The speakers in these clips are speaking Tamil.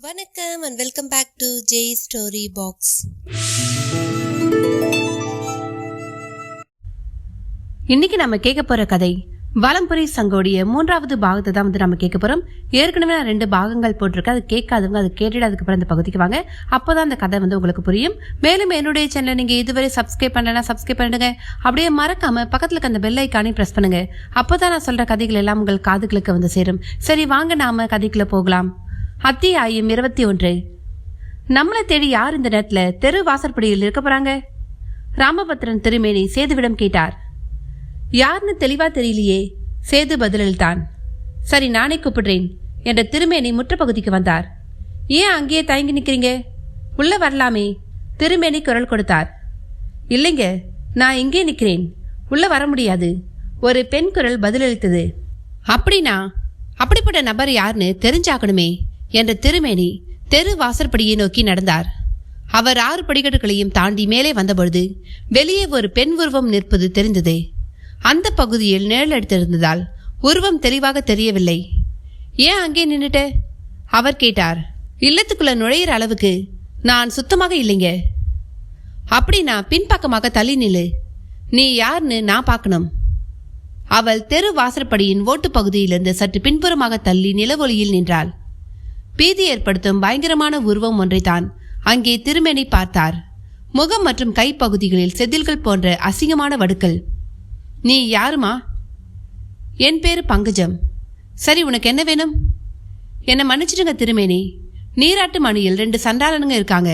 வணக்கம் and welcome back to J Story Box. இன்னைக்கு நம்ம கேட்க போற கதை வலம்புரி சங்கோடைய 3வது பாகத்தை தான் நம்ம கேட்க போறோம். ஏற்கனவே நான் 2 பாகங்கள் போட்டிருக்கேன். அது கேட்காதவங்க அது கேட்டுட்டு அதுக்கப்புறம் இந்த பகுதிக்கு வாங்க. அப்போதான் அந்த கதை உங்களுக்கு புரியும். மேலும் என்னுடைய சேனலை நீங்க இதுவரை சப்ஸ்கிரைப் பண்ணலன்னா சப்ஸ்கிரைப் பண்ணிடுங்க. அப்படியே மறக்காம பக்கத்துல அந்த பெல் ஐக்கானையும் பிரஸ் பண்ணுங்க. அப்போதான் நான் சொல்ற கதைகள் எல்லாம் உங்கள் காதுகளுக்கு வந்து சேரும். சரி வாங்க நாம கதைக்குள்ள போகலாம். அத்தியாயம் 21. நம்மளை தேடி யார் இந்த நேரத்துல தெரு வாசற்படியில் இருக்க போறாங்க? ராமபத்ரன் திருமேனி சேதுவிடம் கேட்டார். யாருன்னு தெளிவா தெரியலையே. சேது பதிலளித்தான். சரி நானே கூப்பிடுறேன் என்ற திருமேனி முற்றப்பகுதிக்கு வந்தார். ஏன் அங்கேயே தயங்கி நிக்கிறீங்க? உள்ள வரலாமே. திருமேனி குரல் கொடுத்தார். இல்லைங்க, நான் இங்கே நிக்கிறேன், உள்ள வர முடியாது. ஒரு பெண் குரல் பதிலளித்தது. அப்படின்னா அப்படிப்பட்ட நபர் யாருன்னு தெரிஞ்சாக்கணுமே என்ற திருமேனி தெரு வாசற்படியை நோக்கி நடந்தார். அவர் 6 படிக்கட்டுகளையும் தாண்டி மேலே வந்தபொழுது வெளியே ஒரு பெண் உருவம் நிற்பது தெரிந்தது. அந்த பகுதியில் நிழல் எடுத்திருந்ததால் உருவம் தெளிவாக தெரியவில்லை. ஏன் அங்கே நின்னுட்ட? அவர் கேட்டார். இல்லத்துக்குள்ள நுழையிற அளவுக்கு நான் சுத்தமாக இல்லைங்க. அப்படின்னா பின்பக்கமாக தள்ளி நில்லு. நீ யாருன்னு நான் பார்க்கணும். அவள் தெரு வாசற்படியின் ஓட்டு பகுதியிலிருந்து சற்று பின்புறமாக தள்ளி நிலவொளியில் நின்றாள். பீதி ஏற்படுத்தும் பயங்கரமான உருவம் ஒன்றைத்தான் அங்கே திருமேனி பார்த்தார். முகம் மற்றும் கைப்பகுதிகளில் செதில்கள் போன்ற அசிங்கமான வடுக்கள். நீ யாருமா? என் பேரு பங்கஜம். சரி, உனக்கு என்ன வேணும்? என்னை மன்னிச்சிடுங்க திருமேனி. நீராட்டு மணியில் 2 சண்டாளனுங்க இருக்காங்க.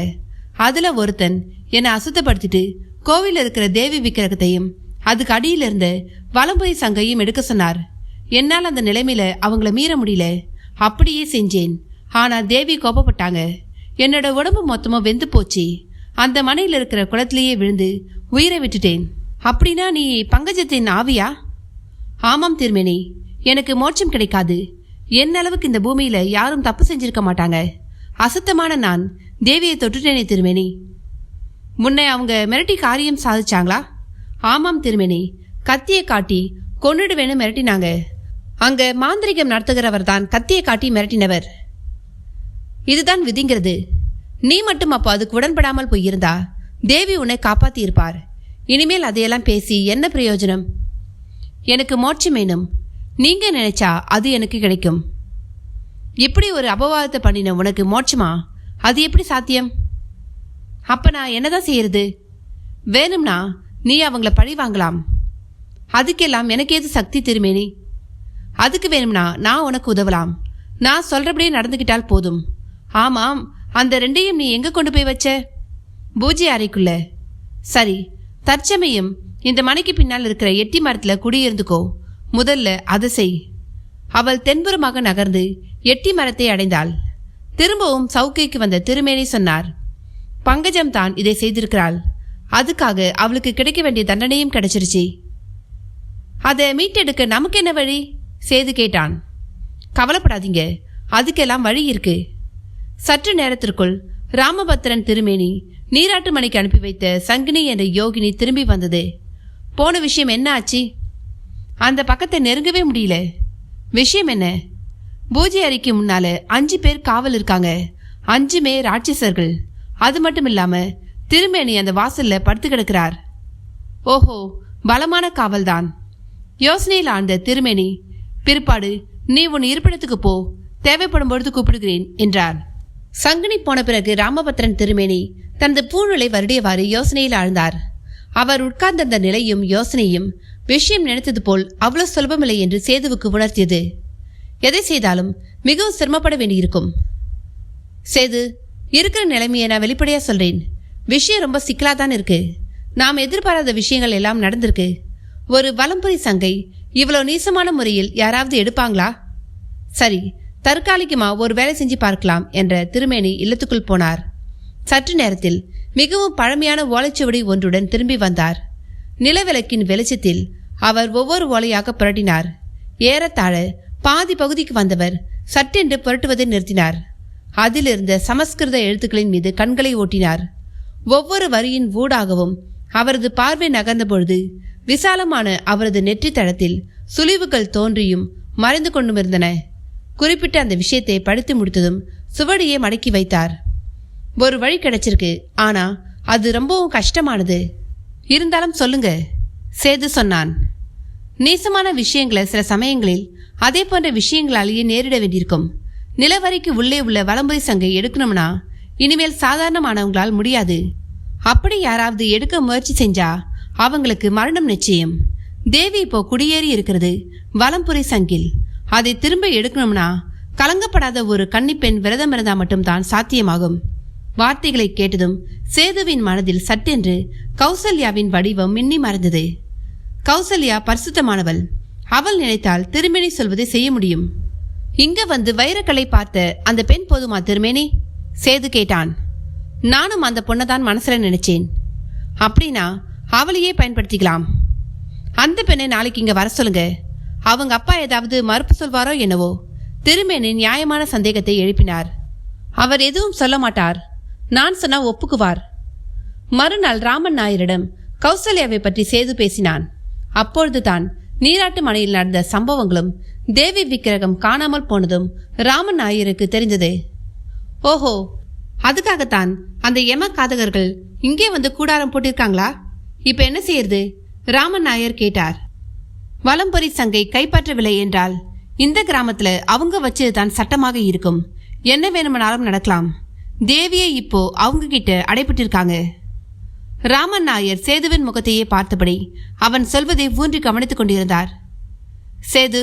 அதுல ஒருத்தன் என்னை அசுத்தப்படுத்திட்டு கோவில் இருக்கிற தேவி விக்கிரகத்தையும் அதுக்கு அடியில இருந்த வலம்புரி சங்கையும் எடுக்க சொன்னார். என்னால் அந்த நிலைமையில அவங்கள மீற முடியல. அப்படியே செஞ்சேன். ஆனா தேவி கோபப்பட்டாங்க. என்னோட உடம்பு மொத்தமும் வெந்து போச்சு. அந்த மனையில் இருக்கிற குளத்திலேயே விழுந்து உயிரை விட்டுட்டேன். அப்படின்னா நீ பங்கஜத்தின் ஆவியா? ஆமாம் திருமேனி, எனக்கு மோட்சம் கிடைக்காது. என் அளவுக்கு இந்த பூமியில யாரும் தப்பு செஞ்சிருக்க மாட்டாங்க. அசுத்தமான நான் தேவியை தொட்டுட்டேனே திருமேனி. முன்ன அவங்க மிரட்டி காரியம் சாதிச்சாங்களா? ஆமாம் திருமேனி, கத்தியை காட்டி கொன்னுடுவேன்னு மிரட்டினாங்க. அங்க மாந்திரிகம் நடத்துகிறவர் தான் கத்தியை காட்டி மிரட்டினவர். இதுதான் விதிங்கிறது. நீ மட்டும் அப்போ அதுக்கு உடன்படாமல் போயிருந்தா தேவி உன்னை காப்பாத்தி இருப்பார். இனிமேல் அதையெல்லாம் பேசி என்ன பிரயோஜனம்? எனக்கு மோட்சம் வேணும். நீங்க நினைச்சா அது எனக்கு கிடைக்கும். இப்படி ஒரு அபவாதத்தை பண்ணின உனக்கு மோட்சமா? அது எப்படி சாத்தியம்? அப்ப நான் என்னதான் செய்யறது? வேணும்னா நீ அவங்கள பழி வாங்கலாம். அதுக்கெல்லாம் எனக்கு ஏது சக்தி திருமேனி? அதுக்கு வேணும்னா நான் உனக்கு உதவலாம். நான் சொல்றபடியே நடந்துகிட்டால் போதும். ஆமாம், அந்த 2ஐயும் நீ எங்க கொண்டு போய் வச்ச? பூஜை அறைக்குள்ள. சரி, தற்சமயம் இந்த மனைக்கு பின்னால் இருக்கிற எட்டி மரத்துல குடியிருந்துக்கோ. முதல்ல அதை செய். அவள் தென்புறமாக நகர்ந்து எட்டி மரத்தை அடைந்தாள். திரும்பவும் சவுக்கைக்கு வந்த திருமேனி சொன்னார். பங்கஜம் தான் இதை செய்திருக்கிறாள். அதுக்காக அவளுக்கு கிடைக்க வேண்டிய தண்டனையும் கிடைச்சிருச்சு. அதை மீட்டெடுக்க நமக்கு என்ன வழி? சேது கேட்டான். கவலைப்படாதீங்க, அதுக்கெல்லாம் வழி இருக்கு. சற்று நேரத்திற்குள் ராமபத்ரன் திருமேனி நீராட்டு மணிக்கு அனுப்பி வைத்த சங்கினி என்ற யோகினி திரும்பி வந்தது. போன விஷயம் என்ன ஆச்சு? அந்த பக்கத்தை நெருங்கவே முடியல. விஷயம் என்ன? பூஜை அறைக்கு முன்னால 5 பேர் காவல் இருக்காங்க. 5மே ராட்சசர்கள். அது மட்டும் இல்லாம திருமேனி அந்த வாசல்ல படுத்து கிடக்கிறார். ஓஹோ, பலமான காவல்தான். யோசனையில் ஆழ்ந்த திருமேனி பிற்பாடு நீ உன் இருப்பிடத்துக்கு போ, தேவைப்படும் பொழுது கூப்பிடுகிறேன் என்றார். சங்கினி போன பிறகு ராமபத்ரன் திருமேனி தனது பூநூலை வருடியவாறு யோசனையில் ஆழ்ந்தார். அவர் உட்கார்ந்திருந்த நிலையும் யோசனையும் விஷயம் நினைத்தது போல் அவ்வளவு சுலபமில்லை என்று சேதுவுக்கு உணர்த்தியது. எதை செய்தாலும் மிகவும் சிரமப்பட வேண்டியிருக்கும். சேது, இருக்கிற நிலைமையை நான் வெளிப்படையா சொல்றேன். விஷயம் ரொம்ப சிக்கலாதான் இருக்கு. நாம் எதிர்பாராத விஷயங்கள் எல்லாம் நடந்திருக்கு. ஒரு வலம்புரி சங்கை இவ்வளவு நீசமான முறையில் யாராவது எடுப்பாங்களா? சரி, தற்காலிகமா ஒரு வேலை செஞ்சு பார்க்கலாம் என்ற திருமேனி இல்லத்துக்குள் போனார். சற்று நேரத்தில் மிகவும் பழமையான ஓலைச்சுவடி ஒன்றுடன் திரும்பி வந்தார். நிலவிளக்கின் வெளிச்சத்தில் அவர் ஒவ்வொரு ஓலையாக புரட்டினார். ஏறத்தாழ பாதி பகுதிக்கு வந்தவர் சட்டென்று புரட்டுவதை நிறுத்தினார். அதிலிருந்த சமஸ்கிருத எழுத்துக்களின் மீது கண்களை ஓட்டினார். ஒவ்வொரு வரியின் ஊடாகவும் அவரது பார்வை நகர்ந்த பொழுது விசாலமான அவரது நெற்றி தளத்தில் சுழிவுகள் தோன்றியும் மறைந்து கொண்டும் இருந்தன. குறிப்பிட்ட அந்த விஷயத்தை படித்து முடித்ததும் சுவடியை மடக்கி வைத்தார். ஒரு வழி கிடைச்சிருக்கு, ஆனா அது ரொம்பவும் கஷ்டமானது. இருந்தாலும் சொல்லுங்க, சேது சொன்னான். நேசமான விஷயங்களை சில சமயங்களில் அதே போன்ற விஷயங்களாலேயே நேரிட வேண்டியிருக்கும். நிலவரைக்கு உள்ளே உள்ள வலம்புரி சங்கை எடுக்கணும்னா இனிமேல் சாதாரணமானவங்களால் முடியாது. அப்படி யாராவது எடுக்க முயற்சி செஞ்சா அவங்களுக்கு மரணம் நிச்சயம். தேவி இப்போ குடியேறி இருக்கிறது வலம்புரி சங்கில். அதை திரும்ப எடுக்கணும்னா கலங்கப்படாத ஒரு கன்னிப்பெண் விரதம் இருந்தால் மட்டும்தான் சாத்தியமாகும். வார்த்தைகளை கேட்டதும் சேதுவின் மனதில் சட்டென்று கௌசல்யாவின் வடிவம் மின்னி மறைந்தது. கௌசல்யா பரிசுத்தமானவள். அவள் நினைத்தால் திருமேனி சொல்வதை செய்ய முடியும். இங்க வந்து வைரக்கலை பார்த்த அந்த பெண் போதுமா திருமேனி? சேது கேட்டான். நானும் அந்த பொண்ணை மனசுல நினைச்சேன். அப்படின்னா அவளையே பயன்படுத்திக்கலாம். அந்த பெண்ணை நாளைக்கு இங்க வர சொல்லுங்க. அவங்க அப்பா ஏதாவது மறுப்பு சொல்வாரோ என்னவோ. திருமேனி நியாயமான சந்தேகத்தை எழுப்பினார். அவர் எதுவும் சொல்ல மாட்டார். நான் சொன்னா ஒப்புக்குவார். மறுநாள் ராமன் நாயரிடம் கௌசல்யாவை பற்றி சேது பேசினான். அப்பொழுது தான் நீராட்டு மனையில் நடந்த சம்பவங்களும் தேவி விக்கிரகம் காணாமல் போனதும் ராமன் நாயருக்கு தெரிந்தது. ஓஹோ, அதுக்காகத்தான் அந்த யம காதகர்கள் இங்கே வந்து கூடாரம் போட்டிருக்காங்களா? இப்ப என்ன செய்யறது? ராமன் நாயர் கேட்டார். வலம்புரி சங்கை கைப்பற்றவில்லை என்றால் இந்த கிராமத்துல அவங்க வச்சதுதான் சட்டமாக இருக்கும். என்ன வேணுமானாலும் நடக்கலாம். தேவியை இப்போ அவங்க கிட்ட அடைபட்டிருக்காங்க. ராமன் நாயர் சேதுவின் முகத்தையே பார்த்தபடி அவன் சொல்வதை ஊன்றி கவனித்துக் கொண்டிருந்தார். சேது,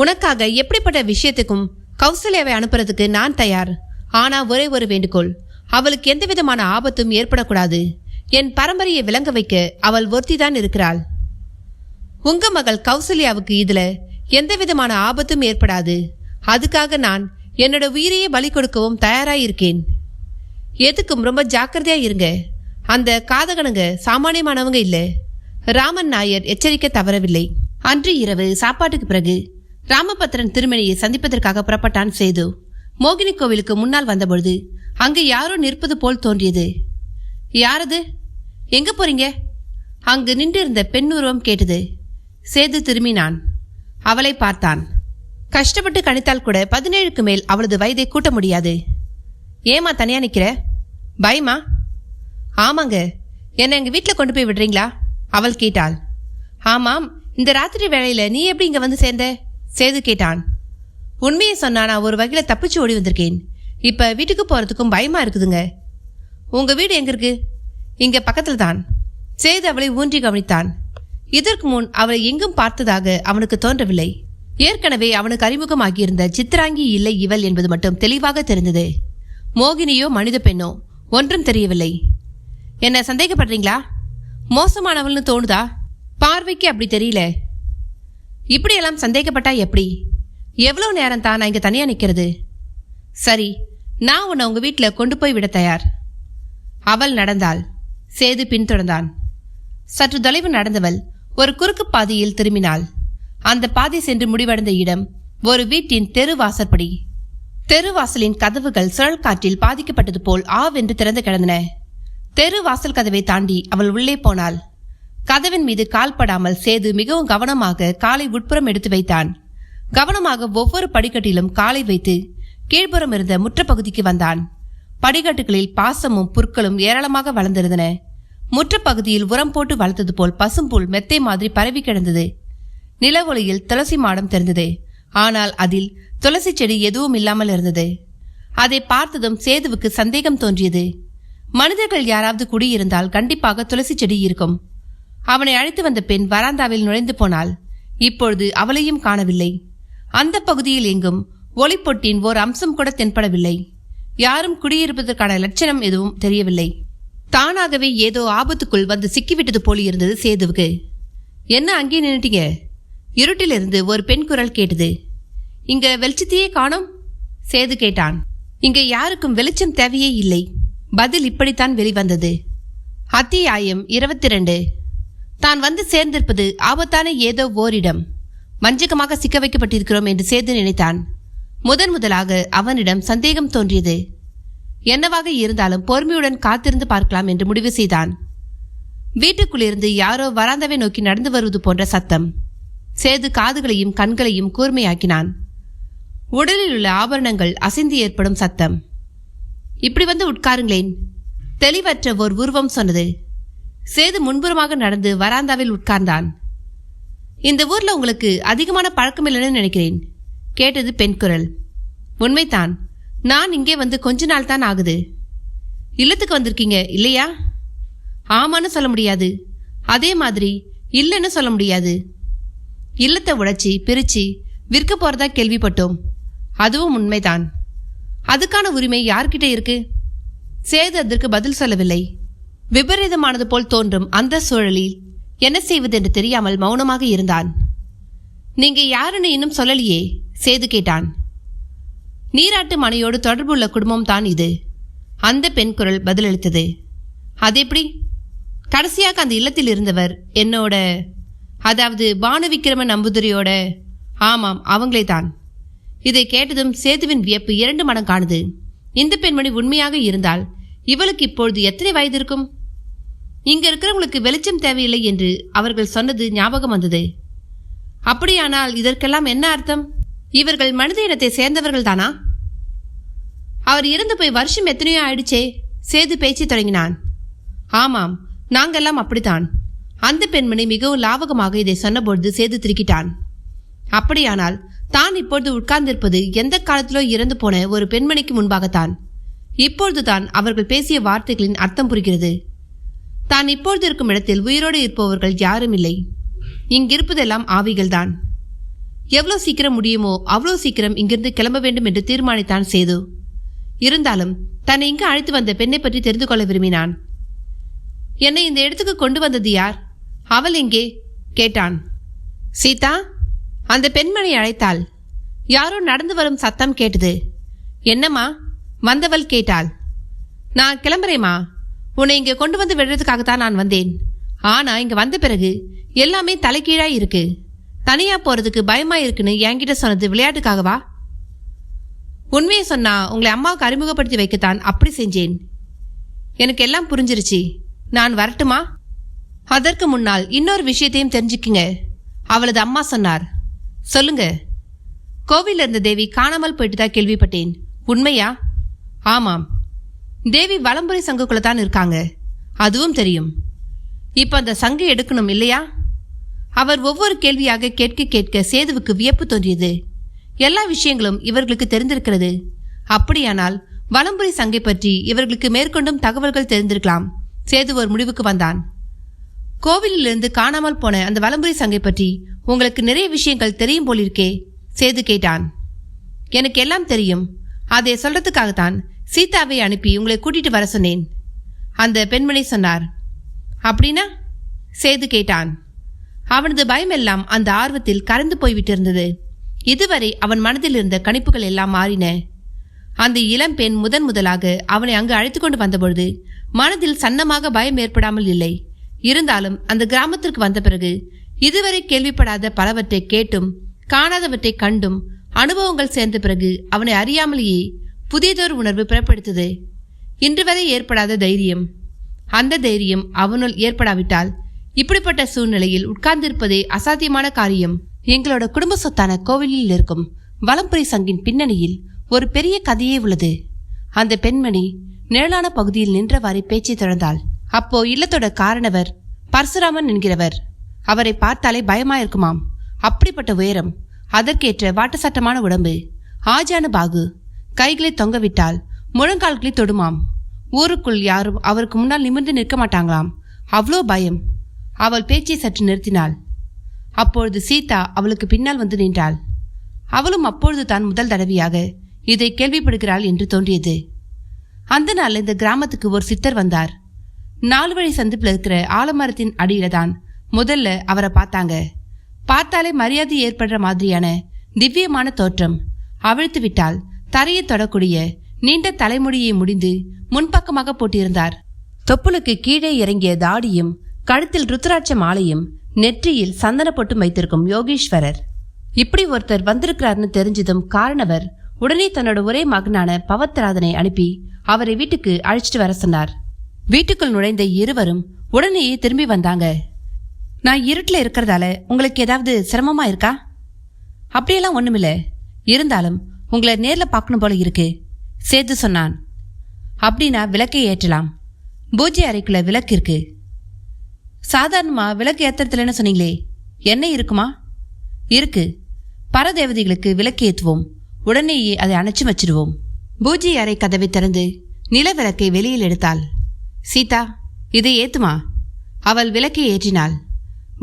உனக்காக எப்படிப்பட்ட விஷயத்துக்கும் கௌசல்யாவை அனுப்புறதுக்கு நான் தயார். ஆனா ஒரே ஒரு வேண்டுகோள், அவளுக்கு எந்த விதமான ஆபத்தும் ஏற்படக்கூடாது. என் பரம்பரையை விளங்க வைக்க அவள் ஒருத்திதான் இருக்கிறாள். உங்க மகள் கௌசல்யாவுக்கு இதுல எந்த விதமான ஆபத்தும் ஏற்படாது. அதுக்காக நான் என்னோட உயிரையே பலி கொடுக்கவும் தயாராயிருக்கேன். எதுக்கும் ரொம்ப ஜாக்கிரதையா இருங்க. அந்த காதகனுங்க சாமானியமானவங்க இல்ல. ராமன் நாயர் எச்சரிக்க தவறவில்லை. அன்று இரவு சாப்பாட்டுக்கு பிறகு ராமபத்திரன் திருமணியை சந்திப்பதற்காக புறப்பட்டான் சேது. மோகினி கோவிலுக்கு முன்னால் வந்தபொழுது அங்கு யாரோ நிற்பது போல் தோன்றியது. யாரது? எங்க போறீங்க? அங்கு நின்றிருந்த பெண் உருவம் கேட்டது. சேது திரும்பினான். அவளை பார்த்தான். கஷ்டப்பட்டு கணித்தால் கூட 17க்கு மேல் அவளது வயதை கூட்ட முடியாது. ஏமா தனியா நிக்கிற? பயமா? ஆமாங்க. என்னை எங்க வீட்டில் கொண்டு போய் விடுறீங்களா? அவள் கேட்டாள். ஆமாம், இந்த ராத்திரி வேளையில நீ எப்படி இங்க வந்து சேர்ந்த? சேது கேட்டான். உண்மையை சொன்னா நான் ஒரு வகையில தப்பிச்சு ஓடி வந்திருக்கேன். இப்ப வீட்டுக்கு போறதுக்கும் பயமா இருக்குதுங்க. உங்க வீடு எங்க இருக்கு? இங்க பக்கத்துல தான். சேது அவளை ஊன்றி கவனித்தான். இதற்கு முன் அவளை எங்கும் பார்த்ததாக அவனுக்கு தோன்றவில்லை. ஏற்கனவே அவனுக்கு அறிமுகமாகியிருந்த சித்ராங்கி இல்லை இவள் என்பது மட்டும் தெளிவாக தெரிந்தது. மோகினியோ மனித பெண்ணோ ஒன்றும் தெரியவில்லை. என்ன சந்தேகப்படுறீங்களா? மோசமானவள்னு தோணுதா? பார்வைக்கு அப்படி தெரியல. இப்படியெல்லாம் சந்தேகப்பட்டா எப்படி? எவ்வளவு நேரம் தான் நான் இங்க தனியா நிக்கிறது? சரி, நான் உன்னை உங்க வீட்டில் கொண்டு போய் விட தயார். அவள் நடந்தாள். சேது பின்தொடர்ந்தான். சற்று தொலைவு நடந்தவள் ஒரு குறுக்கு பாதையில் திரும்பினாள். அந்த பாதை சென்று முடிவடைந்த இடம் ஒரு வீட்டின் தெரு வாசற்படி. தெருவாசலின் கதவுகள் சுழல் காற்றில் பாதிக்கப்பட்டது போல் ஆவென்று திறந்து கிடந்தன. தெரு வாசல் கதவை தாண்டி அவள் உள்ளே போனாள். கதவின் மீது கால் படாமல் சேது மிகவும் கவனமாக காலை உட்புறம் எடுத்து வைத்தான். கவனமாக ஒவ்வொரு படிக்கட்டிலும் காலை வைத்து கீழ்ப்புறம் இருந்த முற்றப்பகுதிக்கு வந்தான். படிக்கட்டுகளில் பாசமும் புற்களும் ஏராளமாக வளர்ந்திருந்தன. முற்றப்பகுதியில் உரம் போட்டு வளர்த்தது போல் பசும்புல் மெத்தை மாதிரி பரவி கிடந்தது. நில ஒளியில் துளசி மாடம் தெரிந்தது. ஆனால் அதில் துளசி செடி எதுவும் இல்லாமல் இருந்தது. அதை பார்த்ததும் சேதுவுக்கு சந்தேகம் தோன்றியது. மனிதர்கள் யாராவது குடியிருந்தால் கண்டிப்பாக துளசி செடி இருக்கும். அவனை அழைத்து வந்த பெண் வராந்தாவில் நுழைந்து போனாள். இப்பொழுது அவளையும் காணவில்லை. அந்த பகுதியில் எங்கும் ஒளிப்பொட்டின் ஓர் அம்சம் கூட தென்படவில்லை. யாரும் குடியிருப்பதற்கான லட்சணம் எதுவும் தெரியவில்லை. தானாகவே ஏதோ ஆபத்துக்குள் வந்து சிக்கிவிட்டது போல இருந்தது சேதுவுக்கு. என்ன அங்கே நின்னுட்டீங்க? இருட்டிலிருந்து ஒரு பெண் குரல் கேட்டது. இங்க வெளிச்சத்தையே காணோம்? சேது கேட்டான். இங்க யாருக்கும் வெளிச்சம் தேவையே இல்லை. பதில் இப்படித்தான் வெளிவந்தது. அத்தியாயம் 22. தான் வந்து சேர்ந்திருப்பது ஆபத்தான ஏதோ ஓரிடம். வஞ்சகமாக சிக்க வைக்கப்பட்டிருக்கிறோம் என்று சேது நினைத்தான். முதலாக அவனிடம் சந்தேகம் தோன்றியது. என்னவாக இருந்தாலும் பொறுமையுடன் காத்திருந்து பார்க்கலாம் என்று முடிவு செய்தான். வீட்டுக்குள்ளிருந்து யாரோ வராந்தாவை நோக்கி நடந்து வருவது போன்ற சத்தம். சேது காதுகளையும் கண்களையும் கூர்மையாக்கினான். உடலில் உள்ள ஆபரணங்கள் அசைந்து ஏற்படும் சத்தம். இப்படி வந்து உட்காருங்களேன், தெளிவற்ற ஓர் உருவம் சொன்னது. சேது முன்புறமாக நடந்து வராந்தாவில் உட்கார்ந்தான். இந்த ஊர்ல உங்களுக்கு அதிகமான பழக்கம் இல்லைன்னு நினைக்கிறேன், கேட்டது பெண் குரல். உண்மைதான், நான் இங்கே வந்து கொஞ்ச நாள் தான் ஆகுது. இல்லத்துக்கு வந்திருக்கீங்க இல்லையா? ஆமான்னு சொல்ல முடியாது, அதே மாதிரி இல்லைன்னு சொல்ல முடியாது. இல்லத்தை உடைச்சி பிரிச்சு விற்க போறதா கேள்விப்பட்டோம். அதுவும் உண்மைதான். அதுக்கான உரிமை யார்கிட்ட இருக்கு? சேது அதற்கு பதில் சொல்லவில்லை. விபரீதமானது போல் தோன்றும் அந்த சூழலில் என்ன செய்வதென்று தெரியாமல் மௌனமாக இருந்தான். நீங்க யாருன்னு இன்னும் சொல்லலையே, சேது கேட்டான். நீராட்டு மனையோடு தொடர்புள்ள குடும்பம் தான் இது, அந்த பெண் குரல் பதிலளித்தது. அதெப்படி? கடைசியாக அந்த இல்லத்தில் இருந்தவர் என்னோட, அதாவது பானுவிக்கிரம நம்பூதிரியோட. ஆமாம், அவங்களே தான். இதை கேட்டதும் சேதுவின் வியப்பு 2 மடங்கானது. இந்த பெண்மணி உண்மையாக இருந்தால் இவளுக்கு இப்பொழுது எத்தனை வயது இருக்கும்? இங்க இருக்கிறவங்களுக்கு வெளிச்சம் தேவையில்லை என்று அவர்கள் சொன்னது ஞாபகம் வந்தது. அப்படியானால் இதற்கெல்லாம் என்ன அர்த்தம்? இவர்கள் மனித இனத்தை சேர்ந்தவர்கள் தானா? அவர் இறந்து போய் வருஷம் எத்தனையோ ஆயிடுச்சே, சேது பேச்சு தொடங்கினான். ஆமாம், நாங்கெல்லாம் அப்படித்தான். அந்த பெண்மணி மிகவும் லாவகமாக இதை சொன்னபொழுது சேது திருக்கிட்டான். அப்படியானால் தான் இப்பொழுது உட்கார்ந்திருப்பது எந்த காலத்திலோ இறந்து போன ஒரு பெண்மணிக்கு முன்பாகத்தான். இப்பொழுதுதான் அவர்கள் பேசிய வார்த்தைகளின் அர்த்தம் புரிகிறது. தான் இப்பொழுது இருக்கும் இடத்தில் உயிரோடு இருப்பவர்கள் யாரும் இல்லை. இங்கிருப்பதெல்லாம் ஆவிகள்தான். எவ்வளவு சீக்கிரம் முடியுமோ அவ்வளோ சீக்கிரம் இங்கிருந்து கிளம்ப வேண்டும் என்று தீர்மானித்தான் சேது. இருந்தாலும் தன்னை இங்கு அழைத்து வந்த பெண்ணை பற்றி தெரிந்து கொள்ள விரும்பினான். என்னை இந்த இடத்துக்கு கொண்டு வந்தது யார்? அவள் எங்கே? கேட்டான். சீதா, அந்த பெண்மணி அழைத்தாள். யாரோ நடந்து வரும் சத்தம் கேட்டது. என்னம்மா? வந்தவள் கேட்டாள். நான் கிளம்புறேம்மா, உன்னை இங்கே கொண்டு வந்து விடுறதுக்காகத்தான் நான் வந்தேன். ஆனா இங்க வந்த பிறகு எல்லாமே தலைகீழாய் இருக்கு. தனியா போறதுக்கு பயமா இருக்குன்னு என்கிட்ட சொன்னது விளையாட்டுக்காகவா? உண்மையை சொன்னா உங்களை அம்மாவுக்கு அறிமுகப்படுத்தி வைக்கத்தான் அப்படி செஞ்சேன். எனக்கு எல்லாம் புரிஞ்சிருச்சு. நான் வரட்டுமா? அதற்கு முன்னால் இன்னொரு விஷயத்தையும் தெரிஞ்சுக்குங்க. அவளது அம்மா சொன்னார். சொல்லுங்க. கோவில்ல இருந்த தேவி காணாமல் போயிட்டு தான் கேள்விப்பட்டேன். உண்மையா? ஆமாம், தேவி வலம்புரி சங்குக்குள்ள தான் இருக்காங்க, அதுவும் தெரியும். இப்ப அந்த சங்கு எடுக்கணும் இல்லையா? அவர் ஒவ்வொரு கேள்வியாக கேட்க கேட்க சேதுவுக்கு வியப்பு தோன்றியது. எல்லா விஷயங்களும் இவர்களுக்கு தெரிந்திருக்கிறது. அப்படியானால் வலம்புரி சங்கை பற்றி இவர்களுக்கு மேற்கொண்டும் தகவல்கள் தெரிந்திருக்கலாம். சேது ஒரு முடிவுக்கு வந்தான். கோவிலிலிருந்து காணாமல் போன அந்த வலம்புரி சங்கை பற்றி உங்களுக்கு நிறைய விஷயங்கள் தெரியும் போலிருக்கே, சேது கேட்டான். எனக்கு எல்லாம் தெரியும். அதை சொல்றதுக்காகத்தான் சீதாவை அனுப்பி உங்களை கூட்டிட்டு வர சொன்னேன், அந்த பெண்மணி சொன்னார். அப்படின்னா? சேது கேட்டான். அவனது பயமெல்லாம் அந்த ஆர்வத்தில் கரைந்து போய்விட்டிருந்தது. இதுவரை அவன் மனதில் இருந்த கணிப்புகள் எல்லாம் மாறின. அந்த இளம் பெண் முதலாக அவனை அங்கு அழைத்து கொண்டு வந்தபொழுது மனதில் சன்னமாக பயம் ஏற்படாமல் இல்லை. இருந்தாலும் அந்த கிராமத்திற்கு வந்த பிறகு இதுவரை கேள்விப்படாத பலவற்றை கேட்டும் காணாதவற்றை கண்டும் அனுபவங்கள் சேர்ந்த பிறகு அவனை அறியாமலேயே புதியதொரு உணர்வு பிறப்படுத்தது. இன்று வரை ஏற்படாத தைரியம். அந்த தைரியம் அவனுள் ஏற்படாவிட்டால் இப்படிப்பட்ட சூழ்நிலையில் உட்கார்ந்திருப்பதே அசாத்தியமான காரியம். எங்களோட குடும்ப சொத்தான கோவிலில் இருக்கும் வலம்புரி சங்கின் பின்னணியில் ஒரு பெரிய கதையே உள்ளது. அந்த பெண்மணி நிழலான பகுதியில் நின்றவாறு பேச்சை தொடர்ந்தாள். அப்போ இல்லத்தோட காரணவர் பரசுராமன் என்கிறவர். அவரை பார்த்தாலே பயமாயிருக்குமாம். அப்படிப்பட்ட உயரம், அதற்கேற்ற வாட்டசட்டமான உடம்பு, ஆஜான பாகு, கைகளை தொங்கவிட்டால் முழங்கால்களை தொடுமாம். ஊருக்குள் யாரும் அவருக்கு முன்னால் நிமிர்ந்து நிற்க மாட்டாங்களாம். அவ்வளோ பயம். அவள் பேச்சை சற்று நிறுத்தினாள். அப்பொழுது சீதா அவளுக்கு பின்னால் வந்து நின்றாள். அவளும் அப்பொழுது தான் முதல் தடவையாக இதை கேள்விப்படுகிறாள் என்று தோன்றியது. அந்த நாள் இந்த கிராமத்துக்கு ஒரு சித்தர் வந்தார். 4 வழி சந்திப்பில் இருக்கிற ஆலமரத்தின் அடியில தான் முதல்ல அவரை பார்த்தாங்க. பார்த்தாலே மரியாதை ஏற்படுற மாதிரியான திவ்யமான தோற்றம். அவிழ்த்து விட்டால் தரையை தொடக்கூடிய நீண்ட தலைமுடியை முடிந்து முன்பக்கமாக போட்டிருந்தார். தொப்புளுக்கு கீழே இறங்கிய தாடியும் கழுத்தில் ருத்ராட்ச மாலையும் நெற்றியில் சந்தன பொட்டும் வைத்திருக்கும் யோகீஸ்வரர். இப்படி ஒருத்தர் வந்திருக்கிறார்னு தெரிஞ்சதும் காரணவர் உடனே தன்னோட ஒரே மகனான பவத்ராதனை அனுப்பி அவரை வீட்டுக்கு அழைச்சிட்டு வர சொன்னார். வீட்டுக்குள் நுழைந்த இருவரும் உடனேயே திரும்பி வந்தாங்க. நான் இருட்டில் இருக்கிறதால உங்களுக்கு ஏதாவது சிரமமா இருக்கா? அப்படியெல்லாம் ஒண்ணுமில்ல. இருந்தாலும் உங்களை நேர்ல பார்க்கணும் போல இருக்கு சேது சொன்னான். அப்படின்னா விளக்கை ஏற்றலாம். பூஜை அறைக்குள்ள விளக்கு இருக்கு. சாதாரணமா விளக்கு ஏத்துறதுலன்னு சொன்னீங்களே, எண்ணெய் இருக்குமா? இருக்கு. பரதேவதைகளுக்கு விளக்கு ஏற்றுவோம். உடனேயே அதை அணைச்சு வச்சிடுவோம். பூஜை அறை கதவை திறந்து நில விளக்கை வெளியில் எடுத்தாள். சீதா, இதை ஏத்துமா? அவள் விளக்கை ஏற்றினாள்.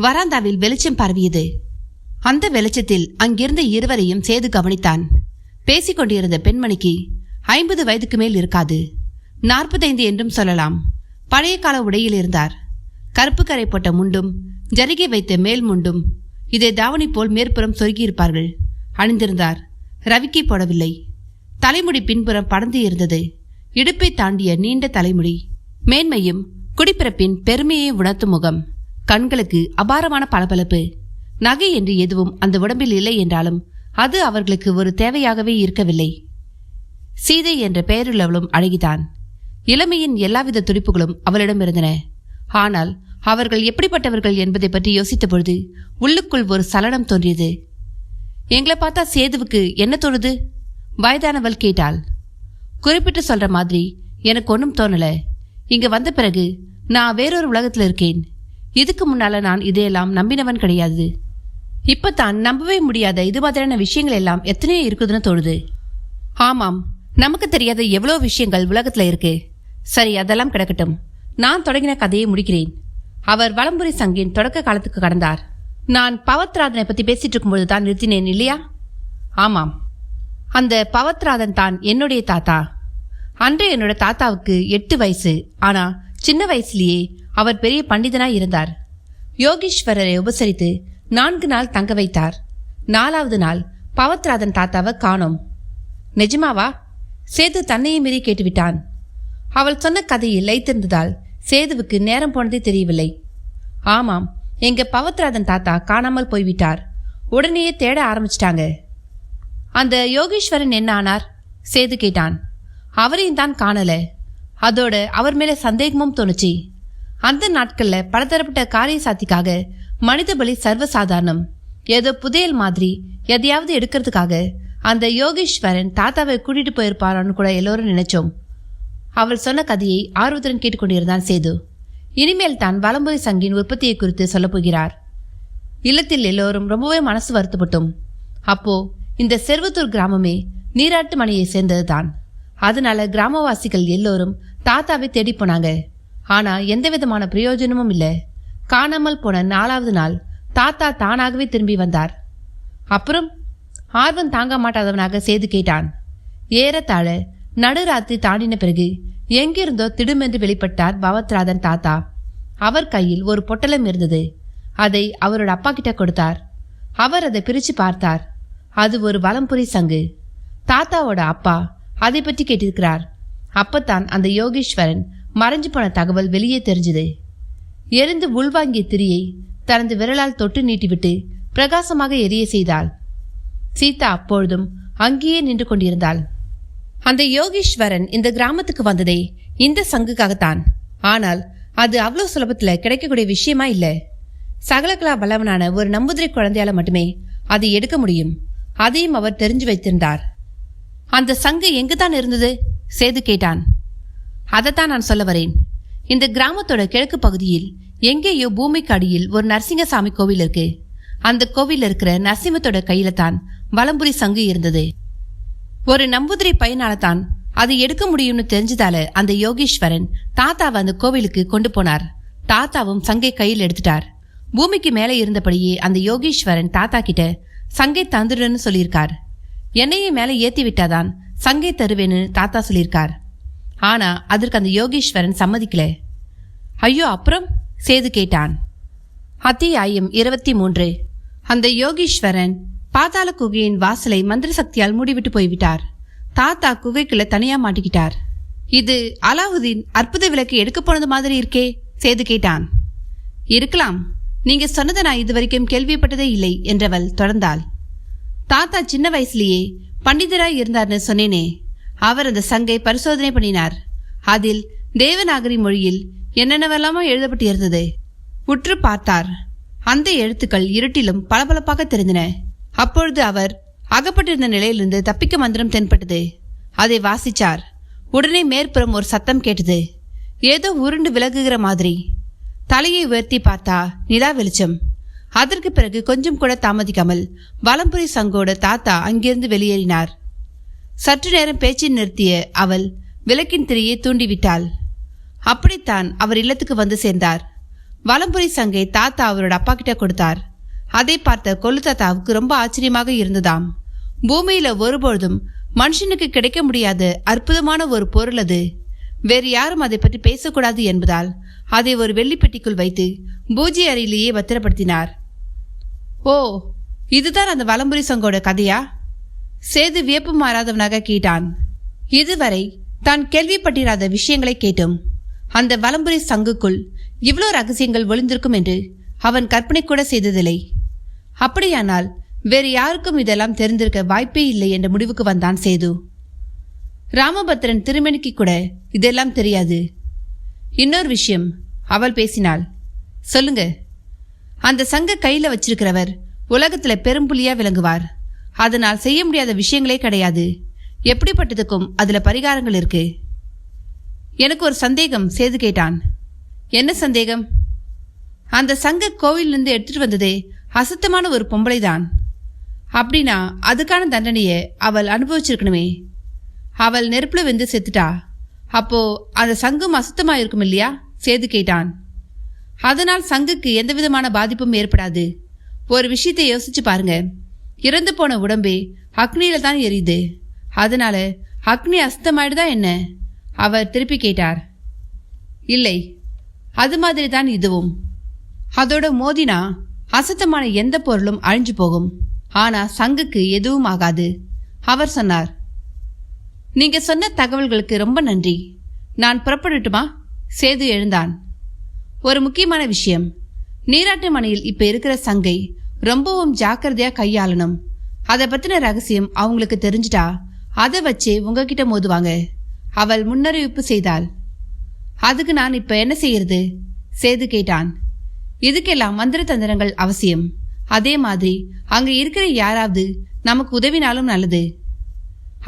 வராந்தாவில் வெளிச்சம் பரவியது. அந்த வெளிச்சத்தில் அங்கிருந்த இருவரையும் சேது கவனித்தான். பேசிக்கொண்டிருந்த பெண்மணிக்கு 50 வயதுக்கு மேல் இருக்காது, 45 என்றும் சொல்லலாம். பழைய கால உடையில் இருந்தார். கருப்பு கரை போட்ட முண்டும் ஜரிகை வைத்த மேல் முண்டும், இதை தாவணி போல் மேற்புறம் சொருகியிருப்பார்கள், அணிந்திருந்தார். ரவிக்கை போடவில்லை. தலைமுடி பின்புறம் படர்ந்து இருந்தது. இடுப்பை தாண்டிய நீண்ட தலைமுடி. மேன்மையும் குடிப்பிறப்பின் பெருமையை உணர்த்தும் முகம். கண்களுக்கு அபாரமான பளபளப்பு. நகை என்று எதுவும் அந்த உடம்பில் இல்லை என்றாலும் அது அவர்களுக்கு ஒரு தேவையாகவே இருக்கவில்லை. சீதை என்ற பெயருள்ளவளும் அழகிதான். இளமையின் எல்லாவித துடிப்புகளும் அவளிடம் இருந்தன. ஆனால் அவர்கள் எப்படிப்பட்டவர்கள் என்பதை பற்றி யோசித்த பொழுது உள்ளுக்குள் ஒரு சலனம் தோன்றியது. எங்களை பார்த்தா சேதுவுக்கு என்ன தோணுது? வயதானவள் கேட்டாள். குறிப்பிட்டு சொல்ற மாதிரி எனக்கு ஒன்றும் தோணல. இங்க வந்த பிறகு நான் வேறொரு உலகத்துல இருக்கேன். இதுக்கு முன்னால நான் இதையெல்லாம் நம்பினவன் கிடையாது. இப்பதான் நம்பவே முடியாத இது மாதிரியான விஷயங்கள் எல்லாம் எத்தனையோ இருக்குதுன்னு தோணுது. ஆமாம், நமக்கு தெரியாத எவ்வளோ விஷயங்கள் உலகத்துல இருக்கு. சரி, அதெல்லாம் கிடக்கட்டும். நான் தொடங்கின கதையை முடிக்கிறேன். அவர் வலம்புரி சங்கின் தொடக்க காலத்துக்கு கடந்தார். நான் பவத்ராதனை பத்தி பேசிட்டு இருக்கும்போது தான் நிறுத்தினேன் இல்லையா? ஆமாம், அந்த பவத்ராதன் தான் என்னுடைய தாத்தா. அன்று என்னோட தாத்தாவுக்கு 8 வயசு. ஆனா சின்ன வயசுலேயே அவர் பெரிய பண்டிதனாய் இருந்தார். யோகீஸ்வரரை உபசரித்து 4 நாள் தங்க வைத்தார். 4வது நாள் பவத்ராதன் தாத்தாவை காணோம். நிஜமாவா? சேது தன்னையே மீறி கேட்டுவிட்டான். அவள் சொன்ன கதையில் லைத்திருந்ததால் சேதுவுக்கு நேரம் போனதே தெரியவில்லை. ஆமாம், எங்க பவத்ராதன் தாத்தா காணாமல் போய்விட்டார். உடனேயே தேட ஆரம்பிச்சிட்டாங்க. அந்த யோகீஸ்வரன் என்ன ஆனார்? சேது கேட்டான். அவரையும் தான் காணல. அதோட அவர் மேல சந்தேகமும் தோணுச்சு. அந்த நாட்கள்ல பலதரப்பட்ட காரிய சாத்திக்காக மனித பலி சர்வசாதாரணம். ஏதோ புதையல் மாதிரி எதையாவது எடுக்கிறதுக்காக அந்த யோகீஸ்வரன் தாத்தாவை கூட்டிட்டு போயிருப்பாரான்னு கூட எல்லோரும் நினைச்சோம். அவள் சொன்ன கதையை ஆர்வத்துடன் கேட்டுக்கொண்டிருந்தான் சேது. இனிமேல் தான் வலம்புரி சங்கின் உற்பத்தியை குறித்து சொல்ல போகிறார். இல்லத்தில் எல்லோரும் ரொம்பவே மனசு வருத்தப்பட்டோம். அப்போ இந்த செருவத்தூர் கிராமமே நீராட்டு மனையை சேர்ந்ததுதான். அதனால கிராமவாசிகள் எல்லோரும் தாத்தாவை தேடி போனாங்க. ஆனா எந்த விதமான பிரயோஜனமும் இல்லை. காணாமல் போன 4வது நாள் தாத்தா தானாகவே திரும்பி வந்தார். அப்புறம் ஆர்வம் தாங்க மாட்டாதவனாக சேது கேட்டான். ஏறத்தாழ நடுராத்திரி தாண்டின பிறகு எங்கிருந்தோ திடுமென்று வெளிப்பட்டார் பவத்ராதன் தாத்தா. அவர் கையில் ஒரு பொட்டலம் இருந்தது. அதை அவரோட அப்பா கிட்ட கொடுத்தார். அவர் அதை பிரிச்சு பார்த்தார். அது ஒரு வலம்புரி சங்கு. தாத்தாவோட அப்பா அதை பற்றி கேட்டிருக்கிறார். அப்பத்தான் அந்த யோகீஸ்வரன் மறைஞ்சு போன தகவல் வெளியே தெரிஞ்சது. எரிந்து உள்வாங்கிய திரியை தனது விரலால் தொட்டு நீட்டிவிட்டு பிரகாசமாக எரிய செய்தாள். சீதா அப்பொழுதும் அங்கேயே நின்று கொண்டிருந்தாள். அந்த யோகீஸ்வரன் இந்த கிராமத்துக்கு வந்ததே இந்த சங்குக்காகத்தான். ஆனால் அது அவ்வளவு சுலபத்துல கிடைக்கக்கூடிய விஷயமா இல்ல. சகலகலா வல்லவனான ஒரு நம்புதிரை குழந்தையால மட்டுமே அதை எடுக்க முடியும். அதையும் அவர் தெரிஞ்சு வைத்திருந்தார். அந்த சங்கு எங்குதான் இருந்தது? சேது கேட்டான். அதைத்தான் நான் சொல்ல வரேன். இந்த கிராமத்தோட கிழக்கு பகுதியில் எங்கேயோ பூமிக்கு அடியில் ஒரு நரசிங்கசாமி கோவில் இருக்கு. அந்த கோவில் இருக்கிற நரசிம்மத்தோட கையில தான் வலம்புரி சங்கு இருந்தது. ஒரு நம்புதிரை பையனால தான் அதை எடுக்க முடியும்னு தெரிஞ்சதால அந்த யோகீஸ்வரன் தாத்தாவை அந்த கோவிலுக்கு கொண்டு போனார். தாத்தாவும் சங்கை கையில் எடுத்துட்டார். பூமிக்கு மேலே இருந்தபடியே அந்த யோகீஸ்வரன் தாத்தா கிட்ட சங்கை தந்துடுன்னு சொல்லியிருக்கார். என்னையே மேலே ஏத்தி விட்டாதான் சங்கை தருவேன்னு தாத்தா சொல்லியிருக்கார். ஆனா அதற்கு அந்த யோகீஸ்வரன் சம்மதிக்கல. ஐயோ, அப்புறம்? சேது கேட்டான். அத்தியாயம் 23. அந்த யோகீஸ்வரன் பாதாள குகையின் வாசலை மந்திர சக்தியால் மூடிவிட்டு போய்விட்டார். தாத்தா குகைக்குள்ள தனியா மாட்டிக்கிட்டார். இது அலாவுதீன் அற்புத விளக்கு எடுக்க போனது மாதிரி இருக்கே? சேது கேட்டான். இருக்கலாம், நீங்க சொன்னதை நான் இதுவரைக்கும் கேள்விப்பட்டதே இல்லை என்றவள் தொடர்ந்தாள். தாத்தா சின்ன வயசுலயே பண்டிதராய் இருந்தார்னு சொன்னேனே, அவர் அந்த சங்கை பரிசோதனை பண்ணினார். அதில் தேவநாகரி மொழியில் என்னென்னவெல்லாமோ எழுதப்பட்டு இருந்தது. உற்று பார்த்தார். அந்த எழுத்துக்கள் இருட்டிலும் பளபளப்பாக தெரிந்தன. அப்பொழுது அவர் அகப்பட்டிருந்த நிலையிலிருந்து தப்பிக்க மந்திரம் தென்பட்டது. அதை வாசிச்சார். உடனே மேற்புறம் ஒரு சத்தம் கேட்டது. ஏதோ உருண்டு விலகுகிற மாதிரி. தலையை உயர்த்தி பார்த்தா நிலா வெளிச்சம். அதற்கு பிறகு கொஞ்சம் கூட தாமதிக்காமல் வலம்புரி சங்கோட தாத்தா அங்கிருந்து வெளியேறினார். சற்று நேரம் பேச்சை நிறுத்திய அவள் விளக்கின் திரையை தூண்டிவிட்டாள். அப்படித்தான் அவர் இல்லத்துக்கு வந்து சேர்ந்தார். வலம்புரி சங்கை தாத்தா அவரோட அப்பா கிட்ட கொடுத்தார். அதை பார்த்த கொள்ளு தாத்தாவுக்கு ரொம்ப ஆச்சரியமாக இருந்ததாம். பூமியில ஒருபொழுதும் மனுஷனுக்கு கிடைக்க முடியாத அற்புதமான ஒரு பொருள் அது. வேறு யாரும் அதை பற்றி பேசக்கூடாது என்பதால் அதை ஒரு வெள்ளிப்பெட்டிக்குள் வைத்து பூஜை அறையிலேயே பத்திரப்படுத்தினார். ஓ, இதுதான் அந்த வலம்புரி சங்கோட கதையா? சேது வியப்பு மாறாதவனாக கேட்டான். இதுவரை தான் கேள்விப்பட்டிராத விஷயங்களை கேட்டும் அந்த வலம்புரி சங்குக்குள் இவ்வளோ ரகசியங்கள் ஒளிந்திருக்கும் என்று அவன் கற்பனை கூட செய்ததில்லை. அப்படியானால் வேறு யாருக்கும் இதெல்லாம் தெரிந்திருக்க வாய்ப்பே இல்லை என்ற முடிவுக்கு வந்தான் சேது. ராமபத்ரன் திருமணிக்கு கூட இதெல்லாம் தெரியாது. இன்னொரு விஷயம், அவள் பேசினாள். சொல்லுங்க. அந்த சங்க கையில வச்சிருக்கிறவர் உலகத்துல பெரும்புலியா விளங்குவார். அதனால் செய்ய முடியாத விஷயங்களே கிடையாது. எப்படிப்பட்டதுக்கும் அதுல பரிகாரங்கள் இருக்கு. எனக்கு ஒரு சந்தேகம், சேது கேட்டான். என்ன சந்தேகம்? அந்த சங்க கோவிலிருந்து எடுத்துட்டு வந்ததே அசுத்தமான ஒரு பொம்பளை தான். அப்படின்னா அதுக்கான தண்டனையை அவள் அனுபவிச்சிருக்கணுமே. அவள் நெருப்புல வெந்து செத்துட்டா. அப்போ அந்த சங்கம் அசுத்தமா இருக்கும் இல்லையா? சேது கேட்டான். அதனால் சங்குக்கு எந்த விதமான பாதிப்பும் ஏற்படாது. ஒரு விஷயத்தை யோசிச்சு பாருங்க. இறந்து போன உடம்பே அக்னியில தான் எரியுது. அதனால அக்னி அசுத்தமாயிடுதா என்ன? அவர் திருப்பி கேட்டார். இல்லை, அது மாதிரி தான் இதுவும். அதோட மோதினா அசுத்தமான எந்த பொருளும் அழிஞ்சு போகும். ஆனா சங்குக்கு எதுவும் ஆகாது, அவர் சொன்னார். நீங்க சொன்ன தகவல்களுக்கு ரொம்ப நன்றி. நான் புறப்படட்டுமா? சேது எழுந்தான். ஒரு முக்கியமான விஷயம். நீராட்டு மனையில் இப்ப இருக்கிற சங்கை ரொம்பவும் ஜாக்கிரதையா கையாளணும். அதை பத்தின ரகசியம் அவங்களுக்கு தெரிஞ்சிட்டா அதை வச்சே உங்ககிட்ட மோதுவாங்க. அவள் முன்னறிவிப்பு செய்தாள். அதுக்கு நான் இப்ப என்ன செய்யறது? சேது கேட்டான். இதுக்கெல்லாம் மந்திர தந்திரங்கள் அவசியம். அதே மாதிரி அங்க இருக்கிற யாராவது நமக்கு உதவினாலும் நல்லது.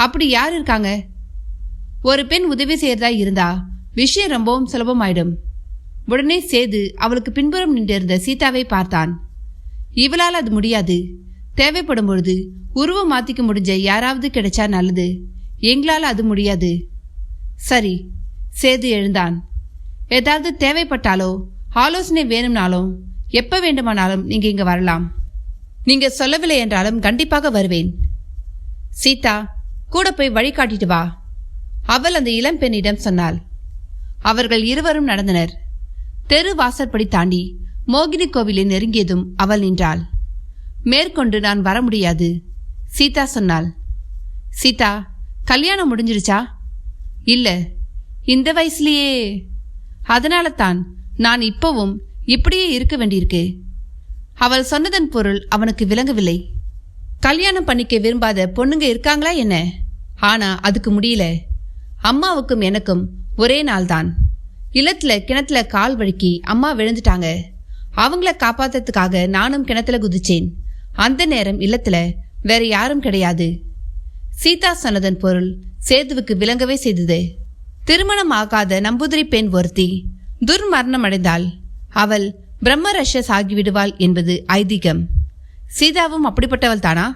அப்படி யார் இருக்காங்க? ஒரு பெண் உதவி செய்யறதா இருந்தா விஷயம் ரொம்பவும் சுலபமாயிடும். உடனே சேது அவளுக்கு பின்புறம் நின்றிருந்த சீதாவை பார்த்தான். இவளால் அது முடியாது. தேவைப்படும் பொழுது உருவம் மாத்திக்க முடிஞ்ச யாராவது கிடைச்சா நல்லது. எங்களால் அது முடியாது. சரி. சேது எழுந்தான். ஏதாவது தேவைப்பட்டாலோ ஆலோசனை வேணும்னாலும் எப்ப வேண்டுமானாலும் நீங்க இங்க வரலாம். நீங்க சொல்லவில்லை என்றாலும் கண்டிப்பாக வருவேன். சீதா, கூட போய் வழிகாட்டிட்டு வா, அவள் அந்த இளம் பெண்ணிடம் சொன்னாள். அவர்கள் இருவரும் நடந்தனர். தெரு வாசற்படி தாண்டி மோகினி கோவிலை நெருங்கியதும் அவள் நின்றாள். மேற்கொண்டு நான் வர முடியாது, சீதா சொன்னாள். சீதா, கல்யாணம் முடிஞ்சிருச்சா? இல்ல, இந்த வயசுலயே. அதனால தான் நான் இப்பவும் இப்படியே இருக்க வேண்டியிருக்கு. அவள் சொன்னதன் பொருள் அவனுக்கு விளங்கவில்லை. கல்யாணம் பண்ணிக்க விரும்பாத பொண்ணுங்க இருக்காங்களா என்ன? ஆனா அதுக்கு முடியல. அம்மாவுக்கும் எனக்கும் ஒரே நாள் தான். இல்லத்துல கிணத்துல கால் வழுக்கி அம்மா விழுந்துட்டாங்க. அவங்கள காப்பாத்துறதுக்காக நானும் கிணத்துல குதிச்சேன். அந்த நேரம் இல்லத்துல வேற யாரும் கிடையாது. சீதா சொன்னதன் பொருள் சேதுவுக்கு விளங்கவே செய்தது. திருமணம் ஆகாத நம்பூதிரி பெண் ஒருத்தி துர்மரணம் அடைந்தாள். அவள் பிரம்மரஷஸ் ஆகிவிடுவாள் என்பது ஐதீகம். சீதாவும் அப்படிப்பட்டவள் தானா?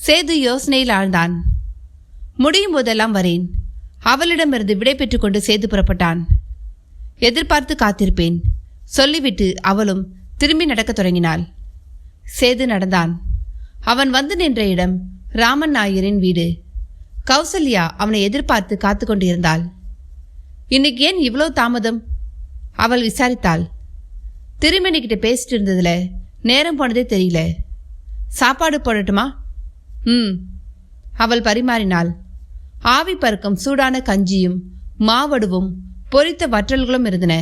சேது யோசனையில் ஆழ்ந்தான். முடியும் போதெல்லாம் வரேன். அவளிடமிருந்து விடை பெற்றுக் கொண்டு சேது புறப்பட்டான். எதிர்பார்த்து காத்திருப்பேன் சொல்லிவிட்டு அவளும் திரும்பி நடக்கத் தொடங்கினாள். சேது நடந்தான். அவன் வந்து நின்ற இடம் ராமன் நாயரின் வீடு. கௌசல்யா அவனை எதிர்பார்த்து காத்து கொண்டிருந்தாள். இன்னைக்கு ஏன் இவ்வளவு தாமதம்? அவள் விசாரித்தாள். திருமணிக்கிட்ட பேசிட்டு இருந்ததுல நேரம் போனதே தெரியல. சாப்பாடு போடட்டுமா? அவள் பரிமாறினாள். ஆவி பறக்கும் சூடான கஞ்சியும் மாவடுவும் பொரித்த வற்றல்களும் இருந்தன.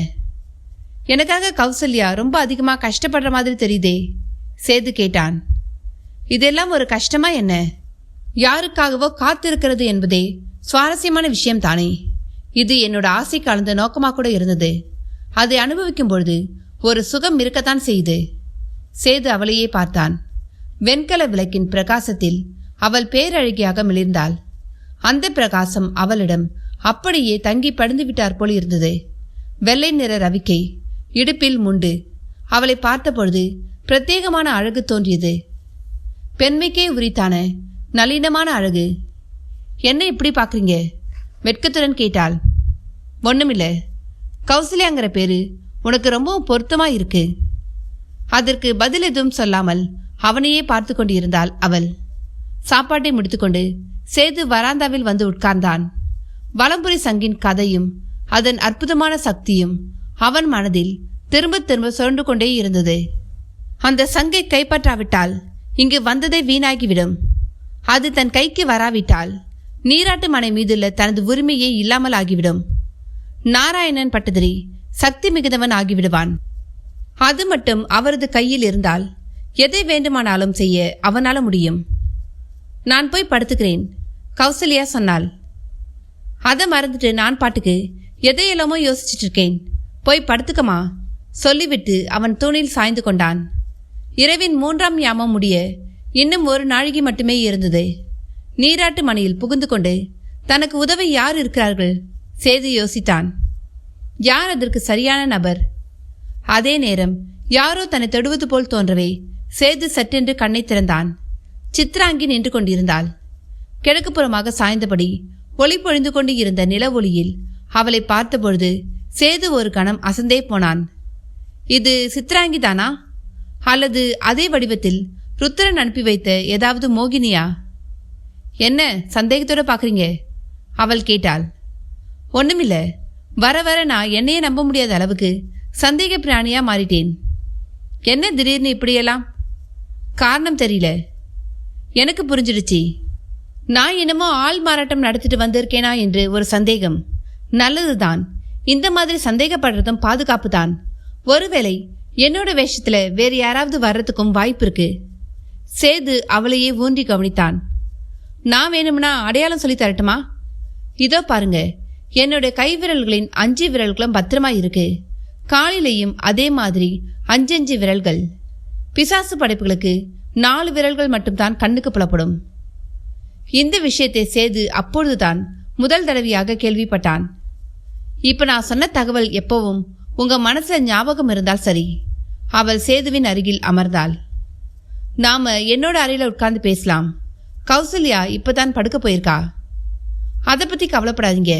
எனக்காக கௌசல்யா ரொம்ப அதிகமாக கஷ்டப்படுற மாதிரி தெரியுதே, சேது கேட்டான். இதெல்லாம் ஒரு கஷ்டமா என்ன? யாருக்காகவோ காத்திருக்கிறது என்பதே சுவாரஸ்யமான விஷயம் தானே. இது என்னோட ஆசை கலந்த நோக்கமாக கூட இருந்தது. அதை அனுபவிக்கும் பொழுது ஒரு சுகம் இருக்கத்தான் செய்து. சேது அவளையே பார்த்தான். வெண்கல விளக்கின் பிரகாசத்தில் அவள் பேரழகியாக மிளிர்ந்தாள். அந்த பிரகாசம் அவளிடம் அப்படியே தங்கி படுந்து விட்டார் போல் இருந்தது. வெள்ளை நிற ரவிக்கை, இடுப்பில் முண்டு. அவளை பார்த்தபொழுது பிரத்யேகமான அழகு தோன்றியது. பெண்மைக்கே உரித்தான நளினமான அழகு. என்ன இப்படி பார்க்குறீங்க? வெட்கத்துடன் கேட்டாள். ஒண்ணுமில்ல, கௌசல்யாங்கிற பேரு உனக்கு ரொம்பவும் பொருத்தமா இருக்கு. அதற்கு பதில் எதுவும் சொல்லாமல் அவனையே பார்த்து கொண்டிருந்தாள் அவள். சாப்பாட்டை முடித்துக்கொண்டு சேது வராந்தாவில் வந்து உட்கார்ந்தான். வலம்புரி சங்கின் கதையும் அதன் அற்புதமான சக்தியும் அவன் மனதில் திரும்ப திரும்ப சுரண்டு கொண்டே இருந்தது. அந்த சங்கை கைப்பற்றாவிட்டால் இங்கு வந்ததை வீணாகிவிடும். அது தன் கைக்கு வராவிட்டால் நீராட்டு மனை மீதுள்ள தனது உரிமையே இல்லாமல் ஆகிவிடும். நாராயணன் பட்டதிரி சக்தி மிகுந்தவன் ஆகிவிடுவான். அது மட்டும் அவரது கையில் இருந்தால் எதை வேண்டுமானாலும் செய்ய அவனால முடியும். நான் போய் படுத்துக்கிறேன், கௌசல்யா சொன்னாள். அதை மறந்துட்டு நான் பாட்டுக்கு எதையெல்லாமோ யோசிச்சுட்டு இருக்கேன், போய் படுத்துக்கமா சொல்லிவிட்டு அவன் தூணில் சாய்ந்து கொண்டான். இரவின் 3ஆம் யாமம் முடிய இன்னும் ஒரு நாழிகை மட்டுமே இருந்தது. நீராட்டு மனையில் புகுந்து கொண்டு தனக்கு உதவ யார் இருக்கிறார்கள் சேது யோசித்தான். யார் அதற்கு சரியான நபர்? அதே நேரம் யாரோ தன்னை தொடுவது போல் தோன்றவே சேது சட்டென்று கண்ணை திறந்தான். சித்ராங்கி நின்று கொண்டிருந்தாள். கிழக்குப்புறமாக சாய்ந்தபடி ஒளி பொழிந்து கொண்டு இருந்த நில ஒளியில் அவளை பார்த்தபொழுது சேது ஒரு கணம் அசந்தே போனான். இது சித்ராங்கி தானா? அல்லது அதே வடிவத்தில் ருத்ரன் அனுப்பி வைத்த ஏதாவது மோகினியா? என்ன சந்தேகத்தோட பார்க்குறீங்க? அவள் கேட்டாள். ஒண்ணுமில்ல, வர வர நான் என்னையே நம்ப முடியாத அளவுக்கு சந்தேக பிராணியா மாறிட்டேன். என்ன திடீர்னு இப்படியெல்லாம்? காரணம் தெரியல. எனக்கு புரிஞ்சிடுச்சு. நான் என்னமோ ஆள் மாறாட்டம் நடத்திட்டு வந்திருக்கேனா என்று ஒரு சந்தேகம். நல்லதுதான், இந்த மாதிரி சந்தேகப்படுறதும் பாதுகாப்பு தான். ஒருவேளை என்னோட வேஷத்துல வேறு யாராவது வர்றதுக்கும் வாய்ப்பு இருக்கு. சேது அவளையே ஊன்றி கவனித்தான். நான் வேணும்னா அடையாளம் சொல்லி தரட்டுமா? இதோ பாருங்க, என்னோட கை விரல்களின் 5 விரல்களும் பத்திரமா இருக்கு. காலிலையும் அதே மாதிரி 5 விரல்கள். பிசாசு படைப்புகளுக்கு 4 விரல்கள் மட்டும்தான் கண்ணுக்கு புலப்படும். இந்த விஷயத்தை சேது அப்பொழுதுதான் முதல் தடவையாக கேள்விப்பட்டான். இப்ப நான் சொன்ன தகவல் எப்பவும் உங்க மனசுல ஞாபகம் இருந்தால் சரி. அவள் சேதுவின் அருகில் அமர்ந்தாள். நாம என்னோட அறையில உட்கார்ந்து பேசலாம். கௌசல்யா இப்பதான் படுக்க போயிருக்கா. அதை பத்தி கவலைப்படாதீங்க.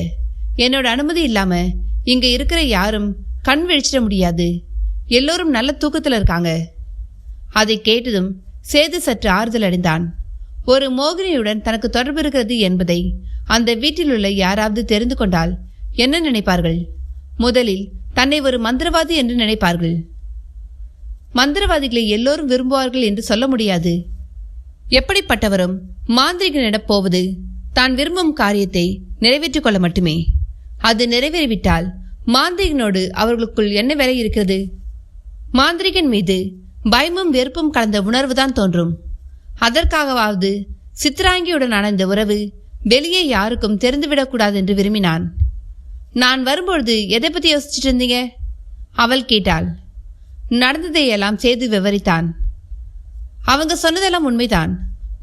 என்னோட அனுமதி இல்லாம இங்க இருக்கிற யாரும் கண் விழிச்சிட முடியாது. எல்லோரும் நல்ல தூக்கத்துல இருக்காங்க. அதை கேட்டதும் சேது சற்று ஆறுதல் அடைந்தான். ஒரு மோகினியுடன் தனக்கு தொடர்பு இருக்கிறது என்பதை அந்த வீட்டில் உள்ள யாராவது தெரிந்து கொண்டால் என்ன நினைப்பார்கள்? முதலில் தன்னை ஒரு மந்திரவாதி என்று நினைப்பார்கள். மந்திரவாதிகளை எல்லோரும் விரும்புவார்கள் என்று சொல்ல முடியாது. எப்படிப்பட்டவரும் மாந்திரிகனிடம் போவது தான் விரும்பும் காரியத்தை நிறைவேற்றிக் கொள்ள மட்டுமே. அது நிறைவேறிவிட்டால் மாந்திரிகனோடு அவர்களுக்குள் என்ன வேலை இருக்கிறது? மாந்திரிகன் மீது பயமும் வெறுப்பும் கலந்த உணர்வுதான் தோன்றும். அதற்காகவாவது சித்ராங்கியுடனான இந்த உறவு வெளியே யாருக்கும் தெரிந்துவிடக்கூடாது என்று விரும்பினான். நான் வரும்பொழுது எதை பற்றி யோசிச்சுட்டு இருந்தீங்க? அவள் கேட்டாள். நடந்ததையெல்லாம் சேது விவரித்தான். அவங்க சொன்னதெல்லாம் உண்மைதான்.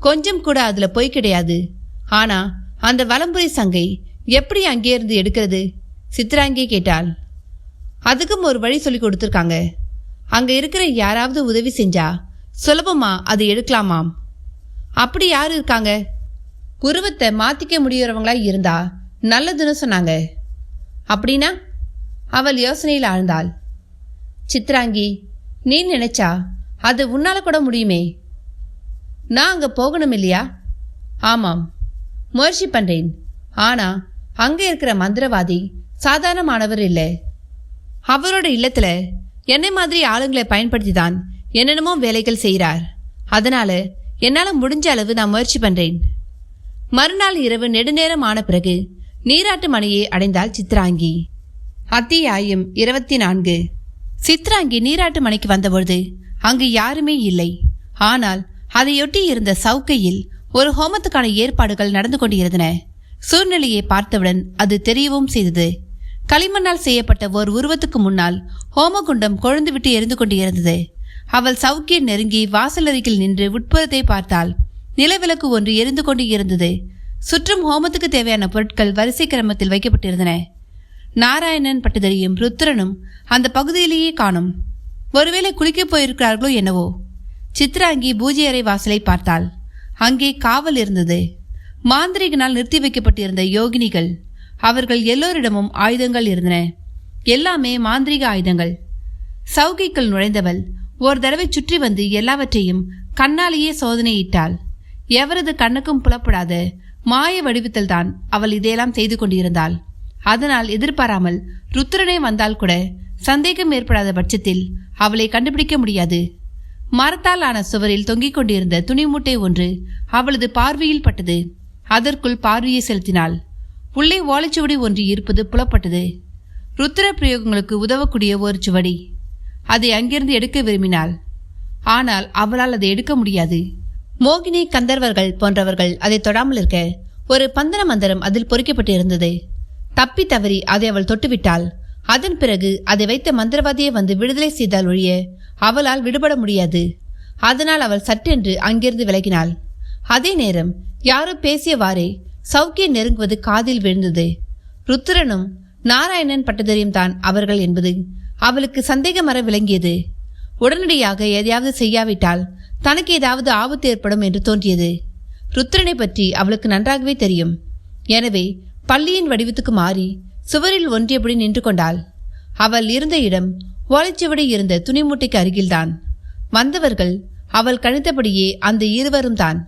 கொஞ்சம் கூட அதுல பொய் கிடையாது. ஆனா அந்த வலம்புரி சங்கை எப்படி அங்கே இருந்து எடுக்கிறது? சித்ராங்கி கேட்டாள். அதுக்கும் ஒரு வழி சொல்லி கொடுத்துருக்காங்க. அங்க இருக்கிற யாராவது உதவி செஞ்சா சுலபமா அது எடுக்கலாமாம். அப்படி யாரு இருக்காங்க? உருவத்தை மாத்திக்க முடியறவங்களா இருந்தா நல்லதுன்னு சொன்னாங்க. அப்படின்னா? அவள் யோசனையில் ஆழ்ந்தாள். சித்ராங்கி, நீ நினைச்சா அது உன்னால கூட முடியுமே. நான் அங்க போகணும் இல்லையா? ஆமாம், முயற்சி பண்றேன். ஆனா அங்க இருக்கிற மந்திரவாதி சாதாரணமானவர் இல்லை. அவரோட இல்லத்துல என்னை மாதிரி ஆளுங்களை பயன்படுத்தி தான் என்னென்னமோ வேலைகள் செய்கிறார். அதனால என்னால முடிஞ்ச அளவு நான் முயற்சி பண்றேன். மறுநாள் இரவு நெடுநேரம் ஆன பிறகு நீராட்டு மனையை அடைந்தாள் சித்ராங்கி. அத்தியாயம் 24. சித்ராங்கி நீராட்டு மனைக்கு வந்தபொழுது அங்கு யாருமே இல்லை. ஆனால் அதையொட்டி இருந்த சவுக்கையில் ஒரு ஹோமத்துக்கான ஏற்பாடுகள் நடந்து கொண்டிருந்தன. சூழ்நிலையை பார்த்தவுடன் அது தெரியவும் செய்தது. களிமண்ணால் செய்யப்பட்ட ஓர் உருவத்துக்கு முன்னால் ஹோமகுண்டம் கொழுந்து விட்டு எரிந்து கொண்டிருந்தது. அவள் சவுக்கியை நெருங்கி வாசலருகில் நின்று உட்புறத்தை பார்த்தாள். நிலவிளக்கு ஒன்று எரிந்து கொண்டு இருந்தது. சுற்றும் ஹோமத்துக்கு தேவையான பொருட்கள் வரிசை கிரமத்தில் வைக்கப்பட்டிருந்தன. நாராயணன் பட்டதரியும் ருத்ரனும் அந்த பகுதியிலேயே காணும். ஒருவேளை குளிக்கப் போயிருக்கிறார்களோ என்னவோ. சித்ராங்கி பூஜை அறை வாசலை பார்த்தாள். அங்கே காவல் இருந்தது. மாந்திரிகனால் நிறுத்தி வைக்கப்பட்டிருந்த யோகினிகள். அவர்கள் எல்லோரிடமும் ஆயுதங்கள் இருந்தன. எல்லாமே மாந்திரிக ஆயுதங்கள். சௌகிக்குள் நுழைந்தவள் ஒரு தடவை சுற்றி வந்து எல்லாவற்றையும் கண்ணாலேயே சோதனையிட்டாள். எவரது கண்ணுக்கும் புலப்படாத மாய வடிவத்தில் தான் அவள் இதையெல்லாம் செய்து கொண்டிருந்தாள். அதனால் எதிர்பாராமல் ருத்ரனே வந்தால் கூட சந்தேகம் ஏற்படாத பட்சத்தில் அவளை கண்டுபிடிக்க முடியாது. மரத்தால் ஆன சுவரில் தொங்கிக் கொண்டிருந்த துணி மூட்டை ஒன்று அவளது பார்வையில் பட்டது. அதற்குள் பார்வையை செலுத்தினாள். உள்ளே ஓலைச்சுவடி ஒன்று இருப்பது புலப்பட்டது. ருத்ர பிரயோகங்களுக்கு உதவக்கூடிய ஒரு சுவடி. அதை அங்கிருந்து எடுக்க விரும்பினாள். ஆனால் அவளால் அதை எடுக்க முடியாது. மோகினி, கந்தர்வர்கள் போன்றவர்கள் அதை தொடாமல் இருக்க ஒரு பந்தன மந்திரம் அதில் பொறிக்கப்பட்டு இருந்தது. தப்பி தவறி அதை அவள் தொட்டுவிட்டாள். அதன் பிறகு அதை வைத்த மந்திரவாதியை வந்து விடுதலை செய்தால் ஒழிய அவளால் விடுபட முடியாது. அதனால் அவள் சட்டென்று அங்கிருந்து விலகினாள். அதே நேரம் யாரோ பேசியவாறே சௌக்கிய நெருங்குவது காதில் விழுந்தது. ருத்ரனும் நாராயணன் பட்டதரியும் தான் அவர்கள் என்பது அவளுக்கு சந்தேகமற விளங்கியது. உடனடியாக எதையாவது செய்யாவிட்டால் தனக்கு ஏதாவது ஆபத்து ஏற்படும் என்று தோன்றியது. ருத்ரனை பற்றி அவளுக்கு நன்றாகவே தெரியும். எனவே பள்ளியின் வடிவத்துக்கு மாறி சுவரில் ஒன்றியபடி நின்று கொண்டாள். அவள் இருந்த இடம் ஓலைச்சுவடி இருந்த துணி மூட்டைக்கு அருகில்தான். வந்தவர்கள் அவள் கணித்தபடியே அந்த இருவரும் தான்.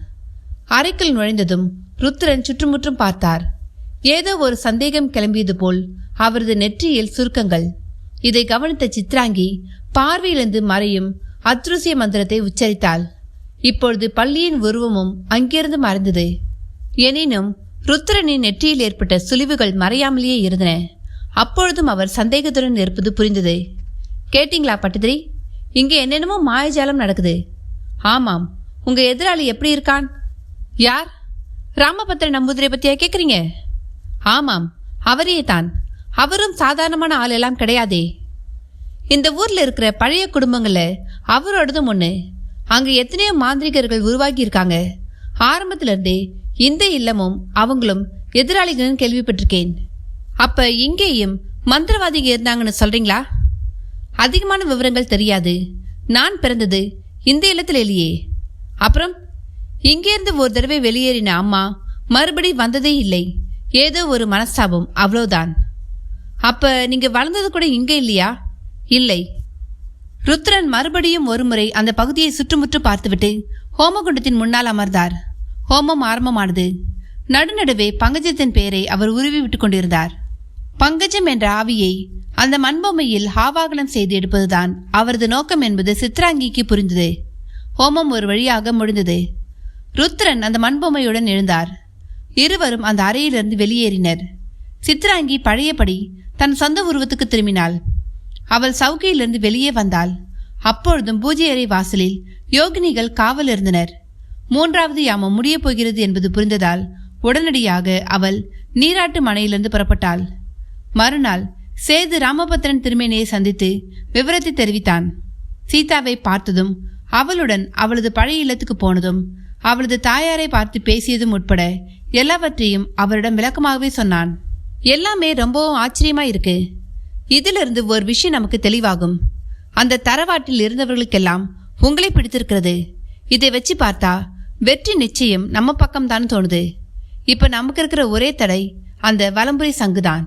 அறைக்குள் நுழைந்ததும் ருத்ரன் சுற்றுமுற்றும் பார்த்தார். ஏதோ ஒரு சந்தேகம் கிளம்பியது போல் அவரது நெற்றியில் சுருக்கங்கள். இதை கவனித்த சித்ராங்கி பார்வையிலிருந்து மறையும் அத்ருசிய மந்திரத்தை உச்சரித்தாள். இப்பொழுது பள்ளியின் உருவமும் அங்கிருந்து மறைந்தது. எனினும் ருத்ரனின் நெற்றியில் ஏற்பட்ட சுழிவுகள் மறையாமலேயே இருந்தன. அப்பொழுதும் அவர் சந்தேகத்துடன் இருப்பது புரிந்தது. கேட்டீங்களா பட்டதிரி? இங்கே என்னென்னமோ மாயஜாலம் நடக்குது. ஆமாம், உங்க எதிராளி எப்படி இருக்கான்? யார்? ராமபத்திர நம்பூதிரை பத்தியா கேட்குறீங்க? ஆமாம், அவரே தான். அவரும் சாதாரணமான ஆள் எல்லாம் கிடையாதே. இந்த ஊர்ல இருக்கிற பழைய குடும்பங்கள்ல அவரோடதும் ஒண்ணு. அங்க எத்தனையோ மாந்திரிகர்கள் உருவாகி இருக்காங்க. ஆரம்பத்திலிருந்தே இந்த இல்லமும் அவங்களும் எதிராளிகள்னு கேள்விப்பட்டிருக்கேன். அப்ப இங்கேயும் மந்திரவாதிங்க இருந்தாங்கன்னு சொல்றீங்களா? அதிகமான விவரங்கள் தெரியாது. நான் பிறந்தது இந்த இல்லத்தில் இல்லையே. அப்புறம் இங்கேருந்து ஒரு தடவை வெளியேறின அம்மா மறுபடி வந்ததே இல்லை. ஏதோ ஒரு மனஸ்தாபம், அவ்வளோதான். அப்ப நீங்க வளர்ந்தது கூட இங்க இல்லையா? இல்லை. ருத்ரன் மறுபடியும் ஒருமுறை அந்த பகுதியை சுற்றுமுற்று பார்த்துவிட்டு ஹோமகுண்டத்தின் முன்னால் அமர்ந்தார். ஹோமம் ஆரம்பமானது. நடுநடுவே பங்கஜத்தின் பெயரை அவர் உருவி விட்டுக் கொண்டிருந்தார். பங்கஜம் என்ற ஆவியை அந்த மண்பொம்மையில் ஆவாகனம் செய்து எடுப்பதுதான் அவரது நோக்கம் என்பது சித்ராங்கிக்கு புரிந்தது. ஹோமம் ஒரு வழியாக முடிந்தது. ருத்ரன் அந்த மண்பொம்மையுடன் எழுந்தார். இருவரும் அந்த அறையிலிருந்து வெளியேறினர். சித்ராங்கி பழையபடி தன் சொந்த உருவத்துக்கு திரும்பினாள். அவள் சவுக்கையிலிருந்து வெளியே வந்தாள். அப்பொழுதும் பூஜை அறை வாசலில் யோகினிகள் காவல் இருந்தனர். மூன்றாவது யாமம் முடியப் போகிறது என்பது புரிந்ததால் உடனடியாக அவள் நீராட்டு மனையிலிருந்து புறப்பட்டாள். மறுநாள் சேது ராமபத்திரன் திருமேனியை சந்தித்து விவரத்தை தெரிவித்தான். சீதாவை பார்த்ததும் அவளுடன் அவளது பழைய இல்லத்துக்கு போனதும் அவளது தாயாரை பார்த்து பேசியதும் உட்பட எல்லாவற்றையும் அவரிடம் விளக்கமாகவே சொன்னான். எல்லாமே ரொம்பவும் ஆச்சரியமா இருக்கு. இதிலிருந்து ஒரு விஷயம் நமக்கு தெளிவாகும். அந்த தரவாட்டில் இருந்தவர்களுக்கெல்லாம் உங்களை பிடித்திருக்கிறது. இதை வச்சு பார்த்தா வெற்றி நிச்சயம் நம்ம பக்கம்தான் தோணுது. இப்ப நமக்கு இருக்கிற ஒரே தடை அந்த வலம்புரி சங்குதான்.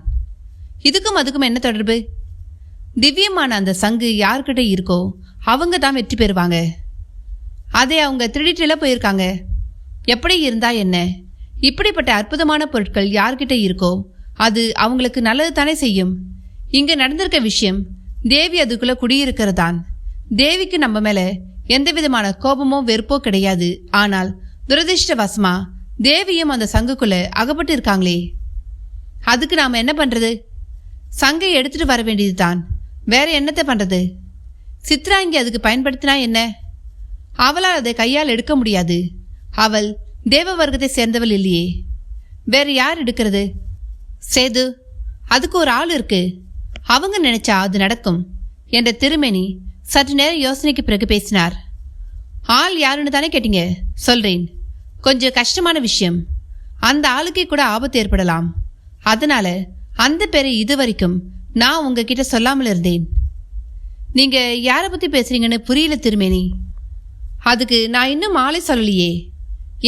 இதுக்கும் அதுக்கும் என்ன தொடர்பு? திவ்யமான அந்த சங்கு யார்கிட்ட இருக்கோ அவங்க தான் வெற்றி பெறுவாங்க. அதை அவங்க திருடிட்டுல போயிருக்காங்க. எப்படி இருந்தா என்ன? இப்படிப்பட்ட அற்புதமான பொருட்கள் யார்கிட்ட இருக்கோ அது அவங்களுக்கு நல்லது தானே செய்யும். இங்க நடந்திருக்க விஷயம் தேவி அதுக்குள்ள குடியிருக்கிறதான். தேவிக்கு நம்ம மேல எந்த விதமான கோபமோ வெறுப்போ கிடையாது. ஆனால் துரதிருஷ்டவசமா தேவியும் அந்த சங்குக்குள்ள அகப்பட்டு இருக்காங்களே. அதுக்கு நாம என்ன பண்றது? சங்கை எடுத்துட்டு வர வேண்டியதுதான். வேற என்னத்தை பண்றது? சித்ராங்கி அதுக்கு பயன்படுத்தினா என்ன? அவளால் அதை கையால் எடுக்க முடியாது. அவள் தேவ வர்க்கத்தை சேர்ந்தவள் இல்லையே. வேற யார் எடுக்கிறது? சேது, அதுக்கு ஒரு ஆள் இருக்கு. அவங்க நினைச்சா அது நடக்கும் என்ற திருமேனி சற்று நேரம் யோசனைக்கு பிறகு பேசினார். ஆள் யாருன்னு தானே கேட்டீங்க? சொல்றேன். கொஞ்சம் கஷ்டமான விஷயம். அந்த ஆளுக்கே கூட ஆபத்து ஏற்படலாம். அதனால அந்த பேரை இதுவரைக்கும் நான் உங்ககிட்ட சொல்லாமல் இருந்தேன். நீங்க யாரை பத்தி பேசுறீங்கன்னு புரியல திருமேனி. அதுக்கு நான் இன்னும் ஆளே சொல்லலையே.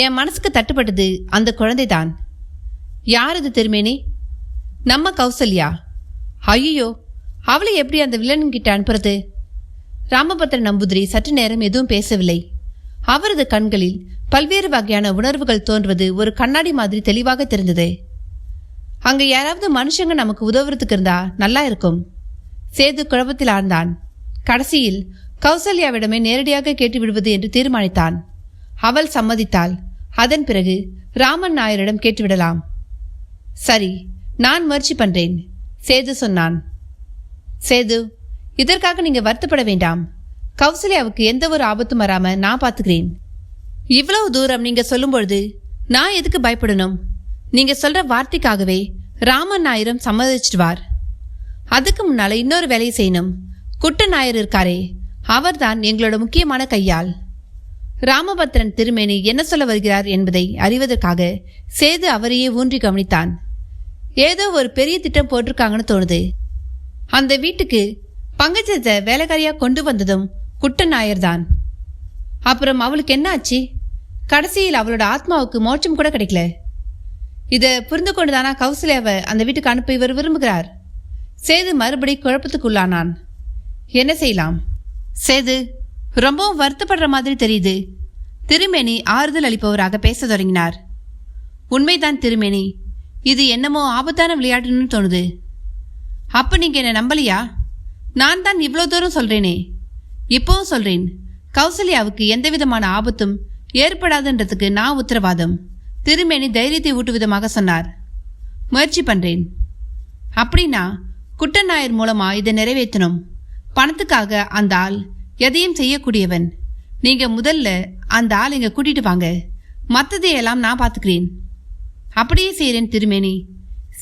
என் மனசுக்கு தட்டுப்பட்டது அந்த குழந்தைதான். யார் அது திருமேனி? நம்ம கௌசல்யா. ஐயோ, அவளை எப்படி அந்த வில்லன்கிட்ட அனுப்புறது? ராமபத்ரன் நம்பூதிரி சற்று நேரம் எதுவும் பேசவில்லை. அவரது கண்களில் பல்வேறு வகையான உணர்வுகள் தோன்றுவது ஒரு கண்ணாடி மாதிரி தெளிவாக தெரிந்தது. அங்க யாராவது மனுஷங்க நமக்கு உதவுறதுக்கு இருந்தா நல்லா இருக்கும். சேது குழப்பத்தில் ஆழ்ந்தான். கடைசியில் கௌசல்யாவிடமே நேரடியாக கேட்டு விடுவது என்று தீர்மானித்தான். அவள் சம்மதித்தாள். அதன் பிறகு ராமன் நாயரிடம் கேட்டுவிடலாம். சரி, நான் முயற்சி பண்றேன், சேது சொன்னான். சேது, இதற்காக நீங்க வருத்தப்பட வேண்டாம். கௌசல்யாவுக்கு எந்த ஒரு ஆபத்தும் வராம நான் பாத்துக்கிறேன். இவ்வளவு தூரம் நீங்க சொல்லும் பொழுது நான் எதுக்கு பயப்படணும்? நீங்க சொல்ற வார்த்தைக்காகவே ராமன் நாயரும் சம்மதிச்சிடுவார். அதுக்கு முன்னால இன்னொரு வேலையை செய்யணும். குட்ட நாயர் இருக்காரே, அவர்தான் எங்களோட முக்கியமான கையாள். ராமபத்ரன் திருமேனி என்ன சொல்ல வருகிறார் என்பதை அறிவதற்காக சேது அவரையே ஊன்றி கவனித்தான். ஏதோ ஒரு பெரிய திட்டம் போட்டிருக்காங்கன்னு தோணுது. அந்த வீட்டுக்கு பங்கஜத்தை வேலைக்காரியா கொண்டு வந்ததும் குட்ட நாயர் தான். அப்புறம் அவளுக்கு என்ன ஆச்சு? கடைசியில் அவளோட ஆத்மாவுக்கு மோட்சம் கூட கிடைக்கல. இதை புரிந்து கொண்டுதானா கௌசல்யாவை அந்த வீட்டுக்கு அனுப்ப இவர் விரும்புகிறார்? சேது மறுபடி குழப்பத்துக்குள்ளானான். என்ன செய்யலாம்? சேது, ரொம்பவும் வருத்தப்படுற மாதிரி தெரியுது. திருமேனி ஆறுதல் அளிப்பவராக பேச தொடங்கினார். உண்மைதான் திருமேனி, இது என்னமோ ஆபத்தான விளையாட்டுன்னு தோணுது. அப்ப நீங்க என்ன நம்பலையா? நான் தான் இவ்வளோ தூரம் சொல்றேனே. இப்பவும் சொல்றேன், கௌசல்யாவுக்கு எந்த விதமான ஆபத்தும் ஏற்படாதுன்றதுக்கு நான் உத்தரவாதம். திருமேனி தைரியத்தை ஊட்டு விதமாக சொன்னார். முயற்சி பண்றேன். அப்படின்னா குட்டநாயர் மூலமா இதை நிறைவேற்றணும். பணத்துக்காக அந்த ஆள் எதையும் செய்யக்கூடியவன். நீங்க முதல்ல அந்த ஆள் இங்க கூட்டிட்டு வாங்க, மற்றதையெல்லாம் நான் பார்த்துக்கிறேன். அப்படியே செய்கிறேன் திருமேனி.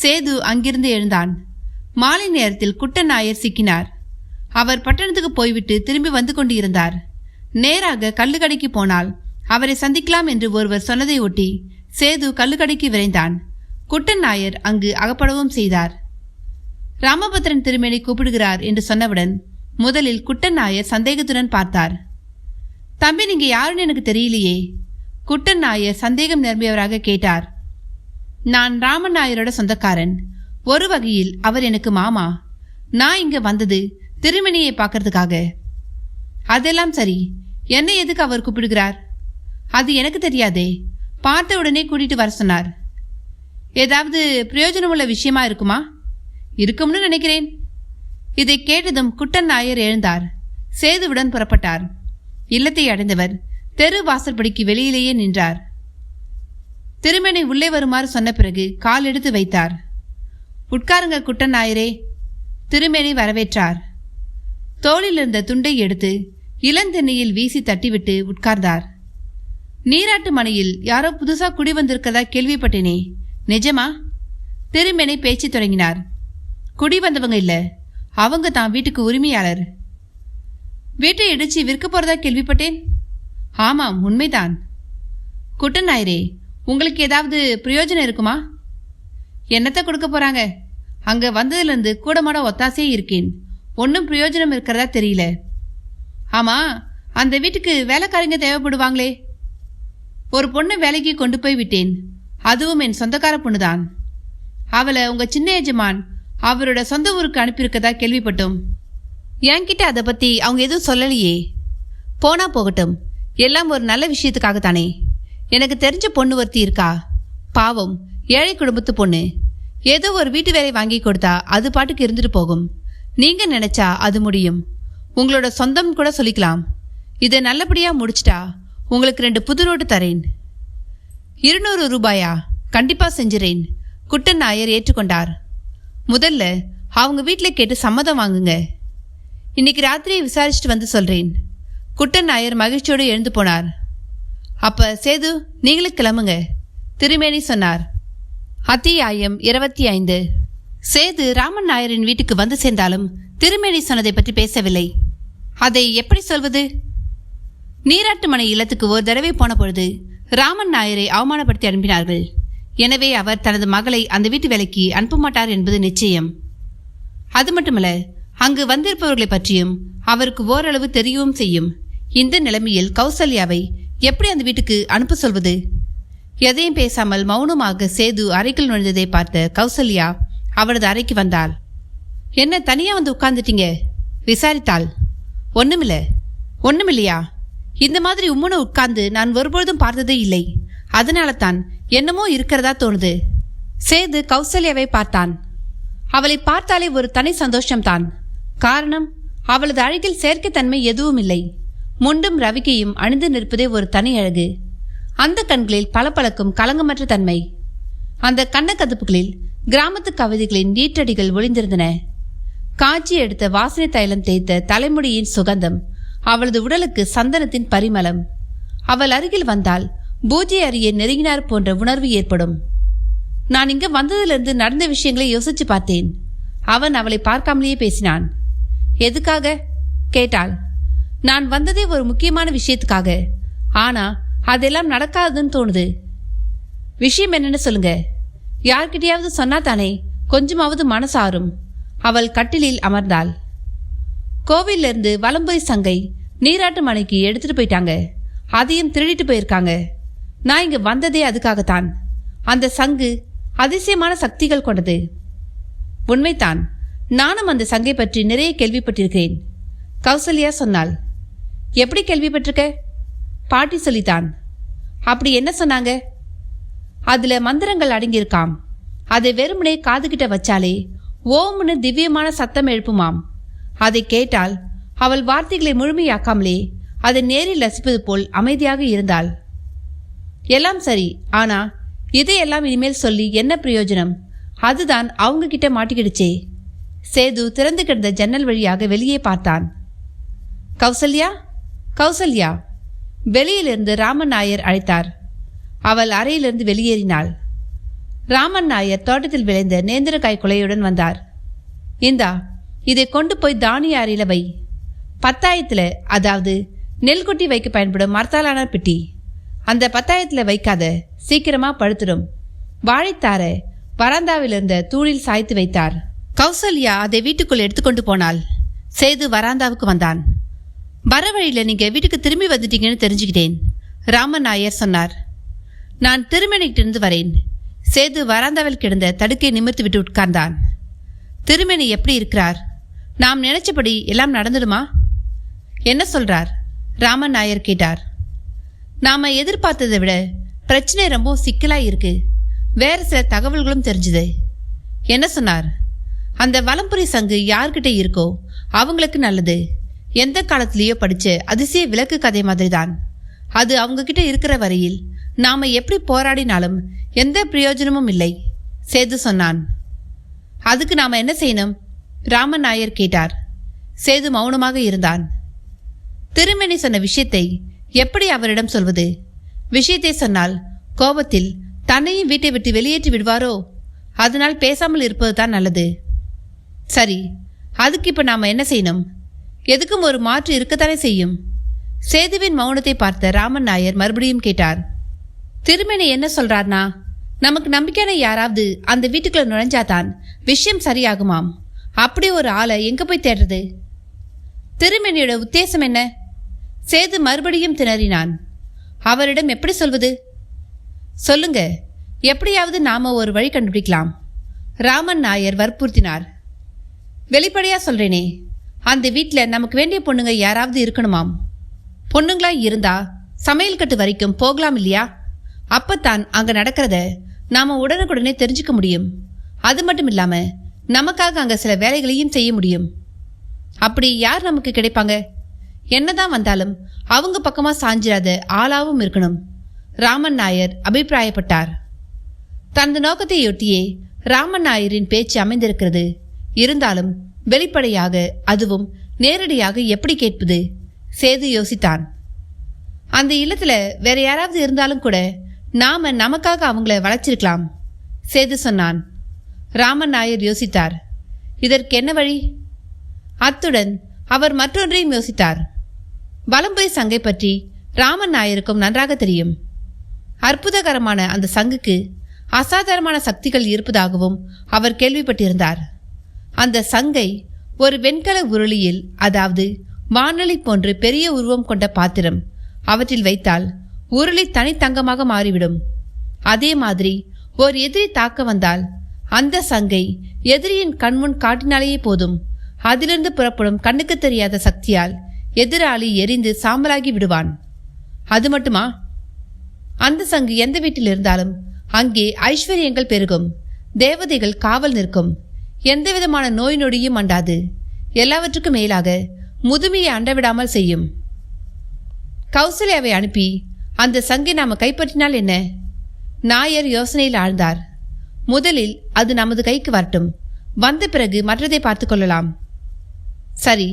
சேது அங்கிருந்து எழுந்தான். மாலை நேரத்தில் குட்டநாயர் சிக்கினார். அவர் பட்டணத்துக்கு போய்விட்டு திரும்பி வந்து கொண்டு இருந்தார். நேராக கல்லுக்கடைக்கு போனால் அவரை சந்திக்கலாம் என்று ஒருவர் சொன்னதை ஒட்டி சேது கல்லுக்கடைக்கு விரைந்தான். குட்டநாயர் அங்கு அகப்படவும் செய்தார். ராமபத்ரன் திருமேனி கூப்பிடுகிறார் என்று சொன்னவுடன் முதலில் குட்டநாயர் சந்தேகத்துடன் பார்த்தார். தம்பி, நீங்க யாருன்னு எனக்கு தெரியலையே. குட்டநாயர் சந்தேகம் நிரம்பியவராக கேட்டார். நான் ராமன் நாயரோட சொந்தக்காரன். ஒரு வகையில் அவர் எனக்கு மாமா. நான் இங்க வந்தது திருமணியை பார்க்கறதுக்காக. அதெல்லாம் சரி, என்ன எதுக்கு அவர் கூப்பிடுகிறார்? அது எனக்கு தெரியாதே. பார்த்த உடனே கூட்டிட்டு வர சொன்னார். ஏதாவது பிரயோஜனமுள்ள விஷயமா இருக்குமா? இருக்கும்னு நினைக்கிறேன். இதை கேட்டதும் குட்டநாயர் எழுந்தார். சேதுவுடன் புறப்பட்டார். இல்லத்தை அடைந்தவர் தெரு வாசற்படிக்கு வெளியிலேயே நின்றார். திருமணி உள்ளே வருமாறு சொன்ன பிறகு கால் எடுத்து வைத்தார். உட்காருங்க குட்டநாயரே. திருமேனி வரவேற்றார். தோளில் இருந்த துண்டை எடுத்து இளந்தெண்ணியில் வீசி தட்டிவிட்டு உட்கார்ந்தார். நீராட்டு மனையில் யாரோ புதுசா குடி வந்திருக்கதா கேள்விப்பட்டேனே, நிஜமா? திருமேனி பேச்சு தொடங்கினார். குடி வந்தவங்க இல்ல, அவங்க தான் வீட்டுக்கு உரிமையாளர். வீட்டை இடிச்சு விற்க போறதா கேள்விப்பட்டேன். ஆமாம், உண்மைதான். குட்டநாயரே, உங்களுக்கு ஏதாவது பிரயோஜனம் இருக்குமா? என்னத்தை கொடுக்க போறாங்க? அங்க வந்ததுலேருந்து கூடமாட ஒத்தாசையே இருக்கேன். ஒன்றும் பிரயோஜனம் இருக்கிறதா தெரியல. ஆமா, அந்த வீட்டுக்கு வேலைக்காரங்க தேவைப்படுவாங்களே. ஒரு பொண்ணு வேலைக்கு கொண்டு போய் விட்டேன். அதுவும் என் சொந்தக்கார பொண்ணுதான். அவளை உங்க சின்ன எஜமான் அவரோட சொந்த ஊருக்கு அனுப்பியிருக்கதா கேள்விப்பட்டோம். என்கிட்ட அதை பத்தி அவங்க எதுவும் சொல்லலையே. போனா போகட்டும், எல்லாம் ஒரு நல்ல விஷயத்துக்காகத்தானே. எனக்கு தெரிஞ்ச பொண்ணு ஒருத்தி இருக்கா. பாவம், ஏழை குடும்பத்து பொண்ணு. ஏதோ ஒரு வீட்டு வேலை வாங்கி கொடுத்தா அது பாட்டுக்கு இருந்துட்டு போகும். நீங்க நினைச்சா அது முடியும். உங்களோட சொந்தம் கூட சொல்லிக்கலாம். இதை நல்லபடியா முடிச்சிட்டா உங்களுக்கு 2 புது நோட்டு தரேன். 200 ரூபாயா? கண்டிப்பா செஞ்சிறேன். குட்டநாயர் ஏற்றுக்கொண்டார். முதல்ல அவங்க வீட்டில் கேட்டு சம்மதம் வாங்குங்க. இன்னைக்கு ராத்திரியை விசாரிச்சுட்டு வந்து சொல்றேன். குட்டநாயர் மகிழ்ச்சியோடு எழுந்து போனார். அப்ப சேது, நீங்களும் கிளம்புங்க, திருமேனி சொன்னார். அத்தியாயம் 25. சேது ராமன் நாயரின் வீட்டுக்கு வந்து சேர்ந்தாலும் திருமேனி சொன்னதை பற்றி பேசவில்லை. அதை எப்படி சொல்வது? நீராட்டு மனை இல்லத்துக்கு ஒரு தடவை போன பொழுது ராமன் நாயரை அவமானப்படுத்தி அனுப்பினார்கள். எனவே அவர் தனது மகளை அந்த வீட்டு வேலைக்கு அனுப்ப மாட்டார் என்பது நிச்சயம். அது மட்டுமல்ல, அங்கு வந்திருப்பவர்களை பற்றியும் அவருக்கு ஓரளவு தெரியவும் செய்யும். இந்த நிலைமையில் கௌசல்யாவை எப்படி அந்த வீட்டுக்கு அனுப்ப சொல்வது? எதையும் பேசாமல் மௌனமாக சேது அறைக்குள் நுழைந்ததை பார்த்த கௌசல்யா அவரது அறைக்கு வந்தாள். என்ன தனியா வந்து உட்கார்ந்துட்டீங்க? விசாரித்தாள். ஒண்ணுமில்லையா? இந்த மாதிரி உம்முன உட்கார்ந்து நான் ஒருபொழுதும் பார்த்ததே இல்லை. அதனால தான் என்னமோ இருக்கிறதா தோணுது. சேது கௌசல்யாவை பார்த்தான். அவளை பார்த்தாலே ஒரு தனி சந்தோஷம்தான். காரணம், அவளது அழகில் செயற்கைத்தன்மை எதுவும் இல்லை. முண்டும் ரவிக்கையும் அணிந்து நிற்பதே ஒரு தனி அழகு. அந்த கண்களில் பளபளக்கும் கலங்கமற்ற தன்மை. அந்த கண்ணக்கதுப்புகளில் கிராமத்து கவிதைகளின் நீட்டடிகள் ஒளிந்திருந்தன. காய்ச்சி எடுத்த வாசனை தைலம் தேய்த்த தலைமுடியின் சுகந்தம், அவளது உடலுக்கு சந்தனத்தின் பரிமளம். அவள் அருகில் வந்தால் பூஜை அறையை நெருங்கினார் போன்ற உணர்வு ஏற்படும். நான் இங்கு வந்ததிலிருந்து நடந்த விஷயங்களை யோசிச்சு பார்த்தேன். அவன் அவளை பார்க்காமலேயே பேசினான். எதுக்காக கேட்டாள். நான் வந்ததே ஒரு முக்கியமான விஷயத்துக்காக. ஆனா அதெல்லாம் நடக்காதுன்னு தோணுது. விஷயம் என்னன்னு சொல்லுங்க. யார்கிட்டயாவது சொன்னா தானே கொஞ்சமாவது மனசாரும். அவள் கட்டிலில் அமர்ந்தாள். கோவிலிருந்து வலம்புரி சங்கை நீராட்டு மனைக்கு எடுத்துட்டு போயிட்டாங்க. அதையும் திருடிட்டு போயிருக்காங்க. நான் இங்க வந்ததே அதுக்காகத்தான். அந்த சங்கு அதிசயமான சக்திகள் கொண்டது. உண்மைதான், நானும் அந்த சங்கை பற்றி நிறைய கேள்விப்பட்டிருக்கிறேன். கௌசல்யா சொன்னாள். எப்படி கேள்விப்பட்டிருக்க? பாட்டி சொல்லித்தான். அப்படி என்ன சொன்னாங்க? அதுல மந்திரங்கள் அடங்கியிருக்காம். அதை வெறுமனே காதுகிட்ட வச்சாலே ஓம்னு திவ்யமான சத்தம் எழுப்புமாம். அதை கேட்டால் அவள் வார்த்தைகளை முழுமையாக்காமலே அதை நேரில் ரசிப்பது போல் அமைதியாக இருந்தாள். எல்லாம் சரி, ஆனா இதையெல்லாம் இனிமேல் சொல்லி என்ன பிரயோஜனம்? அதுதான் அவங்க கிட்ட மாட்டிக்கிடுச்சே. சேது திறந்து கிடந்த ஜன்னல் வழியாக வெளியே பார்த்தான். கௌசல்யா வெளியிலிருந்து ராமன் நாயர் அழைத்தார். அவள் அறையிலிருந்து வெளியேறினாள். ராமன் நாயர் தோட்டத்தில் விளைந்த நேந்திரக்காய் குலையுடன் வந்தார். இந்தா, இதை கொண்டு போய் தானிய அறையில வை. பத்தாயத்துல, அதாவது நெல்குட்டி வைக்க பயன்படும் மரத்தாலான பெட்டி. அந்த பத்தாயத்துல வைக்காத, சீக்கிரமா படுத்துடும். வாழைத்தார வராந்தாவில் இருந்த தூளில் சாய்த்து வைத்தார். கௌசல்யா அதை வீட்டுக்குள் எடுத்துக்கொண்டு போனாள். சேது வராந்தாவுக்கு வந்தான். வர வழியில நீங்க வீட்டுக்கு திரும்பி வந்துட்டீங்கன்னு தெரிஞ்சுக்கிட்டேன், ராமன் நாயர் சொன்னார். நான் திருமணிக்கிட்டு இருந்து வரேன். சேது வராந்தாவில் கிடந்த தடுக்கை நிமிர்த்து விட்டு உட்கார்ந்தான். திருமணி எப்படி இருக்கிறார்? நாம் நினைச்சபடி எல்லாம் நடந்துடுமா? என்ன சொல்றார்? ராமன் நாயர் கேட்டார். நாம எதிர்பார்த்ததை விட பிரச்சனை ரொம்ப சிக்கலா இருக்கு. வேற சில தகவல்களும் தெரிஞ்சுது. என்ன சொன்னார்? அந்த வலம்புரி சங்கு யார்கிட்ட இருக்கோ அவங்களுக்கு நல்லது. எந்த காலத்திலேயோ படிச்ச அதிசய விளக்கு கதை மாதிரி தான். அது அவங்க கிட்ட இருக்கிற வரையில் நாம எப்படி போராடினாலும் எந்த பிரயோஜனமும் இல்லை, சேது சொன்னான். அதுக்கு நாம என்ன செய்யணும்? ராமன் நாயர் கேட்டார். சேது மௌனமாக இருந்தான். திருமணி சொன்ன விஷயத்தை எப்படி அவரிடம் சொல்வது? விஷயத்தை சொன்னால் கோபத்தில் தன்னையும் வீட்டை விட்டு வெளியேற்றி விடுவாரோ? அதனால் பேசாமல் இருப்பதுதான் நல்லது. சரி, அதுக்கு இப்ப நாம என்ன செய்யணும்? எதுக்கும் ஒரு மாற்று இருக்கத்தானே செய்யும். சேதுவின் மௌனத்தை பார்த்த ராமன் நாயர் மறுபடியும் கேட்டார். திருமணி என்ன சொல்றார்னா, நமக்கு நம்பிக்கையான யாராவது அந்த வீட்டுக்குள்ள நுழைஞ்சாதான் விஷயம் சரியாகுமாம். அப்படி ஒரு ஆளை எங்க போய் தேடுறது? திருமணியோட உத்தேசம் என்ன? சேது மறுபடியும் திணறினான். அவரிடம் எப்படி சொல்வது? சொல்லுங்க, எப்படியாவது நாம ஒரு வழி கண்டுபிடிக்கலாம், ராமன் நாயர் வற்புறுத்தினார். வெளிப்படையா சொல்றேனே, அந்த வீட்டில் நமக்கு வேண்டிய பொண்ணுங்க யாராவது இருக்கணுமாம். பொண்ணுங்களா இருந்தா சமையல் கட்டு வரைக்கும் போகலாம் இல்லையா? அப்பத்தான் அங்க நடக்கிறத நாம உடனுக்குடனே தெரிஞ்சுக்க முடியும். அது மட்டும் இல்லாம நமக்காக அங்க சில வேலைகளையும் செய்ய முடியும். அப்படி யார் நமக்கு கிடைப்பாங்க? என்னதான் வந்தாலும் அவங்க பக்கமா சாஞ்சிராத ஆளாவும் இருக்கணும், ராமன் நாயர் அபிப்பிராயப்பட்டார். தனது நோக்கத்தையொட்டியே ராமன் நாயரின் பேச்சு அமைந்திருக்கிறது. இருந்தாலும் வெளிப்படையாக, அதுவும் நேரடியாக எப்படி கேட்பது? சேது யோசித்தான். அந்த இல்லத்துல வேற யாராவது இருந்தாலும் கூட நாம நமக்காக அவங்கள வளைச்சிருக்கலாம், சேது சொன்னான். ராமன் நாயர் யோசித்தார். இதற்கு என்ன வழி? அத்துடன் அவர் மற்றொன்றையும் யோசித்தார். வலம்புரி சங்கை பற்றி ராமன் நாயருக்கும் நன்றாக தெரியும். அற்புதகரமான அந்த சங்குக்கு அசாதாரணமான சக்திகள் இருப்பதாகவும் அவர் கேள்விப்பட்டிருந்தார். அந்த சங்கை ஒரு வெண்கல உருளியில், அதாவது வானொலி போன்று பெரிய உருவம் கொண்ட பாத்திரம், அவற்றில் வைத்தால் உருளி தனித்தங்கமாக மாறிவிடும். அதே மாதிரி ஒரு எதிரி தாக்க வந்தால் அந்த சங்கை எதிரியின் கண்முன் காட்டினாலேயே போதும், அதிலிருந்து புறப்படும் கண்ணுக்கு தெரியாத சக்தியால் எதிராளி எரிந்து சாம்பலாகி விடுவான். அது மட்டுமா, அந்த சங்கு எந்த வீட்டில் இருந்தாலும் அங்கே ஐஸ்வர்யங்கள் பெருகும், தேவதைகள் காவல் நிற்கும், எந்த விதமான நோய் நொடியும் அண்டாது, எல்லாவற்றுக்கும் மேலாக முதுமையை அண்டவிடாமல் செய்யும். கௌசல்யாவை அனுப்பி அந்த சங்கை நாம கைப்பற்றினால் என்ன? நாயர் யோசனையில் ஆழ்ந்தார். முதலில் அது நமது கைக்கு வரட்டும், வந்த பிறகு மற்றதை பார்த்து கொள்ளலாம். சரி,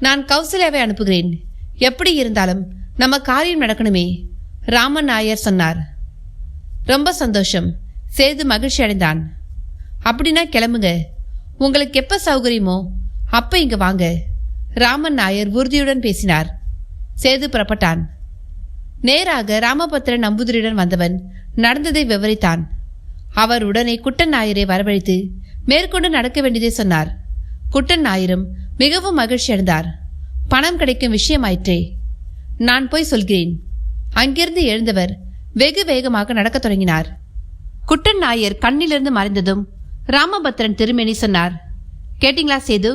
நான் கௌசல்யாவை அனுப்புகிறேன். எப்படி இருந்தாலும் நம்ம காரியம் நடக்கணுமே, ராமன் நாயர் சொன்னார். ரொம்ப சந்தோஷம், சேது மகிழ்ச்சி அடைந்தான். அப்படின்னா கிளம்புங்க, உங்களுக்கு எப்ப சௌகரியமோ அப்ப இங்க வாங்க, ராமன் நாயர் உறுதியுடன் பேசினார். சேது புறப்பட்டான். நேராக ராமபத்திரன் நம்பூதிரியுடன் வந்தவன் நடந்ததை விவரித்தான். அவர் உடனே குட்டன் நாயரை வரவழைத்து மேற்கொண்டு நடக்க வேண்டியதை சொன்னார். குட்டன் நாயரும் மிகவும் மகிழ்ச்சி அடைந்தார். பணம் கிடைக்கும் விஷயமாயிற்றே, நான் போய் சொல்கிறேன். அங்கிருந்து எழுந்தவர் வெகு வேகமாக நடக்கத் தொடங்கினார். குட்டன் நாயர் கண்ணிலிருந்து மறைந்ததும் ராமபத்திரன் திருமேனி சொன்னார், கேட்டீங்களா சேது?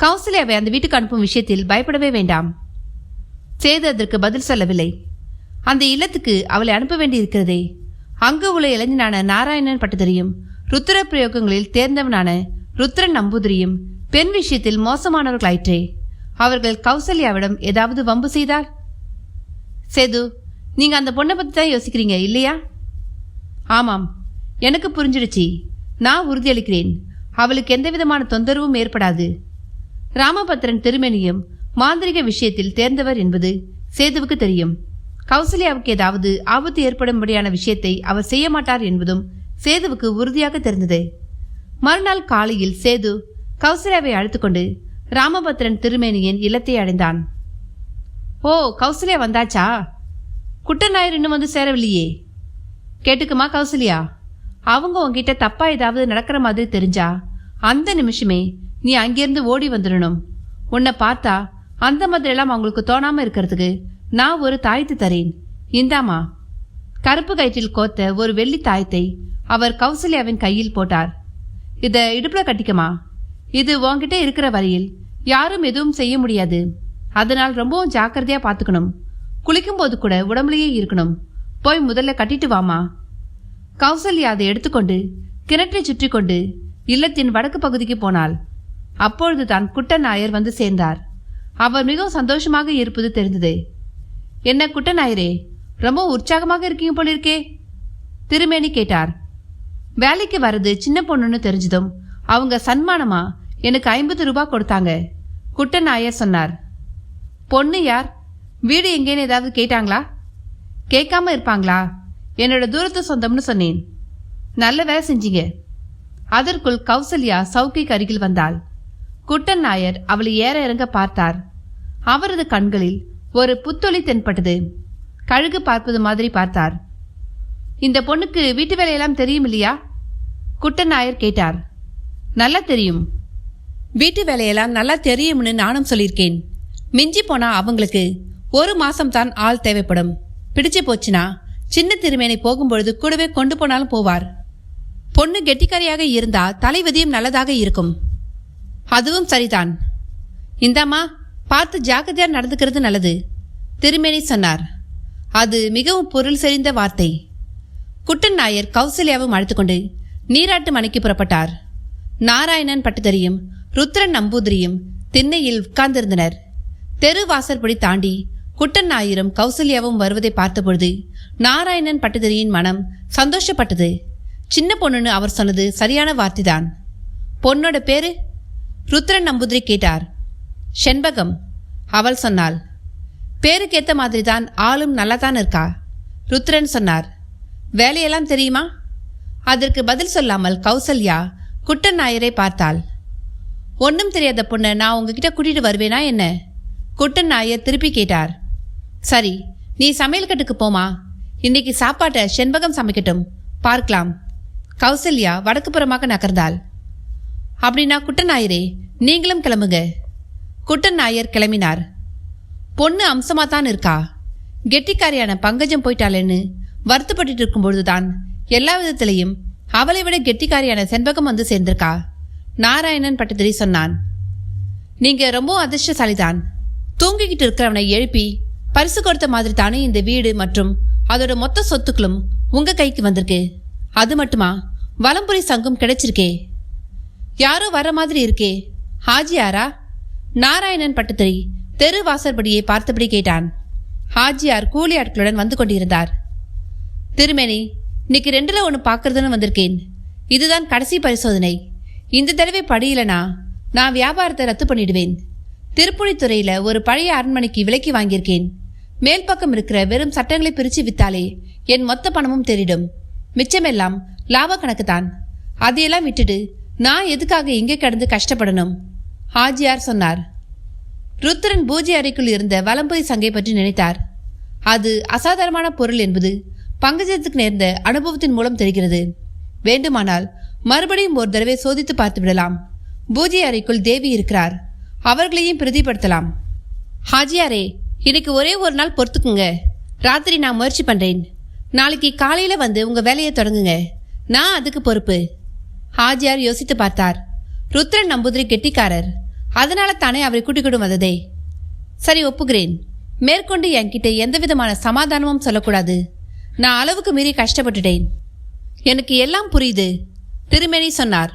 கௌசல்யாவை அந்த வீட்டுக்கு அனுப்பும் விஷயத்தில் பயப்படவே வேண்டாம். சேது அதற்கு பதில் சொல்லவில்லை. அந்த இல்லத்துக்கு அவளை அனுப்ப வேண்டியிருக்கிறதே, அங்கு உள்ள இளைஞனான நாராயணன் பட்டதிரியும் ருத்ர பிரயோகங்களில் தேர்ந்தவனான ருத்ரன் நம்பூதிரியும் பெண் விஷயத்தில் மோசமானவர்களாயிற்றே, அவர்கள் கௌசல்யாவிடம் ஏதாவது வம்பு செய்தால்? சேது, நீங்க அந்த பொண்ணை பத்தி தான் யோசிக்கிறீங்க இல்லையா? ஆமாம், எனக்கு புரிஞ்சிடுச்சு. நான் உறுதியளிக்கிறேன், அவளுக்கு எந்த விதமான தொந்தரவும் ஏற்படாது. ராமபத்திரன் திருமேனியும் மாந்திரிக விஷயத்தில் தேர்ந்தவர் என்பது சேதுவுக்கு தெரியும். கௌசல்யாவுக்கு ஏதாவது ஆபத்து ஏற்படும்படியான விஷயத்தை அவர் செய்ய மாட்டார் என்பதும் சேதுவுக்கு உறுதியாக தெரிந்தது. மறுநாள் காலையில் சேது கௌசல்யாவை அழைத்துக்கொண்டு ராமபத்திரன் திருமேனியின் இல்லத்தை அடைந்தான். ஓ, கௌசல்யா வந்தாச்சா? குட்டன் நாயர் இன்னும் வந்து சேரவில்லையே. கேட்டுக்குமா கௌசல்யா, அவங்க உங்ககிட்ட தப்பா ஏதாவது நடக்கிற மாதிரி தெரிஞ்சா அந்த நிமிஷமே நீ அங்கிருந்து ஓடி வந்துடணும். உன்னை பார்த்தா அந்த மாதிரி எல்லாம் அவங்களுக்கு தோணாம இருக்கிறதுக்கு நான் ஒரு தாயத்து தரேன். இந்தாமா. கருப்பு கயிற்றில் கோத்த ஒரு வெள்ளி தாயத்தை அவர் கௌசல்யாவின் கையில் போட்டார். இதை இடுப்புல கட்டிக்கமா. இது உன்கிட்ட இருக்கிற வரையில் யாரும் எதுவும் செய்ய முடியாது. அதனால் ரொம்பவும் ஜாக்கிரதையா பார்த்துக்கணும். குளிக்கும் போது கூட உடம்புலயே இருக்கணும். போய் முதல்ல கட்டிட்டு வாமா. கௌசல்யா அதை எடுத்துக்கொண்டு கிணற்றை சுற்றி கொண்டு இல்லத்தின் வடக்கு பகுதிக்கு போனாள். அப்பொழுது தான் குட்டன் நாயர் வந்து சேர்ந்தார். அவர் மிகவும் சந்தோஷமாக இருப்பது தெரிந்தது. என்ன குட்டன் நாயரே, ரொம்ப உற்சாகமாக இருக்கீங்க போல இருக்கே? திருமேனி கேட்டார். வேலைக்கு வர்றது சின்ன பொண்ணுன்னு தெரிஞ்சதும் அவங்க சன்மானமா எனக்கு 50 ரூபாய் கொடுத்தாங்க. குட்டன் நாயர் சொன்னார். பொண்ணு யார்? வீடு எங்கேன்னு ஏதாவது கேட்டாங்களா? கேட்காம இருப்பாங்களா? என்னோட தூரத்து சொந்தம்னு சொன்னேன். நல்ல வேலை செஞ்சீங்க. அதற்குள் கௌசல்யா சவுக்கைக்கு அருகில் வந்தாள். குட்டன் நாயர் அவளை ஏற இறங்க பார்த்தார். அவரது கண்களில் ஒரு புத்தொளி தென்பட்டது. கழுகு பார்ப்பது மாதிரி பார்த்தார். இந்த பொண்ணுக்கு வீட்டு வேலையெல்லாம் தெரியும் இல்லையா? குட்டன் நாயர் கேட்டார். நல்லா தெரியும். வீட்டு வேலையெல்லாம் நல்லா தெரியும்னு நானும் சொல்லியிருக்கேன். மிஞ்சி போனா அவங்களுக்கு 1 மாசம்தான் ஆள் தேவைப்படும். பிடிச்சு போச்சுன்னா சின்ன திருமேனை போகும்பொழுது கூடவே கொண்டு போனாலும் போவார். பொண்ணு கெட்டிக்காரியாக இருந்தா தலைவதியும் நல்லதாக இருக்கும். அதுவும் சரிதான். இந்தாமா, பார்த்து ஜாக்கிரதையா நடந்துக்கிறது நல்லது, திருமேனி சொன்னார். அது மிகவும் பொருள் செறிந்த வார்த்தை. குட்டன் நாயர் கௌசல்யாவும் அழைத்துக்கொண்டு நீராட்டு மனைக்கு புறப்பட்டார். நாராயணன் பட்டதிரியும் ருத்ரன் நம்பூதிரியும் திண்ணையில் உட்கார்ந்திருந்தனர். தெரு வாசற்படி தாண்டி குட்டன் நாயரும் கௌசல்யாவும் வருவதை பார்த்தபொழுது நாராயணன் பட்டதிரியின் மனம் சந்தோஷப்பட்டது. சின்ன பொண்ணுன்னு அவர் சொன்னது சரியான வார்த்தைதான். பொண்ணோட பேரு? ருத்ரன் நம்பூதிரி கேட்டார். செண்பகம், அவள் சொன்னாள். பேருக்கேத்த மாதிரி தான், ஆளும் நல்லா தான் இருக்கா, ருத்ரன் சொன்னார். வேலையெல்லாம் தெரியுமா? அதற்கு பதில் சொல்லாமல் கௌசல்யா குட்டன் நாயரை பார்த்தாள். ஒன்றும் தெரியாத பொண்ணை நான் உங்ககிட்ட கூட்டிட்டு வருவேனா என்ன? குட்டன் நாயர் திருப்பி கேட்டார். சரி, நீ சமையல் கட்டுக்கு போமா, இன்னைக்கு சாப்பாட்டை செண்பகம் சமைக்கட்டும், பார்க்கலாம். கௌசல்யா வடக்கு புறமாக நகர்ந்தாள். அப்படின்னா குட்டன் நாயரே, நீங்களும் கிளம்புங்க. குட்டன் நாயர் கிளம்பினார். பொண்ணு அம்சமாத்தான் இருக்கா, கெட்டிக்காரியான பங்கஜம் போயிட்டாளேன்னு வருத்தப்பட்டு இருக்கும்பொழுதுதான் எல்லா விதத்திலையும் அவளை விட கெட்டிக்காரியான செண்பகம் வந்து சேர்ந்திருக்கா. நாராயணன் பட்டதிரி சொன்னான். நீங்க ரொம்ப அதிர்ஷ்டசாலிதான். தூங்கிக்கிட்டு இருக்கிறவனை எழுப்பி பரிசு கொடுத்த மாதிரி தானே இந்த வீடு மற்றும் அதோட மொத்த சொத்துக்களும் உங்க கைக்கு வந்திருக்கு. அது மட்டுமா, வலம்புரி சங்கம் கிடைச்சிருக்கே. யாரோ வர மாதிரி இருக்கே, ஹாஜியாரா? நாராயணன் பட்டதிரி தெரு வாசற்படியை பார்த்தபடி கேட்டான். ஹாஜியார் கூலி ஆட்களுடன் வந்து கொண்டிருந்தார். திருமேனி, இன்னைக்கு 2ல் 1 பார்க்கறதுன்னு வந்திருக்கேன். இதுதான் கடைசி பரிசோதனை. இந்த தடவை படியிலனா நான் வியாபாரத்தை ரத்து பண்ணிடுவேன். திருப்புணித்துறையில ஒரு பழைய அரண்மனைக்கு விலைக்கு வாங்கியிருக்கேன். மேல் பக்கம் இருக்கிற வெறும் சட்டங்களை பிரித்து வித்தாலே என் மொத்த பணமும் தெரிடும். மிச்சமெல்லாம் லாப கணக்குத்தான். அதையெல்லாம் விட்டுட்டு நான் எதுக்காக இங்கே கிடந்து கஷ்டப்படணும்? ஹாஜியார் சொன்னார். ருத்ரன் பூஜை அறைக்குள் இருந்த வலம்புரி சங்கை பற்றி நினைத்தார். அது அசாதாரணமான பொருள் என்பது பங்கஜத்துக்கு நேர்ந்த அனுபவத்தின் மூலம் தெரிகிறது. வேண்டுமானால் மறுபடியும் ஒரு தடவை சோதித்து பார்த்து விடலாம். பூஜை அறைக்குள் தேவி இருக்கிறார், அவர்களையும் பிரதிப்படுத்தலாம். ஹாஜியாரே, இன்னைக்கு ஒரே ஒரு நாள் பொறுத்துக்குங்க. ராத்திரி நான் முயற்சி பண்றேன். நாளைக்கு காலையில வந்து உங்க வேலையை தொடங்குங்க. நான் அதுக்கு பொறுப்பு. ஹாஜியார் யோசித்து பார்த்தார். ருத்ரன் நம்பூதிரி கெட்டிக்காரர், அதனால தானே அவரை கூட்டிக்கிட்டு வந்ததே. சரி, ஒப்புகிறேன். மேற்கொண்டு என்கிட்ட எந்த விதமான சமாதானமும் சொல்லக்கூடாது. நான் அளவுக்கு மீறி கஷ்டப்பட்டுட்டேன். எனக்கு எல்லாம் புரியுது, திருமேனி சொன்னார்.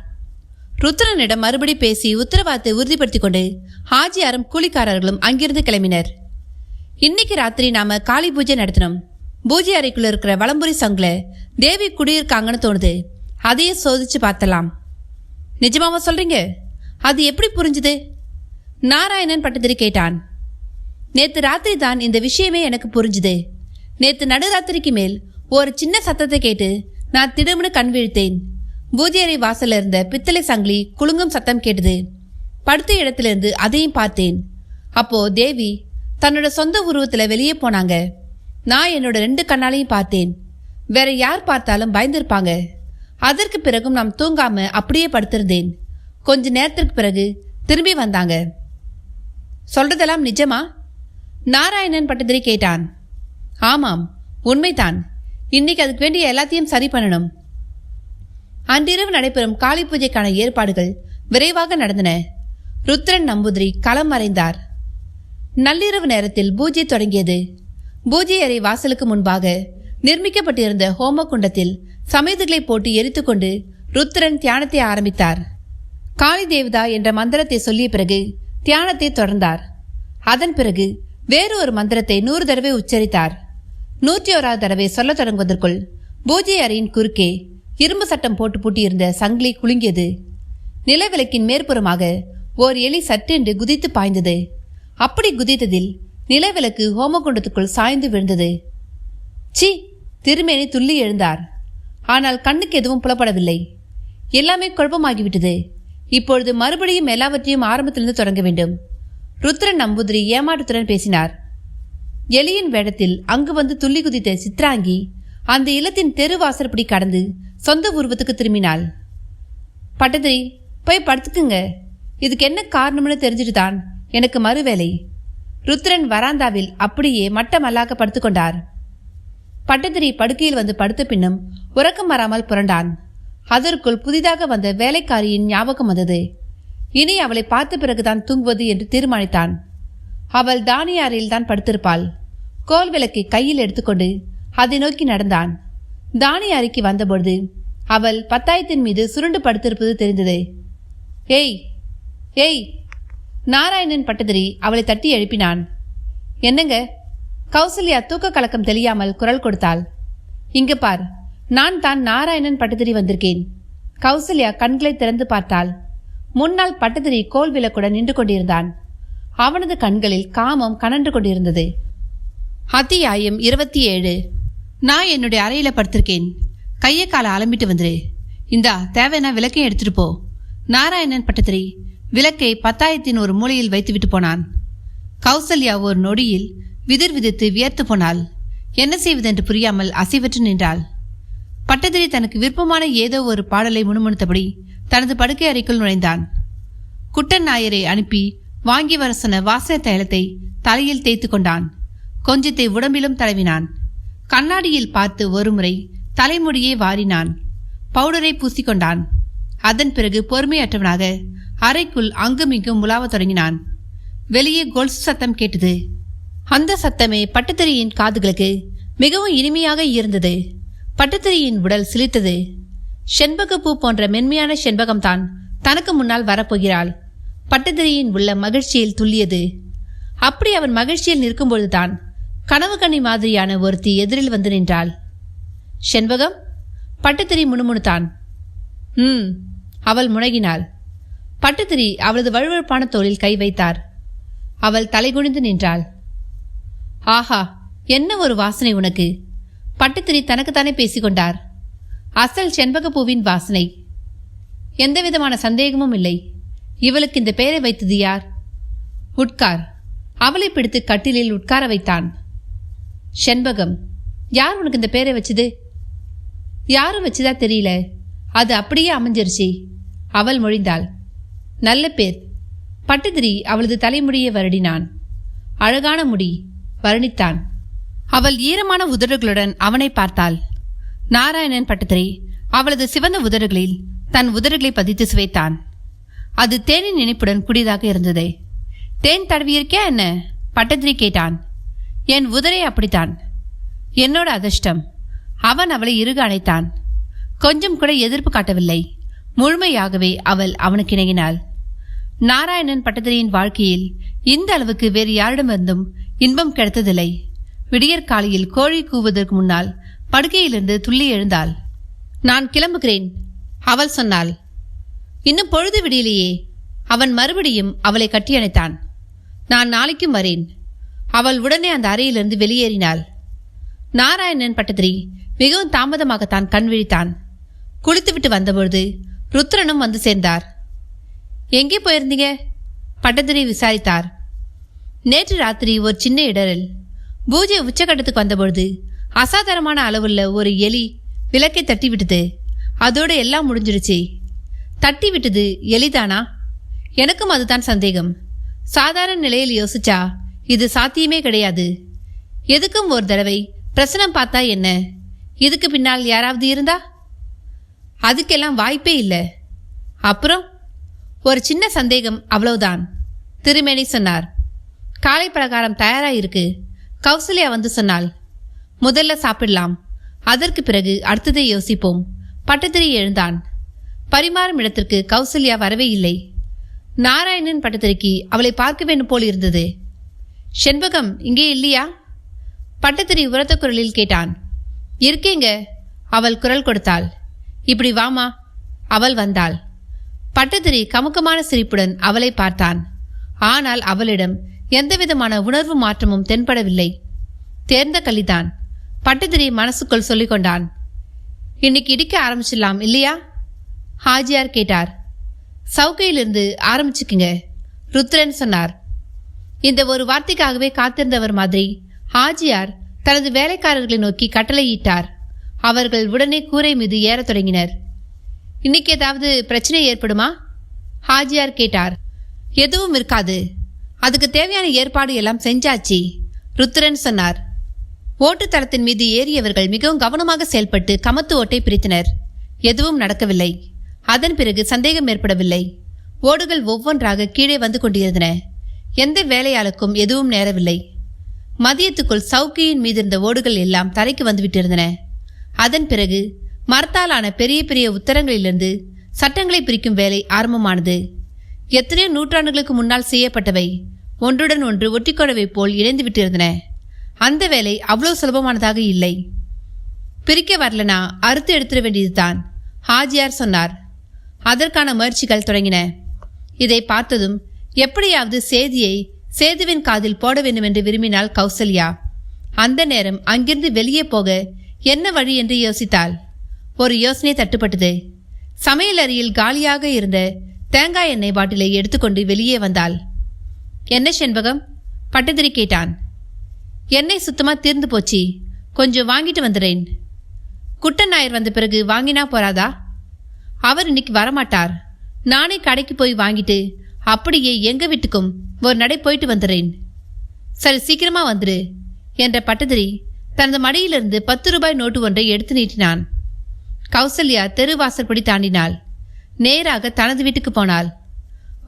ருத்ரனிடம் மறுபடி பேசி உத்தரவாதத்தை உறுதிப்படுத்திக் கொண்டு ஹாஜியாரும் கூலிக்காரர்களும் அங்கிருந்து கிளம்பினர். இன்னைக்கு ராத்திரி நாம காளி பூஜை நடத்தினோம். பூஜை அறைக்குள்ள இருக்கிற வலம்புரி சங்குல தேவி குடியிருக்காங்கன்னு தோணுது. அதையே சோதிச்சு பார்த்தலாம். நிஜமாவா சொல்றீங்க? அது எப்படி புரிஞ்சுது? நாராயணன் பட்டதிரி கேட்டான். நேத்து ராத்திரி தான் இந்த விஷயமே எனக்கு புரிஞ்சுது. நேத்து நடுராத்திரிக்கு மேல் ஒரு சின்ன சத்தத்தை கேட்டு நான் திடும்னு கண் விழித்தேன். பூஜை அறை வாசல்ல இருந்த பித்தளை சங்கிலி குலுங்கும் சத்தம் கேட்டது. படுத்த இடத்திலிருந்து அதையும் பார்த்தேன். அப்போ தேவி தன்னோட சொந்த உருவத்துல வெளியே போனாங்க. நான் என்னோட 2 கண்ணாலையும் பார்த்தேன். வேற யார் பார்த்தாலும் பயந்திருப்பாங்க. அதற்கு பிறகும் நான் தூங்காம அப்படியே படுத்திருந்தேன். கொஞ்ச நேரத்திற்கு பிறகு திரும்பி வந்தாங்க. சொல்றதெல்லாம் நிஜமா? நாராயணன் பட்டதிரி கேட்டான். ஆமாம், உண்மைதான். இன்னைக்கு அதுக்கு வேண்டிய எல்லாத்தையும் சரி பண்ணணும். அன்றிரவு நடைபெறும் காளி பூஜைக்கான ஏற்பாடுகள் விரைவாக நடந்தன. ருத்ரன் நம்பூதிரி களம் மறைந்தார். நள்ளிரவு நேரத்தில் பூஜை தொடங்கியது. பூஜை அறை வாசலுக்கு முன்பாக நிர்மிக்கப்பட்டிருந்த ஹோம குண்டத்தில் சமையல்களை போட்டு எரித்துக்கொண்டு ருத்ரன் தியானத்தை ஆரம்பித்தார். காளி தேவதா என்ற மந்திரத்தை சொல்லிய பிறகு தியானத்தை தொடர்ந்தார். அதன் பிறகு வேறு ஒரு மந்திரத்தை 100 தடவை உச்சரித்தார். 101வது தடவை சொல்ல தொடங்குவதற்குள் பூஜை அறையின் குறுக்கே இரும்பு சட்டம் போட்டு பூட்டியிருந்த சங்கிலி குலுங்கியது. நிலவிளக்கின் மேற்புறமாக ஓர் எலி சட்டென்று குதித்து பாய்ந்தது. அப்படி குதித்ததில் நிலவிளக்கு ஹோமகுண்டத்துக்குள் சாய்ந்து விழுந்தது. சி! திருமேனி துள்ளி எழுந்தார். ஆனால் கண்ணுக்கு எதுவும் புலப்படவில்லை. எல்லாமே குழப்பமாகிவிட்டது. இப்பொழுது மறுபடியும் எல்லாவற்றையும் ஆரம்பத்திலிருந்து தொடங்க வேண்டும். ருத்ரன் நம்பூதிரி ஏமாற்றத்துடன் பேசினார். எலியின் வேடத்தில் அங்கு வந்து துள்ளி குதித்த சித்ராங்கி அந்த இல்லத்தின் தெரு வாசற்படி கடந்து சொந்த உருவத்துக்கு திரும்பினாள். பட்டதிரி, போய் படுத்துக்குங்க. இதுக்கு என்ன காரணம்னு தெரிஞ்சுட்டு தான் எனக்கு மறுவேலை. ருத்ரன் வராந்தாவில் அப்படியே மட்டமல்லாக படுத்துக்கொண்டார். பட்டதிரி படுக்கையில் வந்து படுத்த பின்னும் உறக்கம் வராமல் புரண்டான். அதற்குள் புதிதாக வந்த வேலைக்காரியின் ஞாபகம் வந்தது. இனி அவளை பார்த்த பிறகுதான் தூங்குவது என்று தீர்மானித்தான். அவள் தானியாரில் தான் படுத்திருப்பாள். கோல் விளக்கை கையில் எடுத்துக்கொண்டு அதை நோக்கி நடந்தான். தானியாரிக்கு வந்தபொழுது அவள் பத்தாயத்தின் மீது சுருண்டு படுத்திருப்பது தெரிந்தது. ஏய் ஏய்! நாராயணன் பட்டதிரி அவளை தட்டி எழுப்பினான். என்னங்க? கௌசல்யா தூக்க கலக்கம் தெளியாமல் குரல் கொடுத்தாள். இங்க பார், நான் தான் நாராயணன் பட்டதிரி வந்திருக்கேன். கௌசல்யா கண்களை திறந்து பார்த்தாள். முன்னால் பட்டதிரி கோல் விளக்குடன் நின்று கொண்டிருந்தான். அவனது கண்களில் காமம் கனன்று கொண்டிருந்தது. அத்தியாயம் 27. நான் என்னுடைய அறையில படுத்திருக்கேன். கையை காலை அலம்பிட்டு வந்துரு. இந்தா, தேவைன்னா விளக்கையும் எடுத்துட்டு போ. நாராயணன் பட்டதிரி விளக்கை பத்தாயத்தின் ஒரு மூலையில் வைத்துவிட்டு போனான். கௌசல்யா ஒரு நொடியில் விதிர் விதித்து வியர்த்து போனாள். என்ன செய்வதென்று புரியாமல் அசைவற்று நின்றாள். பட்டதிரி தனக்கு விருப்பமான ஏதோ ஒரு பாடலை முணுமுணுத்தபடி தனது படுக்கை அறைக்குள் நுழைந்தான். குட்டன் நாயரை அனுப்பி வாங்கி வர சொன்ன வாசனை தைலத்தை தலையில் தேய்த்து கொண்டான். கொஞ்சத்தை உடம்பிலும் தடவினான். கண்ணாடியில் பார்த்து ஒருமுறை தலைமுடியை வாரினான். பவுடரை பூசிக்கொண்டான். அதன் பிறகு பொறுமையற்றவனாக அறைக்குள் அங்குமிங்கும் உலாவத் தொடங்கினான். வெளியே கொலுசு சத்தம் கேட்டது. அந்த சத்தமே பட்டத்திரியின் காதுகளுக்கு மிகவும் இனிமையாக இருந்தது. பட்டத்திரியின் உடல் சிலிர்த்தது. செண்பகப்பூ போன்ற மென்மையான செண்பகம்தான் தனக்கு முன்னால் வரப்போகிறாள். பட்டத்திரியின் உள்ள மகிழ்ச்சியில் துள்ளியது. அப்படி அவன் மகிழ்ச்சியில் நிற்கும்பொழுதுதான் கனவு கண்ணி மாதிரியான ஒருத்தி எதிரில் வந்து நின்றாள். செண்பகம், பட்டத்திரி முணுமுணுத்தான். அவள் முனகினாள். பட்டத்திரி அவளது வழுவழுப்பான தோளில் கை வைத்தார். அவள் தலைகுனிந்து நின்றாள். ஆஹா, என்ன ஒரு வாசனை உனக்கு! பட்டத்திரி தனக்குத்தானே பேசிக்கொண்டார். அசல் செண்பகப்பூவின் வாசனை. எந்தவிதமான சந்தேகமும் இல்லை. இவளுக்கு இந்த பெயரை வைத்தது யார்? உட்கார். அவளை பிடித்து கட்டிலில் உட்கார வைத்தான். செண்பகம், யார் உனக்கு இந்த பெயரை வச்சது? யாரும் வச்சுதா தெரியல, அது அப்படியே அமைஞ்சிருச்சு. அவள் மொழிந்தாள். நல்ல பேர். பட்டதிரி அவளது தலைமுடியை வருடினான். அழகான முடி. வருணித்தான். அவள் ஈரமான உதடுகளுடன் அவனை பார்த்தாள். நாராயணன் பட்டதிரி அவளது சிவந்த உதடுகளில் தன் உதடுகளை பதித்து சுவைத்தான். அது தேனின் நினைப்புடன் குடிதாக இருந்தது. தேன் தடவியிருக்கியா என்ன? பட்டதிரி கேட்டான். என் உதரை அப்படித்தான். என்னோட அதிர்ஷ்டம். அவன் அவளை இறுக அணைத்தான். கொஞ்சம் கூட எதிர்ப்பு காட்டவில்லை. முழுமையாகவே அவள் அவனுக்கு இணங்கினாள். நாராயணன் பட்டதிரியின் வாழ்க்கையில் இந்த அளவுக்கு வேறு யாரிடமிருந்தும் இன்பம் கிடைத்ததில்லை. விடியற்காலையில் கோழி கூவுவதற்கு முன்னால் படுக்கையிலிருந்து துள்ளி எழுந்தாள். நான் கிளம்புகிறேன், அவள் சொன்னாள். இன்னும் பொழுது விடியலையே. அவன் மறுபடியும் அவளை கட்டியணைத்தான். நான் நாளைக்கும் வரேன். அவள் உடனே அந்த அறையிலிருந்து வெளியேறினாள். நாராயணன் பட்டதிரி மிகவும் தாமதமாகத்தான் கண் விழித்தான். குளித்துவிட்டு வந்தபொழுது ருத்ரனும் வந்து சேர்ந்தார். எங்கே போயிருந்தீங்க? பட்டதிரி விசாரித்தார். நேற்று ராத்திரி ஒரு சின்ன இடரல். பூஜை உச்சகட்டத்துக்கு வந்தபொழுது அசாதாரணமான அளவுள்ள ஒரு எலி விளக்கை தட்டி விட்டது. அதோடு எல்லாம் முடிஞ்சிருச்சு. தட்டி விட்டது எலிதானா? எனக்கும் அதுதான் சந்தேகம். சாதாரண நிலையில் யோசிச்சா இது சாத்தியமே கிடையாது. எதுக்கும் ஒரு தடவை பிரசனம் பார்த்தா என்ன? இதுக்கு பின்னால் யாராவது இருந்தா? அதுக்கெல்லாம் வாய்ப்பே இல்லை. அப்புறம் ஒரு சின்ன சந்தேகம், அவ்வளவுதான், திருமேனி சொன்னார். காலை பலகாரம் தயாராயிருக்கு. கௌசல்யா வந்து சொன்னாள். முதல்ல சாப்பிடலாம், அதற்கு பிறகு அடுத்ததை யோசிப்போம். பட்டத்திரி எழுந்தான். பரிமாறும் இடத்திற்கு கௌசல்யா வரவே இல்லை. நாராயணன் பட்டத்திரிக்கு அவளை பார்க்க வேண்டும் போல் இருந்தது. செண்பகம் இங்கே இல்லையா? பட்டத்திரி உரத்த குரலில் கேட்டான். இருக்கேங்க, அவள் குரல் கொடுத்தாள். இப்படி வாமா. அவள் வந்தாள். பட்டத்திரி கமுக்கமான சிரிப்புடன் அவளை பார்த்தான். ஆனால் அவளிடம் எந்தவிதமான உணர்வு மாற்றமும் தென்படவில்லை. தேர்ந்த கள்ளிதான். பட்டத்திரி மனசுக்குள் சொல்லிக் கொண்டான். இன்னைக்கு இடிக்க ஆரம்பிச்சிடலாம் இல்லையா? ஹாஜியார் கேட்டார். சவுக்கையிலிருந்து ஆரம்பிச்சுக்குங்க, ருத்ரன் சொன்னார். இந்த ஒரு வார்த்தைக்காகவே காத்திருந்தவர் மாதிரி ஹாஜியார் தனது வேலைக்காரர்களை நோக்கி கட்டளையிட்டார். அவர்கள் உடனே கூரை மீது ஏறத் தொடங்கினர். இன்னைக்கு ஏதாவது பிரச்சனை ஏற்படுமா? ஹாஜியார் கேட்டார். எதுவும் இருக்காது, அதுக்கு தேவையான ஏற்பாடு எல்லாம் செஞ்சாச்சு, ருத்ரன் சொன்னார். ஓட்டுத்தளத்தின் மீது ஏறியவர்கள் மிகவும் கவனமாக செயல்பட்டு கமத்து ஓட்டை பிரித்தனர். எதுவும் நடக்கவில்லை. அதன் பிறகு சந்தேகம் ஏற்படவில்லை. ஓடுகள் ஒவ்வொன்றாக கீழே வந்து கொண்டிருந்தன. எந்த வேலையாளுக்கும் எதுவும் நேரவில்லை. மதியத்துக்குள் சவுக்கியின் மீதிருந்த ஓடுகள் எல்லாம் தரைக்கு வந்துவிட்டிருந்தன. அதன் பிறகு மரத்தாலான பெரிய பெரிய உத்தரங்களிலிருந்து சட்டங்களை பிரிக்கும் வேலை ஆரம்பமானது. எத்தனையோ நூற்றாண்டுகளுக்கு முன்னால் செய்யப்பட்டவை ஒன்றுடன் ஒன்று ஒட்டிக்கொடவை போல் இணைந்து விட்டிருந்தன. அந்த வேலை அவ்வளோ சுலபமானதாக இல்லை. பிரிக்க வரலனா அறுத்து எடுத்துட வேண்டியதுதான், ஹாஜியார் சொன்னார். அதற்கான முயற்சிகள் தொடங்கின. இதை பார்த்ததும் எப்படியாவது சேதியை சேதுவின் காதில் போட வேண்டும் என்று விரும்பினாள் கௌசல்யா. அந்த நேரம் அங்கிருந்து வெளியே போக என்ன வழி என்று யோசித்தாள். ஒரு யோசனை தட்டுப்பட்டது. சமையல் அறையில் காலியாக இருந்த தேங்காய் எண்ணெய் பாட்டிலை எடுத்துக்கொண்டு வெளியே வந்தாள். என்ன செண்பகம்? பட்டதிரி கேட்டான். எண்ணெய் சுத்தமா தீர்ந்து போச்சு. கொஞ்சம் வாங்கிட்டு வந்துடுறேன். குட்டன் நாயர் வந்த பிறகு வாங்கினா போறாதா? அவர் இன்னைக்கு வரமாட்டார். நானே கடைக்கு போய் வாங்கிட்டு அப்படியே எங்க வீட்டுக்கும் ஒரு நடை போயிட்டு வந்துடுறேன். சரி, சீக்கிரமா வந்துடு என்ற பட்டதிரி தனது மடியிலிருந்து 10 ரூபாய் நோட்டு ஒன்றை எடுத்து நீட்டினான். கௌசல்யா தெருவாசற்படி தாண்டினாள். நேராக தனது வீட்டுக்கு போனாள்.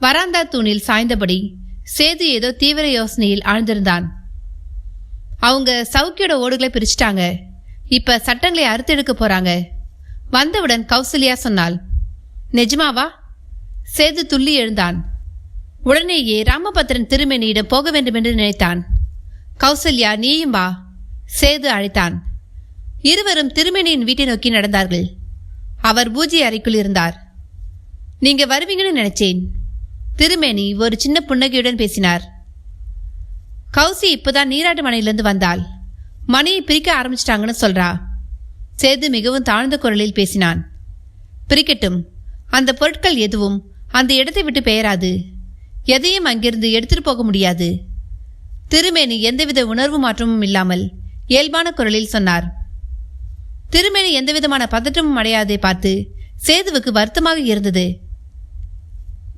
வராந்தா தூணில் சாய்ந்தபடி சேது ஏதோ தீவிர யோசனையில் ஆழ்ந்திருந்தான். அவங்க சவுக்கியோட ஓடுகளை பிரிச்சுட்டாங்க. இப்ப சட்டங்களை அறுத்தெடுக்க போறாங்க. வந்தவுடன் கௌசல்யா சொன்னாள். நிஜமாவா? சேது துள்ளி எழுந்தான். உடனேயே ராமபத்ரன் திருமேனியிடம் போக வேண்டும் என்று நினைத்தான். கௌசல்யா, நீயும் வா, சேது அழைத்தான். இருவரும் திருமேனியின் வீட்டை நோக்கி நடந்தார்கள். அவர் பூஜை அறைக்குள் இருந்தார். நீங்க வருவீங்கன்னு நினைச்சேன். திருமேனி ஒரு சின்ன புன்னகையுடன் பேசினார். கௌசி இப்போதான் நீராட்டு மனையிலிருந்து வந்தாள். மணியை பிரிக்க ஆரம்பிச்சிட்டாங்கன்னு சொல்றா. சேது மிகவும் தாழ்ந்த குரலில் பேசினான். பிரிக்கட்டும். அந்த பொருட்கள் எதுவும் அந்த இடத்தை விட்டு பெயராது. எதையும் அங்கிருந்து எடுத்துட்டு போக முடியாது. திருமேனி எந்தவித உணர்வு மாற்றமும் இல்லாமல் இயல்பான குரலில் சொன்னார். திருமேனி எந்தவிதமான பதற்றமும் அடையாதே பார்த்து சேதுவுக்கு வருத்தமாக இருந்தது.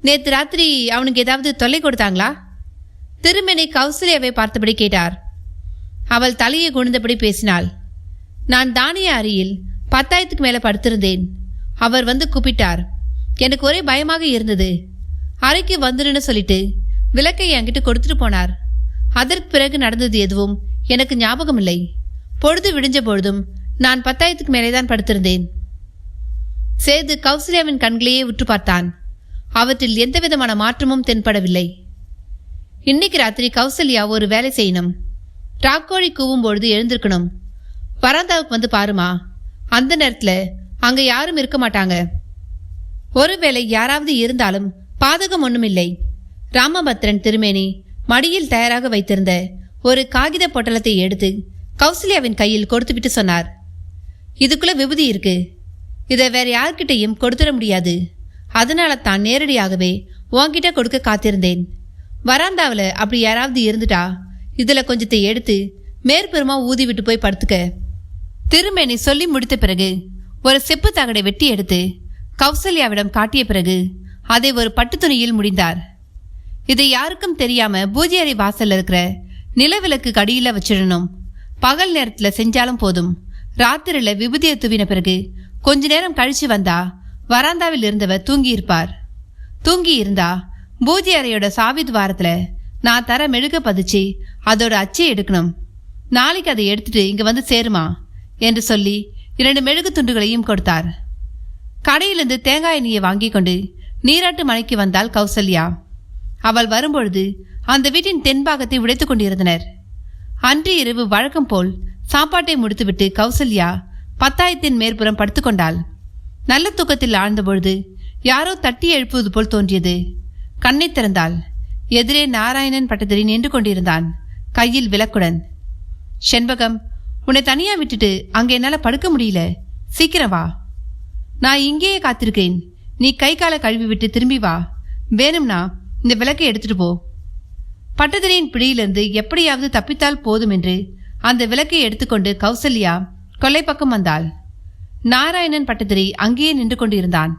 நேற்று ராத்திரி அவனுக்கு ஏதாவது தொல்லை கொடுத்தாங்களா? திருமேனி கௌசல்யாவை பார்த்தபடி கேட்டார். அவள் தலையை குனிந்தபடி பேசினாள். நான் தானிய அறையில் 10,000க்கு மேல படுத்திருந்தேன். அவர் வந்து கூப்பிட்டார். எனக்கு ஒரே பயமாக இருந்தது. அறைக்கு வந்துடுன்னு சொல்லிட்டு விளக்கை என்கிட்ட கொடுத்துட்டு போனார். அதற்கு பிறகு நடந்தது எதுவும் எனக்கு ஞாபகம் இல்லை. பொழுது விடிஞ்ச பொழுதும் நான் 10,000க்கு மேலேதான் படுத்திருந்தேன். சேது கௌசல்யாவின் கண்களையே உற்று பார்த்தான். அவற்றில் எந்தவிதமான மாற்றமும் தென்படவில்லை. இன்னைக்கு ராத்திரி கௌசல்யா ஒரு வேலை செய்யணும். ராக்கோழி கூவும் பொழுது எழுந்திருக்கணும். வராந்தாவுக்கு வந்து பாருமா. அந்த நேரத்தில் அங்க யாரும் இருக்க மாட்டாங்க. ஒருவேளை யாராவது இருந்தாலும் பாதகம் ஒன்றும் இல்லை. ராமபத்ரன் திருமேனி மடியில் தயாராக வைத்திருந்த ஒரு காகித பொட்டலத்தை எடுத்து கௌசல்யாவின் கையில் கொடுத்துவிட்டு சொன்னார். இதுக்குள்ள விபூதி இருக்கு. இதை வேற யார்கிட்டையும் கொடுத்துட முடியாது. அதனால தான் நேரடியாகவே உன்கிட்ட கொடுக்க காத்திருந்தேன். வராந்தாவில் அப்படி யாராவது இருந்துட்டா இதுல கொஞ்சத்தை எடுத்து மேற்பெருமா ஊதி விட்டு போய் படுத்துக்க. திருமேனி சொல்லி முடித்த பிறகு ஒரு செப்பு தகடை வெட்டி எடுத்து கௌசல்யாவிடம் காட்டிய பிறகு அதை ஒரு பட்டு துணியில் முடிந்தார். இதை யாருக்கும் தெரியாம பூஜை அறை வாசல்ல இருக்கிற நிலவிளக்கு கடியில வச்சிடணும். பகல் நேரத்துல செஞ்சாலும் போதும். ராத்திரில விபூதியை தூவின பிறகு கொஞ்ச நேரம் கழிச்சு வந்தா வராந்தாவில் இருந்தவர் தூங்கி இருப்பார். தூங்கி இருந்தா பூஜை அறையோட சாவி துவாரத்துல நான் தர மெழுக பதிச்சு அதோட அச்சை எடுக்கணும். நாளைக்கு அதை எடுத்துட்டு இங்க வந்து சேருமா என்று சொல்லி 2 மெழுகு துண்டுகளையும் கொடுத்தார். கடையிலிருந்து தேங்காய் எண்ணெயை வாங்கி கொண்டு நீராட்டு மனைக்கு வந்தாள் கௌசல்யா. அவள் வரும்பொழுது அந்த வீட்டின் தென்பாகத்தை உடைத்துக் கொண்டிருந்தனர். அன்று இரவு வழக்கம் போல் சாப்பாட்டை முடித்துவிட்டு கௌசல்யா 10,000த்தின் மேற்புறம் படுத்துக்கொண்டாள். நல்ல தூக்கத்தில் ஆழ்ந்தபொழுது யாரோ தட்டி எழுப்புவது போல் தோன்றியது. கண்ணை திறந்தாள். எதிரே நாராயணன் பட்டதிரி நின்று கொண்டிருந்தான், கையில் விளக்குடன். செண்பகம், உன்னை தனியா விட்டுட்டு அங்கே என்னால படுக்க முடியல. சீக்கிரம் வா. நான் இங்கேயே காத்திருக்கேன். நீ கை காலை கழுவி விட்டு திரும்பி வா. வேணும்னா இந்த விளக்கை எடுத்துட்டு போ. பட்டதிரியின் பிடியிலிருந்து எப்படியாவது தப்பித்தால் போதும் என்று அந்த விளக்கை எடுத்துக்கொண்டு கௌசல்யா கொல்லை பக்கம் வந்தாள். நாராயணன் பட்டதிரி அங்கேயே நின்று கொண்டிருந்தான்.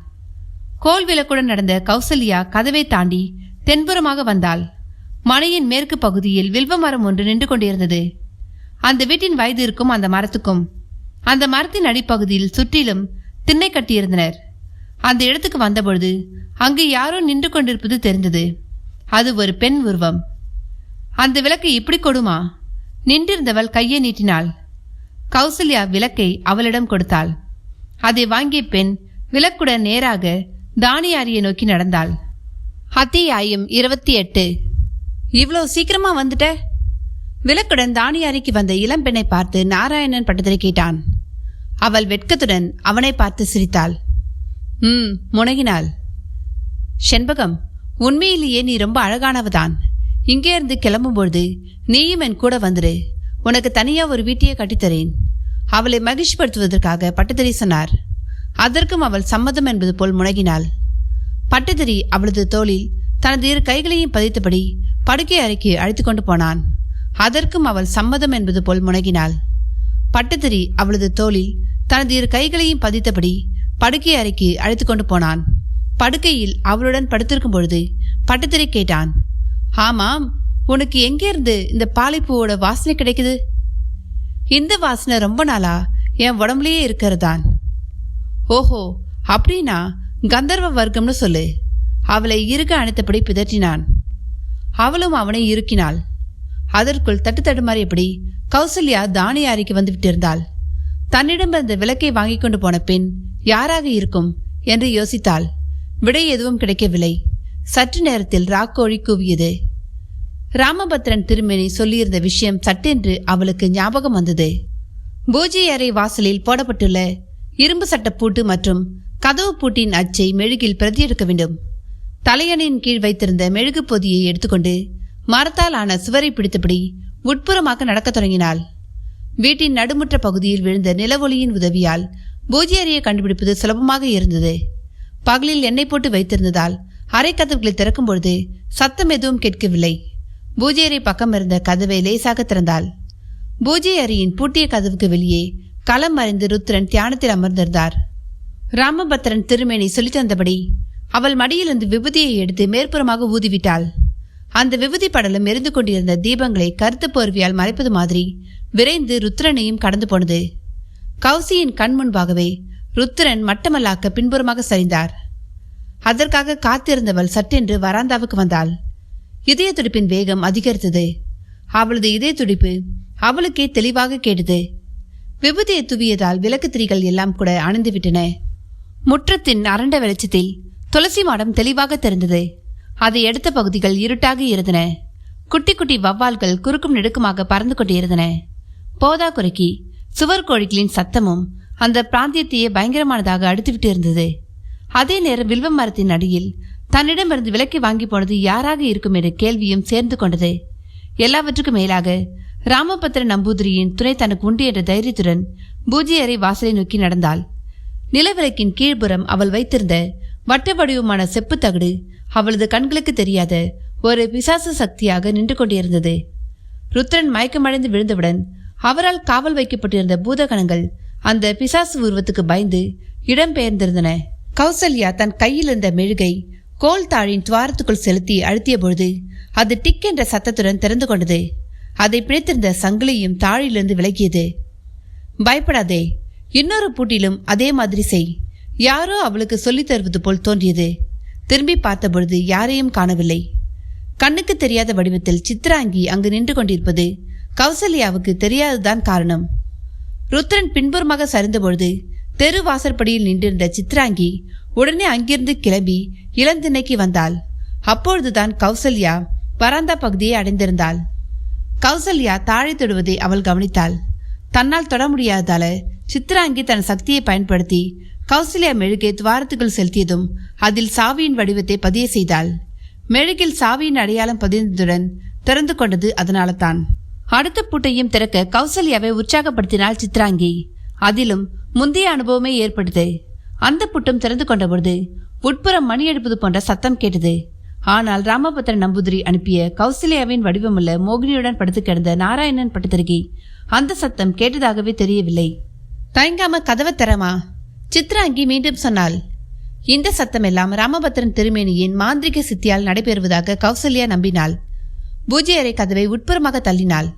கோல் விளக்குடன் நடந்த கௌசல்யா கதவை தாண்டி தென்புறமாக வந்தாள். மனையின் மேற்கு பகுதியில் வில்வ மரம் ஒன்று நின்று கொண்டிருந்தது. அந்த வீட்டின் வயது இருக்கும் அந்த மரத்துக்கும் அந்த மரத்தின் அடிப்பகுதியில் சுற்றிலும் திண்ணை கட்டியிருந்தனர். அந்த இடத்துக்கு வந்தபொழுது அங்கு யாரோ நின்று கொண்டிருப்பது தெரிந்தது. அது ஒரு பெண் உருவம். அந்த விளக்கை இப்படி கொடுமா. நின்றிருந்தவள் கையை நீட்டினாள். கௌசல்யா விளக்கை அவளிடம் கொடுத்தாள். அதை வாங்கிய பெண் விளக்குடன் நேராக தானியாரியை நோக்கி நடந்தாள். அத்தியாயம் 28. இவ்வளோ சீக்கிரமா வந்துட்ட? விளக்குடன் தானியாரிக்கு வந்த இளம்பெண்ணை பார்த்து நாராயணன் பட்டதிரி கேட்டான். அவள் வெட்கத்துடன் அவனை பார்த்து சிரித்தாள். முனகினாள். செண்பகம், உண்மையிலேயே நீ ரொம்ப அழகானவதான். இங்கே இருந்து கிளம்பும்பொழுது நீயும் என் கூட வந்துடு. உனக்கு தனியா ஒரு வீட்டையே கட்டித்தரேன். அவளை மகிழ்ச்சிப்படுத்துவதற்காக பட்டதிரி சொன்னார். அதற்கும் அவள் சம்மதம் என்பது போல் முனகினாள். பட்டதிரி அவளது தோளில் தனது 2 கைகளையும் பதித்தபடி படுக்கை அறைக்கு அழைத்து கொண்டு போனான். அதற்கும் அவள் சம்மதம் என்பது போல் முனகினாள். பட்டுத்திரி அவளது தோளில் தனது இரு கைகளையும் பதித்தபடி படுக்கை அறைக்கு அழைத்து கொண்டு போனான். படுக்கையில் அவளுடன் படுத்திருக்கும் பொழுது பட்டுத்திரி கேட்டான், ஆமாம், உனக்கு எங்கேருந்து இந்த பாலைப்பூவோட வாசனை கிடைக்குது? இந்த வாசனை ரொம்ப நாளா என் உடம்புலயே இருக்கிறதான். ஓஹோ, அப்படின்னா கந்தர்வ வர்க்கம்னு சொல்லு. அவளை இருக்க அணைத்தபடி பிதற்றினான். அவளும் அவனை இருக்கினாள். அதற்குள் தட்டு தடுமாறியபடி கௌசல்யா தானிய அறைக்கு வந்து விட்டிருந்தாள். தன்னிடம் இருந்த விளக்கை வாங்கி கொண்டு போன பெண் யாராக இருக்கும் என்று யோசித்தாள். விடை எதுவும் கிடைக்கவில்லை. சற்று நேரத்தில் ராக்கோழி கூவியது. ராமபத்ரன் திருமேனி சொல்லியிருந்த விஷயம் சட்டென்று அவளுக்கு ஞாபகம் வந்தது. பூஜை அறை வாசலில் போடப்பட்டுள்ள இரும்பு சட்டப்பூட்டு மற்றும் கதவு பூட்டின் அச்சை மெழுகில் பிரதி எடுக்க வேண்டும். தலையணையின் கீழ் வைத்திருந்த மெழுகு பொதியை எடுத்துக்கொண்டு மரத்தால் ஆன சுவரை பிடித்தபடி உட்புறமாக நடக்கத் தொடங்கினாள். வீட்டின் நடுமுற்ற பகுதியில் விழுந்த நிலவொளியின் உதவியால் பூஜை அறையை கண்டுபிடிப்பது சுலபமாக இருந்தது. பகலில் எண்ணெய் போட்டு வைத்திருந்ததால் அறை கதவுகளை திறக்கும் பொழுது சத்தம் எதுவும் கேட்கவில்லை. பூஜை அறை பக்கம் இருந்த கதவை லேசாக திறந்தாள். பூஜை அறையின் பூட்டிய கதவுக்கு வெளியே களம் மறைந்து ருத்ரன் தியானத்தில் அமர்ந்திருந்தார். ராமபத்ரன் திருமேனி சொல்லித் தந்தபடி அவள் மடியிலிருந்து விபூதியை எடுத்து மேற்புறமாக ஊதிவிட்டாள். அந்த விபூதி படலம் எரிந்து கொண்டிருந்த தீபங்களை கருத்து போர்வையால் மறைப்பது மாதிரி விரைந்து ருத்ரனையும் கடந்து போனது. கௌசியின் கண் முன்பாகவே ருத்ரன் மட்டமல்லாக்க பின்புறமாக சரிந்தார். அதற்காக காத்திருந்தவள் சட்டென்று வராந்தாவுக்கு வந்தாள். இதய துடிப்பின் வேகம் அதிகரித்தது. அவளது இதய துடிப்பு அவளுக்கே தெளிவாக கேட்டது. விபூதியை துவியதால் விளக்கு திரிகள் எல்லாம் கூட அணைந்துவிட்டன. முற்றத்தின் அரண்ட வெளிச்சத்தில் துளசி மாடம் தெளிவாக தெரிந்தது. அதை எடுத்த பகுதிகள் இருட்டாக இருந்தன. குட்டி குட்டி வவ்வால்கள் குறுக்கும் நெடுக்குமாக பறந்து கொண்டிருந்தன. போதா குறைக்கி சுவர் கோழிகளின் சத்தமும் அந்த பிராந்தியத்தையே பயங்கரமானதாக அடுத்துவிட்டு இருந்தது. அதே நேரம் வில்வ மரத்தின் அடியில் தன்னிடமிருந்து விலக்கி வாங்கி போனது யாராக இருக்கும் என்ற கேள்வியும் சேர்ந்து கொண்டது. எல்லாவற்றுக்கும் மேலாக ராமபத்ர நம்பூதிரியின் துணை தனக்கு உண்டு என்ற தைரியத்துடன் பூஜை அறை வாசலை நோக்கி நடந்தாள். நிலவிளக்கின் கீழ்ப்புறம் அவள் வைத்திருந்த வட்ட வடிவமான செப்பு தகடு அவளது கண்களுக்கு தெரியாத ஒரு பிசாசு சக்தியாக நின்று கொண்டிருந்தது. ருத்ரன் மயக்கமடைந்து விழுந்தவுடன் அவரால் காவல் வைக்கப்பட்டிருந்த பூதகணங்கள் அந்த பிசாசு உருவத்துக்கு பயந்து இடம்பெயர்ந்திருந்தன. கௌசல்யா தன் கையில் இருந்த மெழுகை கோல் தாழின் துவாரத்துக்குள் செலுத்தி அழுத்திய பொழுது அது டிக் என்ற சத்தத்துடன் திறந்து கொண்டது. அதை பிடித்திருந்த சங்கிலியும் தாழிலிருந்து விலகியது. பயப்படாதே, இன்னொரு பூட்டிலும் அதே மாதிரி செய். யாரோ அவளுக்கு சொல்லித் தருவது போல் தோன்றியது. திரும்பி பார்த்தபொழுது யாரையும் காணவில்லை. கண்ணுக்கு தெரியாத வடிவத்தில் சித்ராங்கி அங்கு நின்று கொண்டிருப்பது கௌசல்யாவுக்கு தெரியாததுதான் காரணம். ருத்ரன் பின்புறமாக சரிந்தபொழுது தெரு வாசற்படியில் நின்றிருந்த சித்ராங்கி உடனே அங்கிருந்து கிளம்பி இளந்திணைக்கு வந்தாள். அப்பொழுதுதான் கௌசல்யா வராந்தா பகுதியை அடைந்திருந்தாள். கௌசல்யா தாழை தொடுவதை அவள் கவனித்தாள். தன்னால் தொட முடியாததால சித்ராங்கி தன் சக்தியை பயன்படுத்தி கௌசல்யா மெழுகை துவாரத்துக்குள் செலுத்தியதும் அதில் சாவியின் வடிவத்தை பதிய செய்தாள். மெழுகில் சாவியின் அடையாளம் பதிந்ததுடன் திறந்து கொண்டது. அதனால தான் அடுத்த பூட்டையும் திறக்க கௌசல்யாவை உற்சாகப்படுத்தினாள் சித்ராங்கி. அதிலும் முந்தைய அனுபவமே ஏற்பட்டது. அந்த பூட்டும் திறந்து கொண்ட பொழுது உட்புறம் மணி எடுப்பது போன்ற சத்தம் கேட்டது. ஆனால் ராமபத்ரன் நம்பூதிரி அனுப்பிய கௌசல்யாவின் வடிவமுள்ள மோகினியுடன் படுத்து கிடந்த நாராயணன் பட்டுத்தருகி அந்த சத்தம் கேட்டதாகவே தெரியவில்லை. தயங்காம கதவை திறமா, சித்ராங்கி மீண்டும் சொன்னாள். இந்த சத்தமெல்லாம் ராமபத்ரன் திருமேனியின் மாந்திரிக சித்தியால் நடைபெறுவதாக கௌசல்யா நம்பினாள். பூஜை அறை கதவை உட்புறமாக தள்ளினாள்.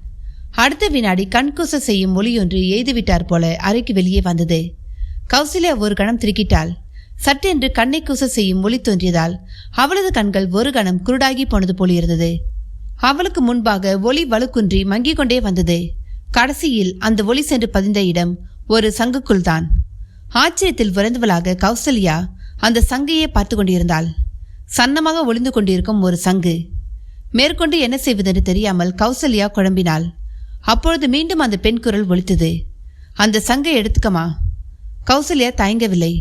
அடுத்த வினாடி கண்கூச செய்யும் ஒளியொன்று எய்துவிட்டார் போல அறைக்கு வெளியே வந்தது. கௌசல்யா ஒரு கணம் திருக்கிட்டாள். சட்டென்று கண்ணை கூச செய்யும் ஒளி தோன்றியதால் அவளது கண்கள் ஒரு கணம் குருடாகி போனது போல் இருந்தது. அவளுக்கு முன்பாக ஒளி வலுக்குன்றி மங்கிக் கொண்டே வந்தது. கடைசியில் அந்த ஒளி சென்று பதிந்த இடம் ஒரு சங்குக்குள் தான். ஆச்சரியத்தில் விரைந்தவளாக கௌசல்யா அந்த சங்கையே பார்த்து கொண்டிருந்தாள். சன்னமாக ஒளிந்து கொண்டிருக்கும் ஒரு சங்கு. மேற்கொண்டு என்ன செய்வதென்று தெரியாமல் கௌசல்யா குழம்பினாள். அப்பொழுது மீண்டும் அந்த பெண் குரல் ஒலித்தது. அந்த சங்கை எடுத்துக்கமா. கௌசல்யா தயங்கவில்லை.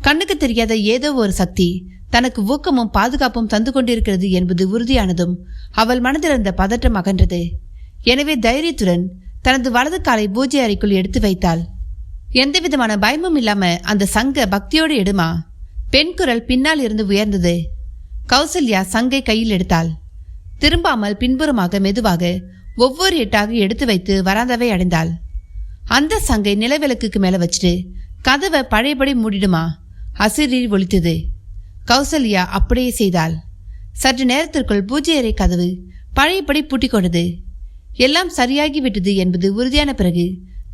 கண்ணுக்கு தெரியாத ஏதோ ஒரு சக்தி தனக்கு ஊக்கமும் பாதுகாப்பும் தந்து கொண்டிருக்கிறது என்பது உறுதியானதும் அவள் மனதில் இருந்த பதற்றம் அகன்றது. எனவே தைரியத்துடன் தனது வலது காலை பூஜை அறைக்குள் எடுத்து வைத்தாள். எந்தவிதமான பயமும் இல்லாம அந்த சங்க பக்தியோடு எடுமா. பெண் குரல் பின்னால் இருந்து உயர்ந்தது. கௌசல்யா சங்கை கையில் எடுத்தாள். திரும்பாமல் பின்புறமாக மெதுவாக ஒவ்வொரு எட்டாக எடுத்து வைத்து வராந்தாவை அடைந்தாள். அந்த சங்கை நிலவிளக்குக்கு மேல வச்சுட்டு கதவை பழையபடி மூடிடுமா அசிரீர் ஒலித்தது. கௌசல்யா அப்படியே செய்தாள். சற்று நேரத்திற்குள் பூஜை அறை கதவு பழையபடி பூட்டி கொண்டது. எல்லாம் சரியாகி விட்டது என்பது உறுதியான பிறகு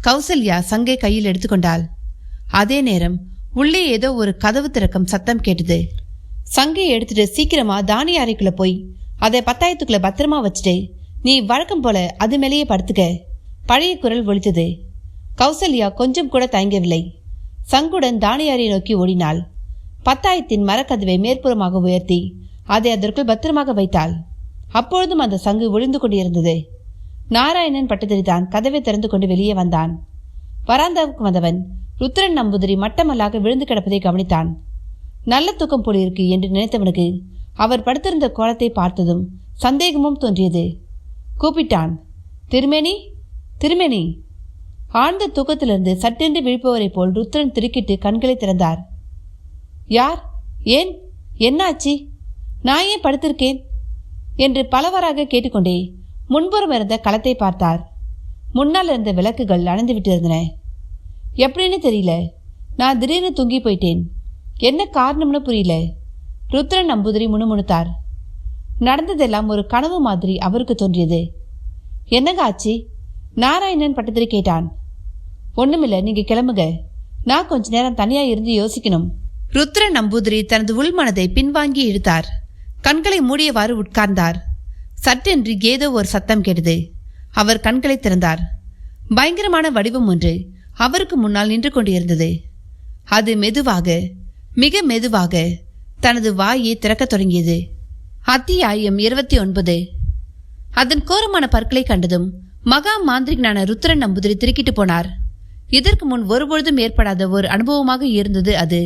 கௌசல்யா சங்கை கையில் எடுத்துக்கொண்டாள். அதே நேரம் உள்ளே ஏதோ ஒரு கதவு திறக்கும் சத்தம் கேட்டது. சங்கையை எடுத்துட்டு சீக்கிரமா தானிய அறைக்குள்ள போய் அதை பத்தாயத்துக்குள்ள பத்திரமா வச்சுட்டு நீ வழக்கம் போல அது மேலேயே படுத்துக்க. பழைய குரல் ஒலித்தது. கௌசல்யா கொஞ்சம் கூட தயங்கவில்லை. சங்குடன் தானிய அறையை நோக்கி ஓடினாள். பத்தாயத்தின் மரக்கதவை மேற்புறமாக உயர்த்தி அதை அதற்குள் பத்திரமாக வைத்தாள். அப்பொழுதும் அந்த சங்கு ஒளிந்து கொண்டிருந்தது. நாராயணன் பட்டதிரி தான் கதவை திறந்து கொண்டு வெளியே வந்தான். வராந்தாவுக்கு வந்தவன் ருத்ரன் நம்பூதிரி மட்டமல்லாக விழுந்து கிடப்பதை கவனித்தான். நல்ல தூக்கம் போல் இருக்கு என்று நினைத்தவனுக்கு அவர் படுத்திருந்த கோலத்தை பார்த்ததும் சந்தேகமும் தோன்றியது. கூப்பிட்டான், திருமேனி, திருமேனி. ஆழ்ந்த தூக்கத்திலிருந்து சட்டென்று விழிப்பவரை போல் ருத்ரன் திருக்கிட்டு கண்களை திறந்தார். யார்? ஏன்? என்னாச்சு? நான் ஏன் படுத்திருக்கேன் என்று பலவாறாக கேட்டுக்கொண்டே முன்புறம் இருந்த களத்தை பார்த்தார். முன்னால் இருந்த விளக்குகள் அணைந்து விட்டிருந்தன. எப்படின்னு தெரியல, நான் திடீர்னு தூங்கி போயிட்டேன். என்ன காரணம்னு புரியல. ருத்ரன் நம்பூதிரி முணுமுணுத்தார். நடந்ததெல்லாம் ஒரு கனவு மாதிரி அவருக்கு தோன்றியது. என்னங்க ஆச்சு? நாராயணன் பட்டத்திரி கேட்டான். ஒண்ணுமில்ல, நீங்க கிளம்புங்க. நான் கொஞ்ச நேரம் தனியா இருந்து யோசிக்கணும். ருத்ரன் நம்பூதிரி தனது உள்மனதை பின்வாங்கி இழுத்தார். கண்களை மூடியவாறு உட்கார்ந்தார். சட்டென்று ஏதோ ஒரு சத்தம் கேட்டது. அவர் கண்களை திறந்தார். பயங்கரமான வடிவம் ஒன்று அவருக்கு முன்னால் நின்று கொண்டிருந்தது. அது மெதுவாக, மிக மெதுவாக தனது வாயை திறக்கத் தொடங்கியது. அத்தியாயம் 29. அதன் கோரமான பற்களை கண்டதும் மகா மாந்திரிகனான ருத்ரன் நம்பூதிரி திருக்கிட்டு போனார். இதற்கு முன் ஒருபொழுதும் ஏற்படாத ஒரு அனுபவமாக இருந்தது அது.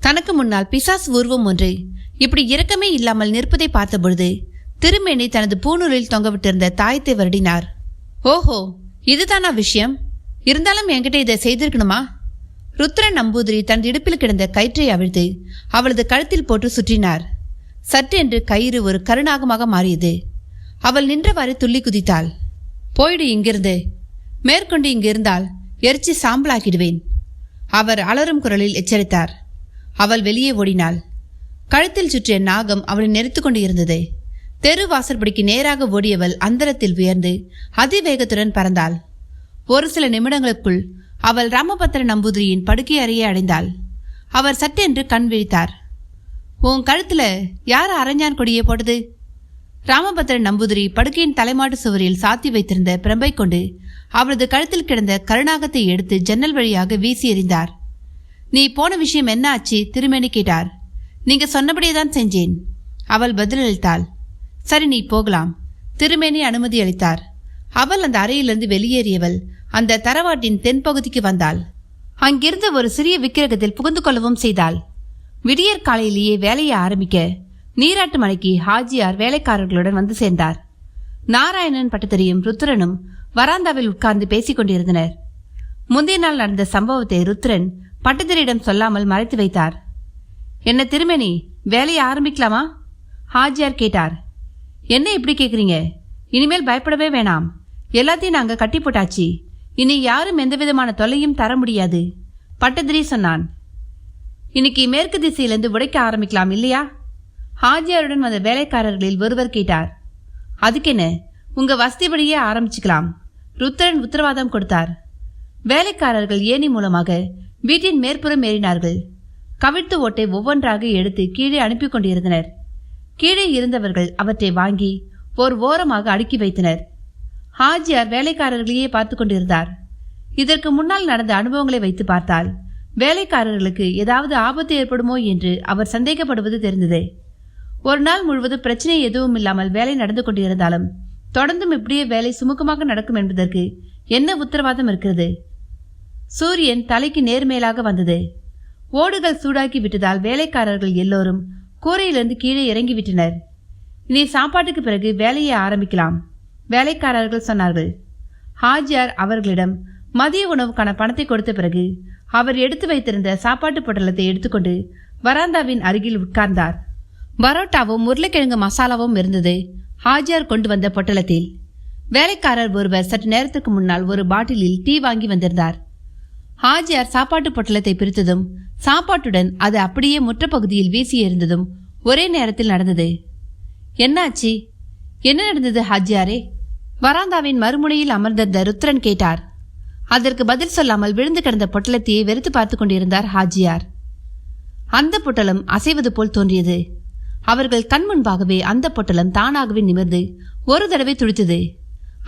தனக்கு முன்னால் பிசாசு உருவம் ஒன்று இப்படி இரக்கமே இல்லாமல் நிற்பதை பார்த்தபொழுது திருமேனி தனது பூநூலில் தொங்கவிட்டிருந்த தாயத்தை வருடினார். ஓஹோ, இதுதானா விஷயம்? இருந்தாலும் என்கிட்ட இதை செய்திருக்கணுமா? ருத்ரன் நம்பூதிரி தனது இடுப்பில் கிடந்த கயிற்றை அவிழ்த்து அவளது கழுத்தில் போட்டு சுற்றினார். சற்றென்று கயிறு ஒரு கருநாகமாக மாறியது. அவள் நின்றவாறு துள்ளி குதித்தாள். போயிடு இங்கிருந்து. மேற்கொண்டு இங்கிருந்தால் எரிச்சி சாம்பலாக்கிடுவேன். அவர் அலறும் குரலில் எச்சரித்தார். அவள் வெளியே ஓடினாள். கழுத்தில் சுற்றிய நாகம் அவளை நெரித்து கொண்டு இருந்தது. தெரு வாசற்படிக்கு நேராக ஓடியவள் அந்தரத்தில் உயர்ந்து அதிவேகத்துடன் பறந்தாள். ஒரு சில நிமிடங்களுக்குள் அவள் ராமபத்திர நம்பூதிரியின் படுக்கை அறையை அடைந்தாள். அவர் சட்டென்று கண் விழித்தார். உன் கழுத்துல யார் அரஞ்சான் கொடியை போட்டது? ராமபத்திர நம்பூதிரி படுக்கையின் தலைமாட்டு சுவரில் சாத்தி வைத்திருந்த பிரம்பை கொண்டு அவளது கழுத்தில் கிடந்த கருணாகத்தை எடுத்து ஜன்னல் வழியாக வீசி எறிந்தார். நீ போன விஷயம் என்ன ஆச்சு? திருமேனி கேட்டார். நீங்க சொன்னபடியேதான் செஞ்சேன். அவள் பதிலளித்தாள். சரி, நீ போகலாம். திருமேனி அனுமதி அளித்தார். அவள் அந்த அறையிலிருந்து வெளியேறியவள் அந்த தரவாட்டின் தென்பகுதிக்கு வந்தாள். அங்கிருந்த ஒரு சிறிய விக்கிரகத்தில் புகுந்து கொள்ளவும் செய்தாள். விடியற் காலையிலேயே வேலையை ஆரம்பிக்க நீராட்டு மலைக்கு ஹாஜியார் வேலைக்காரர்களுடன் வந்து சேர்ந்தார். நாராயணன் பட்டத்தரியும் ருத்ரனும் வராந்தாவில் உட்கார்ந்து பேசிக் கொண்டிருந்தனர். முந்தைய நாள் நடந்த சம்பவத்தை ருத்ரன் பட்டத்தரியிடம் சொல்லாமல் மறைத்து வைத்தார். என்ன திருமேனி, வேலையை ஆரம்பிக்கலாமா? ஹாஜியார் கேட்டார். என்ன இப்படி கேட்குறீங்க? இனிமேல் பயப்படவே வேணாம். எல்லாத்தையும் நாங்க கட்டி போட்டாச்சு. இனி யாரும் எந்த விதமான தொல்லையும் தர முடியாது. பட்டதிரி சொன்னான். இன்னைக்கு மேற்கு திசையிலிருந்து உடைக்க ஆரம்பிக்கலாம் இல்லையா? ஹாஜியாருடன் வந்த வேலைக்காரர்களில் ஒருவர் கேட்டார். அதுக்கென்ன, உங்க வசதிப்படியே ஆரம்பிச்சுக்கலாம். ருத்ரன் உத்தரவாதம் கொடுத்தார். வேலைக்காரர்கள் ஏணி மூலமாக வீட்டின் மேற்புறம் ஏறினார்கள். கவிழ்த்து ஓட்டை ஒவ்வொன்றாக எடுத்து கீழே அனுப்பி கொண்டிருந்தனர். கீழே இருந்தவர்கள் அவற்றை வாங்கி ஒரு ஓரமாக அடுக்கி வைத்தனர். ஹாஜியார் வேலைக்காரர்களையே பார்த்து கொண்டிருந்தார். இதற்கு முன்னால் நடந்த அனுபவங்களை வைத்து பார்த்தால் வேலைக்காரர்களுக்கு ஏதாவது ஆபத்து ஏற்படுமோ என்று அவர் சந்தேகப்படுவது தெரிந்தது. ஒரு நாள் முழுவதும் பிரச்சனை எதுவும் இல்லாமல் வேலை நடந்து கொண்டிருந்தாலும் தொடர்ந்தும் இப்படியே வேலை சுமூகமாக நடக்கும் என்பதற்கு என்ன உத்தரவாதம் இருக்கிறது? சூரியன் தலைக்கு நேர்மேலாக வந்தது. ஓடுகள் சூடாக்கி விட்டதால் வேலைக்காரர்கள் எல்லோரும் கூரையிலிருந்து கீழே இறங்கிவிட்டனர். இனி சாப்பாட்டுக்கு பிறகு வேலையை ஆரம்பிக்கலாம், வேலைக்காரர்கள் சொன்னார்கள். ஹாஜியார் அவர்களிடம் மதிய உணவுக்கான பணத்தை கொடுத்த பிறகு அவர் எடுத்து வைத்திருந்த சாப்பாட்டு பொட்டலத்தை எடுத்துக்கொண்டு வராந்தாவின் அருகில் உட்கார்ந்தார். பரோட்டாவும் உருளைக்கிழங்கு மசாலாவும் இருந்தது ஹாஜியார் கொண்டு வந்த பொட்டலத்தில். வேலைக்காரர் ஒருவர் சற்று நேரத்துக்கு முன்னால் ஒரு பாட்டிலில் டீ வாங்கி வந்திருந்தார். ஹாஜியார் சாப்பாட்டு பொட்டலத்தை பிரித்ததும் சாப்பாட்டுடன் அது அப்படியே முற்றப்பகுதியில் வீசி எறிந்ததும் ஒரே நேரத்தில் நடந்தது. என்னாச்சு? என்ன நடந்தது ஹாஜியாரே? வராந்தாவின் மறுமுனையில் அமர்ந்திருந்த ருத்ரன் கேட்டார். அதற்கு பதில் சொல்லாமல் விழுந்து கிடந்த பொட்டலத்தையே வெறுத்து பார்த்து கொண்டிருந்தார் ஹாஜியார். அந்த பொட்டலம் அசைவது போல் தோன்றியது. அவர்கள் கண் முன்பாகவே அந்த பொட்டலம் தானாகவே நிமிர்ந்து ஒரு தடவை துடித்தது.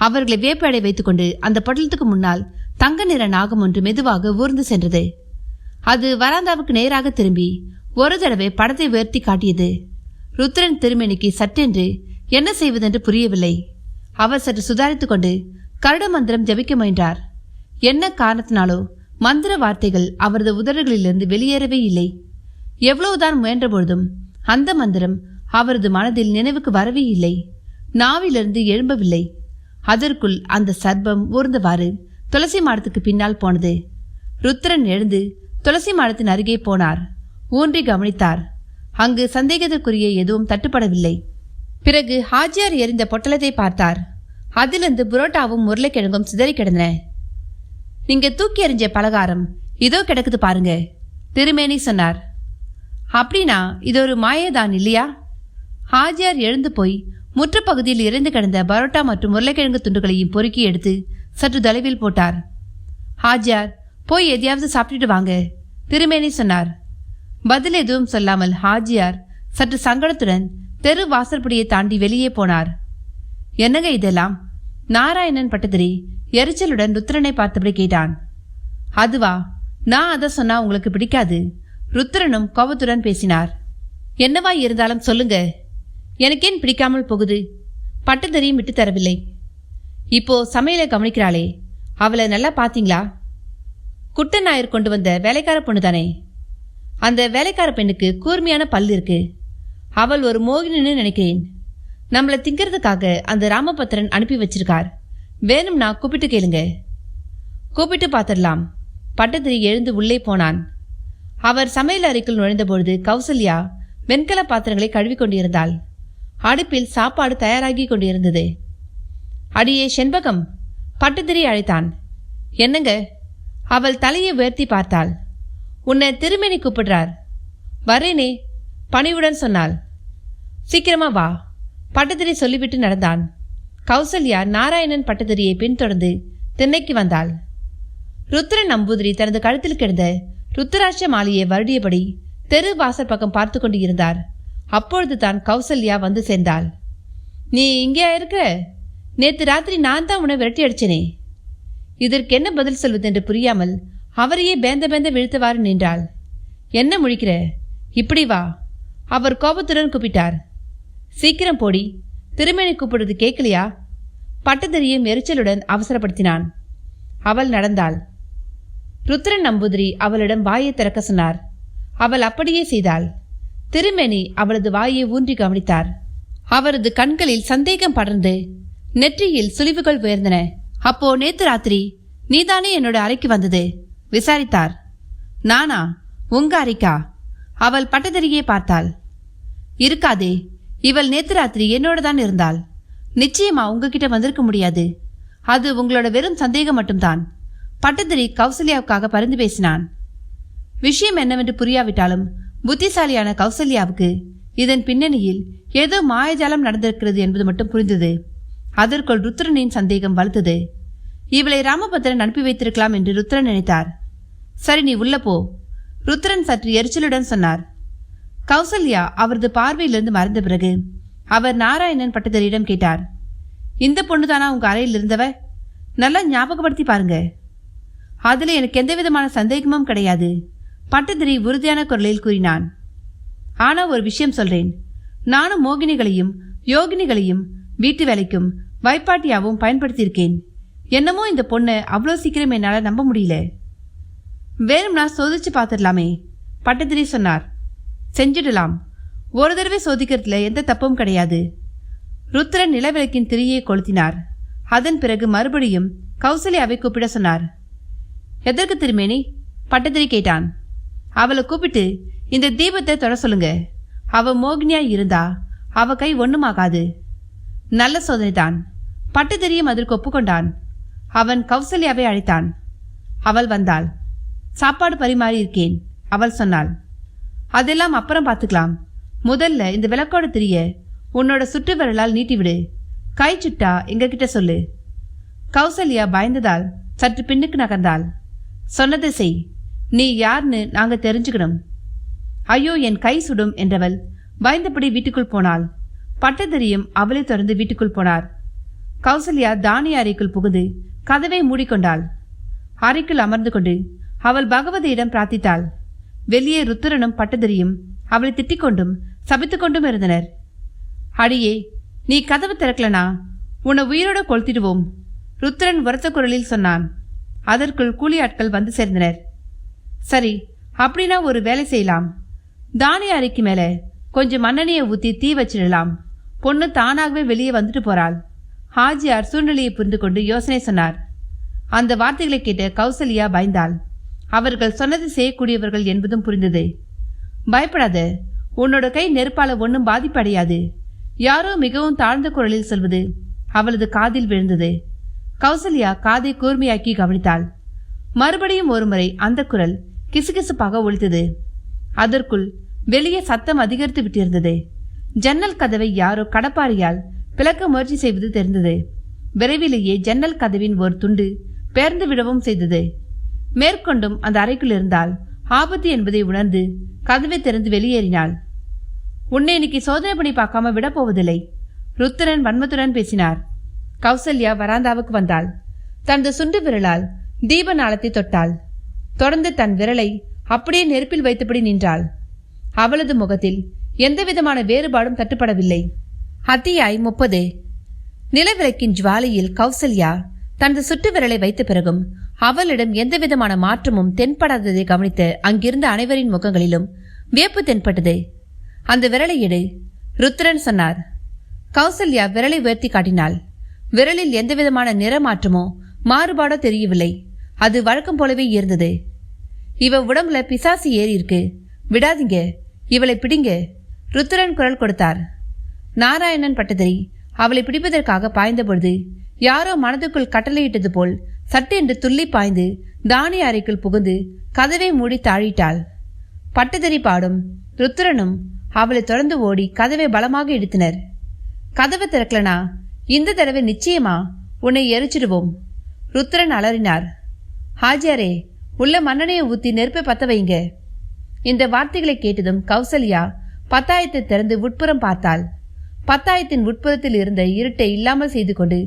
அவர்களை வேப்படை வைத்துக்கொண்டு அந்த பொட்டலத்துக்கு முன்னால் தங்க நிற நாகம் ஒன்று மெதுவாக ஊர்ந்து சென்றது. அது வராந்தாவுக்கு நேராக திரும்பி ஒரு தடவை படத்தை உயர்த்தி காட்டியது. ருத்ரன் திருமேனிக்கு சட்டென்று என்ன செய்வதென்று புரியவில்லை. அவர் சற்று சுதாரித்துக் கொண்டு கருட மந்திரம் ஜபிக்க முயன்றார். என்ன காரணத்தினாலோ மந்திர வார்த்தைகள் அவரது உதடுகளிலிருந்து வெளியேறவே இல்லை. எவ்வளவுதான் முயன்றபொழுதும் அந்த மந்திரம் அவரது மனதில் நினைவுக்கு வரவே இல்லை. நாவிலிருந்து எழும்பவில்லை. அதற்குள் அந்த சர்ப்பம் ஊர்ந்தவாறு துளசி மாடத்துக்கு பின்னால் போனது. ருத்ரன் எழுந்து துளசி மாடத்தின் அருகே போனார். ஊன்றி கவனித்தார். அங்கு சந்தேகத்திற்குரிய எதுவும் தட்டுப்படவில்லை. பிறகு ஹாஜியார் எறிந்த பொட்டலத்தை பார்த்தார். அதிலிருந்து புரோட்டாவும் உருளைக்கிழங்கும் சிதறி கிடந்தன. நீங்க தூக்கி எறிஞ்ச பலகாரம் இதோ கிடக்குது பாருங்க, திருமேனி சொன்னார். அப்படின்னா இது ஒரு மாயதான் இல்லையா? ஹாஜியார் எழுந்து போய் முற்றுப்பகுதியில் இறந்து கிடந்த பரோட்டா மற்றும் உருளைக்கிழங்கு துண்டுகளையும் பொறுக்கி எடுத்து சற்று தொலைவில் போட்டார். ஹாஜியார், போய் எதையாவது சாப்பிட்டுட்டு வாங்க, திருமேனி சொன்னார். பதில் எதுவும் சொல்லாமல் ஹாஜியார் சற்று சங்கடத்துடன் தெரு வாசற்படியை தாண்டி வெளியே போனார். என்னங்க இதெல்லாம்? நாராயணன் பட்டதிரி எரிச்சலுடன் ருத்ரனை பார்த்தபடி கேட்டான். அதுவா, நான் அதை சொன்னா உங்களுக்கு பிடிக்காது. ருத்ரனும் கோபத்துடன் பேசினார். என்னவா இருந்தாலும் சொல்லுங்க, எனக்கேன் பிடிக்காமல் போகுது? பட்டதிரியும் விட்டு தரவில்லை. இப்போ சமையலை கவனிக்கிறாளே, அவளை நல்லா பாத்தீங்களா? குட்டன் நாயர் கொண்டு வந்த வேலைக்கார பொண்ணு தானே? அந்த வேலைக்கார பெண்ணுக்கு கூர்மையான பல் இருக்கு. அவள் ஒரு மோகினின்னு நினைக்கிறேன். நம்மளை திங்கிறதுக்காக அந்த ராமபத்திரன் அனுப்பி வச்சிருக்கார். வேணும்னா கூப்பிட்டு கேளுங்க. கூப்பிட்டு பார்த்துடலாம். பட்டதிரி எழுந்து உள்ளே போனான். அவர் சமையல் அறைக்குள் நுழைந்தபொழுது கௌசல்யா வெண்கல பாத்திரங்களை கழுவி கொண்டிருந்தாள். அடுப்பில் சாப்பாடு தயாராகி கொண்டிருந்தது. அடியே செண்பகம், பட்டதிரி அழைத்தான். என்னங்க? அவள் தலையை உயர்த்தி பார்த்தாள். உன்னை திருமேனி கூப்பிடுறார். வரேனே, பணிவுடன் சொன்னாள். சீக்கிரமா வா, பட்டதிரி சொல்லிவிட்டு நடந்தான். கௌசல்யா நாராயணன் பட்டதிரியை பின்தொடர்ந்து திண்ணைக்கு வந்தாள். ருத்ரன் நம்பூதிரி தனது கழுத்தில் கிடந்த ருத்ராட்ச மாலையை வருடியபடி தெரு வாசல் பக்கம் பார்த்து கொண்டு இருந்தார். அப்பொழுது தான் கௌசல்யா வந்து சேர்ந்தாள். நீ இங்கே இருக்கிற? நேற்று ராத்திரி நான் தான் உன்னை விரட்டி அடிச்சனே. இதற்கு என்ன பதில் சொல்வதென்று புரியாமல் அவரையே பேந்த பேந்த விழுத்தவாறு நின்றாள். என்ன முழிக்கிற? இப்படி வா, அவர் கோபத்துடன் கூப்பிட்டார். சீக்கிரம் போடி, திருமேனி கூப்பிடுறது கேட்கலையா? பட்டதிரியும் எரிச்சலுடன் அவசரப்படுத்தினான். அவள் நடந்தாள். ருத்ரன் நம்பூதிரி அவளிடம் வாயை திறக்க சொன்னார். அவள் அப்படியே செய்தாள். திருமேனி அவளது வாயை ஊன்றி கவனித்தார். அவரது கண்களில் சந்தேகம் படர்ந்து நெற்றியில் சுழிவுகள் உயர்ந்தன. அப்போ நேத்து ராத்திரி நீதானே என்னோட அறைக்கு வந்தது? விசாரித்தார். நானா? உங்க அறைக்கா? அவள் பட்டதிரியை பார்த்தாள். இருக்காதே, இவள் நேத்து ராத்திரி என்னோட தான் இருந்தாள். நிச்சயமா உங்ககிட்ட வந்திருக்க முடியாது. அது உங்களோட வெறும் சந்தேகம் மட்டும்தான். பட்டதிரி கௌசல்யாவுக்காக பரிந்து பேசினான். விஷயம் என்னவென்று புரியாவிட்டாலும் புத்திசாலியான கௌசல்யாவுக்கு இதன் பின்னணியில் ஏதோ மாயஜாலம் நடந்திருக்கிறது என்பது மட்டும் புரிந்தது. அதற்குள் ருத்ரனின் சந்தேகம் வலுத்தது. இவளை ராமபத்திரன் அனுப்பி வைத்திருக்கலாம் என்று ருத்ரன் நினைத்தார். சரி, நீ உள்ள போ, ருத்ரன் சற்று எரிச்சலுடன் சொன்னார். கௌசல்யா அவரது பார்வையிலிருந்து மறைந்த பிறகு அவர் நாராயணன் பட்டதிரியிடம் கேட்டார். இந்த பொண்ணுதானா உங்க அறையில் இருந்தவ? நல்லா ஞாபகப்படுத்தி பாருங்க. அதுல எனக்கு எந்த விதமான சந்தேகமும் கிடையாது, பட்டதிரி உறுதியான குரலில் கூறினான். ஆனா ஒரு விஷயம் சொல்றேன். நானும் மோகினிகளையும் யோகினிகளையும் வீட்டு வேலைக்கும் வைப்பாட்டியாவும் பயன்படுத்தியிருக்கேன். என்னமோ இந்த பொண்ணை அவ்வளோ சீக்கிரம் என்னால் நம்ப முடியல. வேணும்னா சோதிச்சு பார்த்துடலாமே, பட்டதிரி சொன்னார். செஞ்சிடலாம். ஒரு தடவை சோதிக்கிறதுல எந்த தப்பும் கிடையாது. ருத்ரன் நிலவிளக்கின் திரியை கொளுத்தினார். அதன் பிறகு மறுபடியும் கௌசல்யாவை கூப்பிட சொன்னார். எதற்கு திருமேனி? பட்டதிரி கேட்டான். அவளை கூப்பிட்டு இந்த தீபத்தை தொட சொல்லுங்க. அவ மோகினியா இருந்தா அவ கை ஒண்ணுமாகாது. நல்ல சோதனை தான். பட்டதரியும் அதற்கு ஒப்புக்கொண்டான். அவன் கௌசல்யாவை அழைத்தான். அவள் வந்தாள். சாப்பாடு பரிமாறி இருக்கேன் அவள் சொன்னாள். அதெல்லாம் அப்புறம் பார்த்துக்கலாம். முதல்ல இந்த விளக்கோட திரிய உன்னோட சுட்டு விரலால் நீட்டிவிடு. கை சுட்டா எங்ககிட்ட சொல்லு. கௌசல்யா பயந்ததால் சற்று பின்னுக்கு நகர்ந்தாள். சொன்னதை செய். நீ யார்னு நாங்க தெரிஞ்சுக்கணும். ஐயோ, என் கை சுடும் என்றவள் பயந்தபடி வீட்டுக்குள் போனாள். பட்டதரியும் அவளை தொடர்ந்து வீட்டுக்குள் போனார். கௌசல்யா தானிய அறைக்குள் புகுந்து கதவை மூடிக்கொண்டாள். அறைக்குள் அமர்ந்து கொண்டு அவள் பகவதியிடம் பிரார்த்தித்தாள். வெளியே ருத்திரனும் பட்டதரியும் அவளை திட்டிக் கொண்டும் சபித்துக் கொண்டும் இருந்தனர். அடியே, நீ கதவு திறக்கலனா உன்னை உயிரோட கொளுத்திடுவோம், ருத்திரன் உரத்த குரலில் சொன்னான். அதற்குள் கூலி ஆட்கள் வந்து சேர்ந்தனர். சரி, அப்படின்னா ஒரு வேலை செய்யலாம். தானிய அறைக்கு மேல கொஞ்சம் மண்ணெண்ணையை ஊற்றி தீ வச்சிடலாம். பொண்ணு தானாகவே வெளியே வந்துட்டு போறாள். ஹாஜியார் சூழ்நிலையை புரிந்து கொண்டு யோசனை சொன்னார். அந்த வார்த்தைகளை கேட்ட கௌசல்யா பயந்தாள். அவர்கள் சொன்னது செய்யக்கூடியவர்கள் என்பதும் புரிந்தது. பயப்படாத, உன்னோட கை நெருப்பால ஒன்றும் பாதிப்படையாது. யாரோ மிகவும் தாழ்ந்த குரலில் சொல்வது அவளது காதில் விழுந்தது. கௌசல்யா காதை கூர்மையாக்கி கவனித்தாள். மறுபடியும் ஒருமுறை அந்த குரல் கிசுகிசுப்பாக ஒலித்தது. அதற்குள் வெளியே சத்தம் அதிகரித்து விட்டிருந்தது. ஜன்னல் கதவை யாரோ கடப்பாரியால் பிளக்க முயற்சி செய்வது தெரிந்தது. விரைவிலேயே ஜன்னல் கதவின் ஒரு துண்டு பேர்ந்து விடவும் செய்தது. மேற்கொண்டும் அந்த அறைக்குள் இருந்தால் ஆபத்து என்பதை உணர்ந்து கதவை திறந்து வெளியேறினாள். உன்னை இன்னைக்கு சோதனை பண்ணி பார்க்காம விடப்போவதில்லை, ருத்திரன் வன்மத்துடன் பேசினார். கௌசல்யா வராந்தாவுக்கு வந்தாள். தனது சுண்டு விரலால் தீப நாளத்தை தொட்டாள். தொடர்ந்து தன் விரலை அப்படியே நெருப்பில் வைத்தபடி நின்றாள். அவளது முகத்தில் எந்தவிதமான வேறுபாடும் தட்டுப்படவில்லை. அத்தியாயம் 30. நிலவிளக்கின் ஜுவாலையில் கௌசல்யா தனது சுட்டு விரலை வைத்த பிறகும் அவளிடம் எந்தவிதமான மாற்றமும் தென்படாததை கவனித்த அங்கிருந்த அனைவரின் முகங்களிலும் வியப்பு தென்பட்டது. அந்த விரலை எடு, ருத்திரன் சொன்னார். கௌசல்யா விரலை உயர்த்தி காட்டினாள். விரலில் எந்தவிதமான நிற மாற்றமோ மாறுபாடோ தெரியவில்லை. அது வழக்கம் போலவே இருந்தது. இவ உடம்புல பிசாசு ஏறி இருக்கு, விடாதீங்க, இவளை பிடிங்க, ருத்திரன் குரல் கொடுத்தார். நாராயணன் பட்டதிரி அவளை பிடிப்பதற்காக பாய்ந்த பொழுது யாரோ மனதுக்குள் கட்டளையிட்டது போல் சட்டென்று துள்ளி பாய்ந்து தானிய அறைக்குள் புகுந்து கதவை மூடி தாழிட்டாள். பட்டதிரி பாடும் ருத்திரனும் அவளை தொடர்ந்து ஓடி கதவை பலமாக இழுத்தனர். கதவை திறக்கலனா இந்த தடவை நிச்சயமா உன்னை எரிச்சிடுவோம், ருத்திரன் அலறினார். ஹாஜியாரே, உள்ள மண்ணெண்ணையை ஊத்தி நெருப்பை பத்த வைங்க. இந்த வார்த்தைகளை கேட்டதும் கௌசல்யா பத்தாயத்தை திறந்து உட்புறம் பார்த்தாள். பத்தாயத்தின் உட்புறத்தில் இருந்த இருட்டை இல்லாமல் செய்து கொண்டு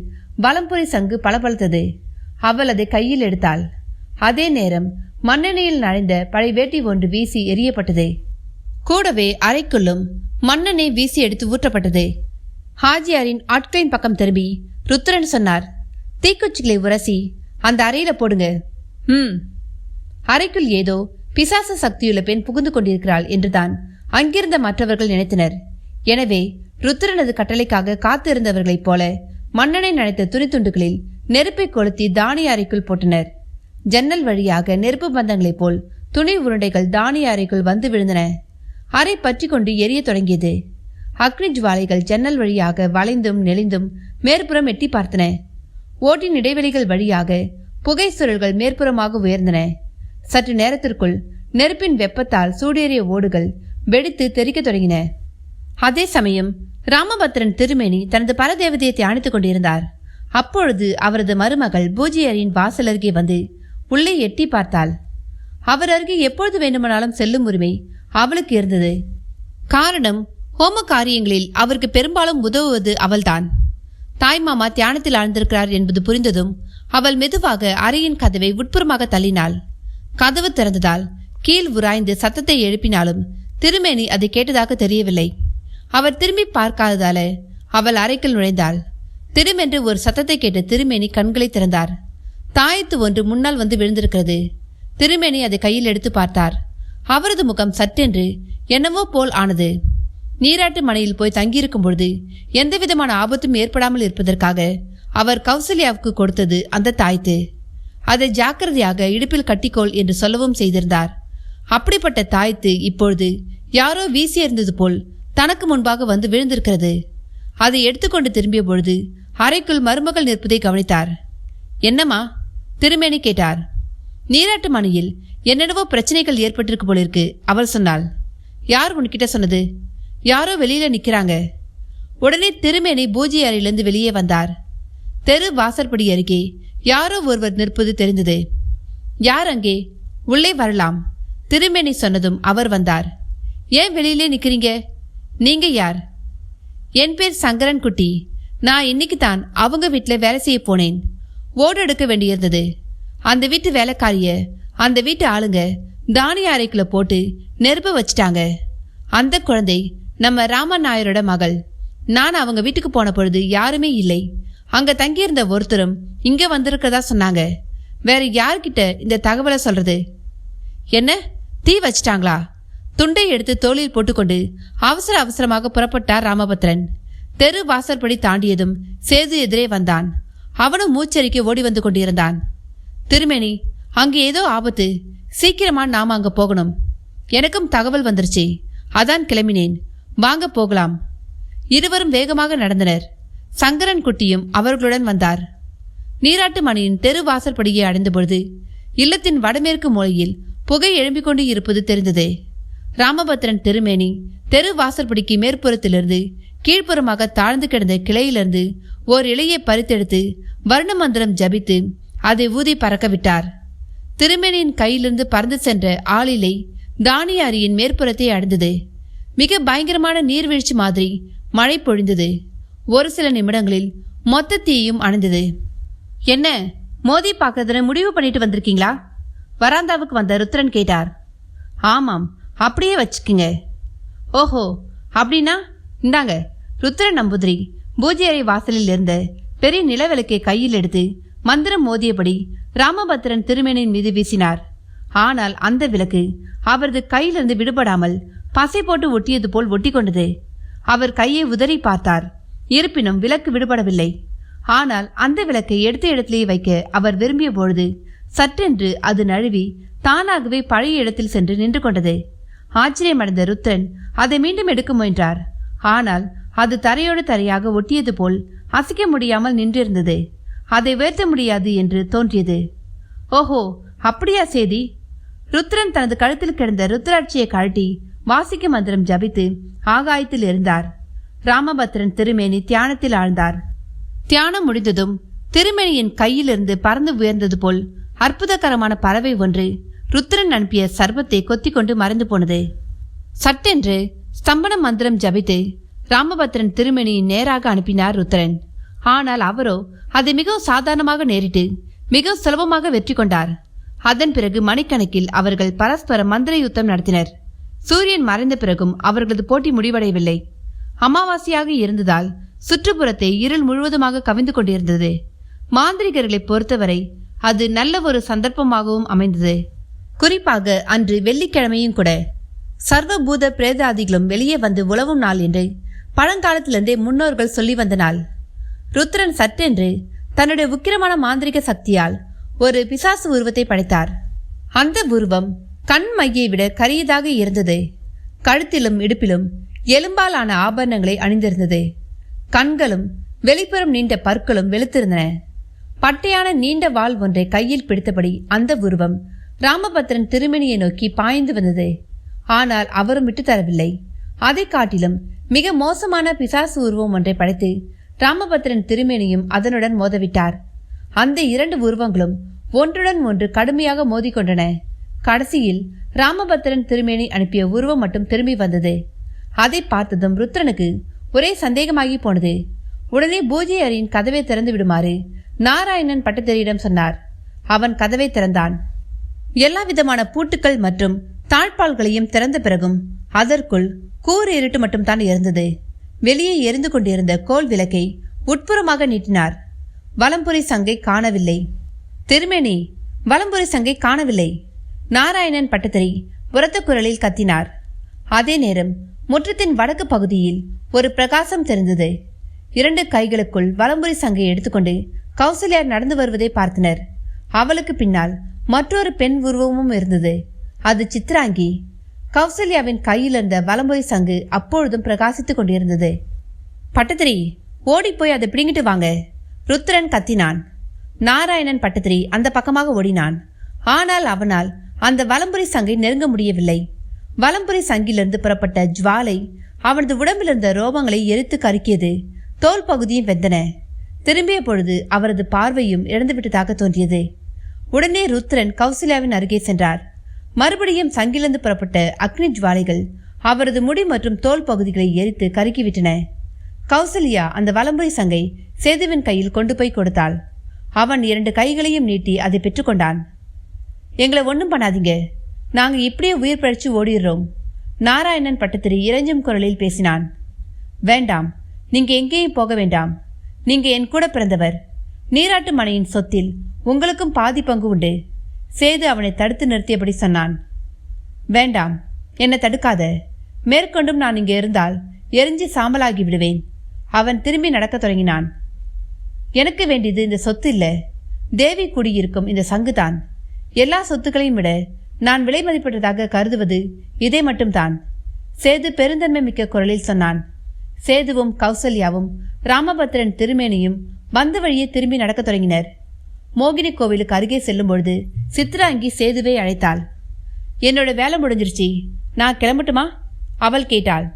வலம்புரி சங்கு பளபளத்தது. அவள் அதை கையில் எடுத்தாள். அதே நேரம் மண்ணெண்ணையில் நனைந்த பழைய வேட்டி ஒன்று வீசி எரியப்பட்டது. கூடவே அறைக்குள்ளும் மண்ணெண்ணெய் வீசி எடுத்து ஊற்றப்பட்டது. ஹாஜியாரின் ஆட்களின் பக்கம் திரும்பி ருத்திரன் சொன்னார், தீக்குச்சிகளை உரசி அந்த அறையில போடுங்க. அறைக்குள் ஏதோ பிசாச சக்தியுள்ள பெண் புகுந்து கொண்டிருக்கிறாள் என்றுதான் அங்கிருந்த மற்றவர்கள் நினைத்தனர். எனவே ருத்திரனது கட்டளைக்காக காத்து இருந்தவர்களைப் போல மண்ணெண்ணெய் நனைத்த துணி துண்டுகளில் நெருப்பை கொளுத்தி தானிய அறைக்குள் போட்டனர். ஜன்னல் வழியாக நெருப்பு பந்தங்களைப் போல் துணி உருண்டைகள் தானிய அறைக்குள் வந்து விழுந்தன. அறை பற்றி கொண்டு எரிய தொடங்கியது. அக்னி ஜுவாலைகள் ஜன்னல் வழியாக வளைந்தும் நெளிந்தும் மேற்புறம் எட்டி பார்த்தன. ஓட்டின் இடைவெளிகள் வழியாக புகை சுருள்கள் மேற்புறமாக உயர்ந்தன. சற்று நேரத்திற்குள் நெருப்பின் வெப்பத்தால் சூடேறிய ஓடுகள் வெடித்து தெறிக்க தொடங்கின. அதே சமயம் ராமபத்ரன் திருமேனி தனது பரதேவதையை தியானித்துக் கொண்டிருந்தார். அப்பொழுது அவரது மருமகள் பூஜ்யரின் வாசல் அருகே வந்து உள்ளே எட்டி பார்த்தாள். அவர் அருகே எப்பொழுது வேண்டுமானாலும் செல்லும் உரிமை அவளுக்கு இருந்தது. காரணம், ஹோம காரியங்களில் அவருக்கு பெரும்பாலும் உதவுவது அவள்தான். தாய்மாமா தியானத்தில் ஆழ்ந்திருக்கிறார் என்பது புரிந்ததும் அவள் மெதுவாக அறையின் கதவை உட்புறமாக தள்ளினாள். கதவு திறந்ததால் கீழ் உராய்ந்து சத்தத்தை எழுப்பினாலும் திருமேனி அதை கேட்டதாக தெரியவில்லை. அவர் திரும்பி பார்க்காததால அவள் அறைக்குள் நுழைந்தாள். திருமென்று ஒரு சத்தத்தை கேட்டு திருமேனி கண்களை திறந்தார். தாயத்து ஒன்று முன்னால் வந்து விழுந்திருக்கிறது. திருமேனி அதை கையில் எடுத்து பார்த்தார். அவரது முகம் சட்டென்று என்னவோ போல் ஆனது. நீராட்டு மனையில் போய் தங்கியிருக்கும் பொழுது எந்தவிதமான ஆபத்தும் ஏற்படாமல் இருப்பதற்காக அவர் கௌசல்யாவுக்கு கொடுத்தது அந்த தாயத்து. அதை ஜாக்கிரதையாக இடுப்பில் கட்டிக்கோள் என்று சொல்லவும் செய்திருந்தார். அப்படிப்பட்ட தாயத்து இப்பொழுது யாரோ வீசி எறிந்தது போல் தனக்கு முன்பாக வந்து விழுந்திருக்கிறது. அதை எடுத்துக்கொண்டு திரும்பிய பொழுது அறைக்குள் மருமகள் நிற்பதை கவனித்தார். என்னம்மா? திருமேனி கேட்டார். நீராட்டு மணியில் என்னென்னவோ பிரச்சனைகள் ஏற்பட்டிருக்கு போலிருக்கு, அவள் சொன்னாள். யார் உன்கிட்ட சொன்னது? யாரோ வெளியில நிக்கிறாங்க. உடனே திருமேனி பூஜை அறையிலிருந்து வெளியே வந்தார். தெரு வாசற்படி அருகே யாரோ ஒருவர் நிற்பது தெரிந்தது. யார் அங்கே? உள்ளே வரலாம். திருமேனி சொன்னதும் அவர் வந்தார். ஏன் வெளியிலே நிக்கிறீங்க? நீங்க யார்? என் பேர் சங்கரன் குட்டி. நான் இன்னைக்கு தான் அவங்க வீட்டில் வேலை செய்ய போனேன். ஓடு எடுக்க வேண்டியிருந்தது. அந்த வீட்டு வேலைக்காரிய அந்த வீட்டு ஆளுங்க தானிய அறைக்குள்ள போட்டு நெருப்பு வச்சிட்டாங்க. அந்த குழந்தை நம்ம ராமன் நாயரோட மகள். நான் அவங்க வீட்டுக்கு போன பொழுது யாருமே இல்லை. அங்க தங்கியிருந்த ஒருத்தரும் இங்க வந்திருக்கிறதா சொன்னாங்க. வேற யார்கிட்ட இந்த தகவலை சொல்றது? என்ன, தீ வச்சிட்டாங்களா? துண்டை எடுத்து தோளில் போட்டுக்கொண்டு அவசர அவசரமாக புறப்பட்டார் ராமபத்ரன். தெரு வாசற்படி தாண்டியதும் சேது எதிரே வந்தான். அவனும் மூச்சரிக்க ஓடி வந்து கொண்டிருந்தான். திருமேனி, அங்கே ஏதோ ஆபத்து. சீக்கிரமா நாம அங்க போகணும். எனக்கும் தகவல் வந்துருச்சு, அதான் கிளம்பினேன். வாங்க போகலாம். இருவரும் வேகமாக நடந்தனர். சங்கரன் குட்டியும் அவர்களுடன் வந்தார். நீராட்டு மணியின் தெரு வாசற்படியை அடைந்த பொழுது இல்லத்தின் வடமேற்கு மூலையில் புகை எழும்பிக் கொண்டு இருப்பது தெரிந்தது. ராமபத்ரன் திருமேனி தெரு வாசற்படிக்கு மேற்புறத்திலிருந்து கீழ்ப்புறமாக தாழ்ந்து கிடந்த கிளையிலிருந்து ஓர் இலையை பறித்தெடுத்து வர்ண மந்திரம் ஜபித்து அதை ஊதி பறக்க விட்டார். திருமேனியின் கையிலிருந்து பறந்து சென்ற ஆளிலை தானிய அரியின் மேற்புறத்தை அடைந்தது. மிக பயங்கரமான நீர்வீழ்ச்சி மாதிரி மழை பொழிந்தது. ஒரு சில நிமிடங்களில் மொத்த தீயும் அணைந்தது. என்ன, மோதி பார்க்கறதுன்னு முடிவு பண்ணிட்டு வந்திருக்கீங்களா? வராந்தாவுக்கு வந்த ருத்ரன் கேட்டார். ஆமாம், அப்படியே வச்சுக்குங்க. ஓஹோ, அப்படின்னா இந்தாங்க. ருத்ரன் நம்பூதிரி பூஜை அறை வாசலில் இருந்த பெரிய நிலவிளக்கை கையில் எடுத்து மந்திரம் மோதியபடி ராமபத்ரன் திருமேனின் மீது வீசினார். ஆனால் அந்த விளக்கு அவரது கையிலிருந்து விடுபடாமல் பசை போட்டு ஒட்டியது போல் ஒட்டி கொண்டது. அவர் கையை உதறி பார்த்தார். இருப்பினும் விளக்கு விடுபடவில்லை. ஆனால் அந்த விளக்கை எடுத்த இடத்திலேயே வைக்க அவர் விரும்பிய பொழுது சற்றென்று அது நழுவி தானாகவே பழைய இடத்தில் சென்று நின்று கொண்டது. ஆச்சரியமடைந்த ருத்ரன் அதை மீண்டும் எடுக்க முயன்றார். ஆனால் அது தரையோடு தரையாக ஒட்டியது போல் அசைக்க முடியாமல் நின்றிருந்தது. அதை உயர்த்த முடியாது என்று தோன்றியது. ஓஹோ, அப்படியா சேதி? ருத்ரன் தனது கழுத்தில் கிடந்த ருத்ராட்சியை கழட்டி வாசிக்க மந்திரம் ஜபித்து ஆகாயத்தில் இருந்தார். ராமபத்ரன் திருமேனி தியானத்தில் ஆழ்ந்தார். தியானம் முடிந்ததும் திருமேனியின் கையிலிருந்து பறந்து உயர்ந்தது போல் அற்புதகரமான பறவை ஒன்று ருத்ரன் அனுப்பிய சர்பத்தை கொத்திக் கொண்டு மறைந்து போனது. சட்டென்று ஸ்தம்பன மந்திரம் ஜபித்து ராமபத்ரன் திருமேனியின் நேராக அனுப்பினார் ருத்ரன். ஆனால் அவரோ அதை மிகவும் சாதாரணமாக நேரிட்டு மிக சுலபமாக வெற்றி கொண்டார். அதன் பிறகு மணிக்கணக்கில் அவர்கள் பரஸ்பர மந்திர யுத்தம் நடத்தினர். சூரியன் மறைந்த பிறகும் அவர்களது போட்டி முடிவடையவில்லை. அமாவாசையாக இருந்ததால் சுற்றுப்புறத்தை இருள் முழுவதுமாக கவிந்து கொண்டிருந்தது. மாந்திரிகர்களை பொறுத்தவரை அது நல்ல ஒரு சந்தர்ப்பமாகவும் அமைந்தது. குறிப்பாக அன்று வெள்ளிக்கிழமையும் கூட. சர்வபூத பிரேதாதிகளும் வெளியே வந்து உலவும் நாள் என்று பழங்காலத்திலிருந்தே முன்னோர்கள் சொல்லி வந்த நாள். ருத்ரன் சட்டென்று தன்னுடைய உக்கிரமான மாந்திரிக சக்தியால் ஒரு பிசாசு உருவத்தை படைத்தார். அந்த உருவம் கண் மையை விட கரியதாக இருந்தது. கழுத்திலும் இடுப்பிலும் எலும்பாலான ஆபரணங்களை அணிந்திருந்தது. கண்களும் வெளிப்புறம் நீண்ட பற்களும் வெளுத்திருந்தன. பட்டையான நீண்ட வாள் ஒன்றை கையில் பிடித்தபடி அந்த உருவம் ராமபத்ரன் திருமேனியை நோக்கி பாய்ந்து வந்தது. ஆனால் அவரும் விட்டு தரவில்லை. அதை காட்டிலும் மிக மோசமான பிசாசு உருவம் ஒன்றை படைத்து ராமபத்ரன் திருமேனியும் அதனுடன் மோதவிட்டார். அந்த இரண்டு உருவங்களும் ஒன்றுடன் ஒன்று கடுமையாக மோதிக்கொண்டன. கடைசியில் ராமபத்ரன் திருமேனி அனுப்பிய உருவம் மட்டும் திரும்பி வந்தது. அதை பார்த்ததும் ருத்ரனுக்கு ஒரே சந்தேகமாகி போனது. உடனே பூஜை அறையின் கதவை திறந்து விடுமாறு நாராயணன் பட்டத்திரியிடம் சொன்னார். அவன் கதவை திறந்தான். எல்லா விதமான பூட்டுக்கள் மற்றும் தாழ்பால்களையும் திறந்த பிறகும் அதற்குள் கூறு இருட்டு மட்டும் தான் இருந்தது. வெளியே எரிந்து கொண்டிருந்த கோல் விளக்கை உட்புறமாக நீட்டினார். வலம்புரி சங்கை காணவில்லை. திருமேனி, வலம்புரி சங்கை காணவில்லை. நாராயணன் பட்டத்திரி உரத்த குரலில் கத்தினார். அதே நேரம் முற்றத்தின் வடக்கு பகுதியில் ஒரு பிரகாசம் தெரிந்தது. இரண்டு கைகளுக்குள் வலம்புரி சங்கை எடுத்துக்கொண்டு கௌசல்யா நடந்து வருவதை பார்த்தனர். அவளுக்கு பின்னால் மற்றொரு பெண் உருவமும் இருந்தது. அது சித்ராங்கி. கௌசல்யாவின் கையில் இருந்த வலம்புரி சங்கு அப்பொழுதும் பிரகாசித்துக் கொண்டிருந்தது. பட்டத்திரி, ஓடிப்போய் அதை பிடிங்கிட்டு வாங்க, ருத்ரன் கத்தினான். நாராயணன் பட்டத்திரி அந்த பக்கமாக ஓடினான். ஆனால் அவனால் அந்த வலம்புரி சங்கை நெருங்க முடியவில்லை. வலம்புரி சங்கிலிருந்து புறப்பட்ட ஜுவாலை அவனது உடம்பிலிருந்த ரோமங்களை எரித்து கருக்கியது. தோல் பகுதியும் வெந்தன. திரும்பிய பொழுது அவரது பார்வையும் இழந்துவிட்டதாக தோன்றியது. உடனே ருத்ரன் கௌசல்யாவின் அருகே சென்றார். மறுபடியும் சங்கிலிருந்து புறப்பட்ட அக்னி ஜுவாலைகள் அவரது முடி மற்றும் தோல் பகுதிகளை எரித்து கருக்கிவிட்டன. கௌசல்யா அந்த வலம்புரி சங்கை சேதுவின் கையில் கொண்டு போய் கொடுத்தாள். அவன் 2 கைகளையும் நீட்டி அதை பெற்றுக்கொண்டான். எங்களை ஒன்றும் பண்ணாதீங்க, நாங்க இப்படியே உயிர் பழிச்சு ஓடிடுறோம். நாராயணன் பட்டத்திரி இறைஞ்சும் குரலில் பேசினான். வேண்டாம், நீங்க எங்கேயும் போக வேண்டாம். நீங்க என் கூட பிறந்தவர். நீராட்டு மனையின் சொத்தில் உங்களுக்கும் பாதி பங்கு உண்டு. சேது அவனை தடுத்து நிறுத்தியபடி சொன்னான். வேண்டாம், என்னை தடுக்காத. மேற்கொண்டும் நான் இங்கே இருந்தால் எரிஞ்சு சாம்பலாகி விடுவேன். அவன் திரும்பி நடக்க தொடங்கினான். எனக்கு வேண்டியது இந்த சொத்து இல்ல, தேவி குடியிருக்கும் இந்த சங்குதான். எல்லா சொத்துக்களையும் விட நான் விலை மதிப்பற்றதாக கருதுவது இதை மட்டும்தான். சேது பெருந்தன்மை மிக்க குரலில் சொன்னான். சேதுவும் கௌசல்யாவும் ராமபத்ரன் திருமேனியும் வந்த வழியே திரும்பி நடக்க தொடங்கினர். மோகினி கோவிலுக்கு அருகே செல்லும் பொழுது சித்ராங்கி சேதுவை அழைத்தாள். என்னோட வேலை முடிஞ்சிருச்சு, நான் கிளம்பட்டுமா? அவள் கேட்டாள்.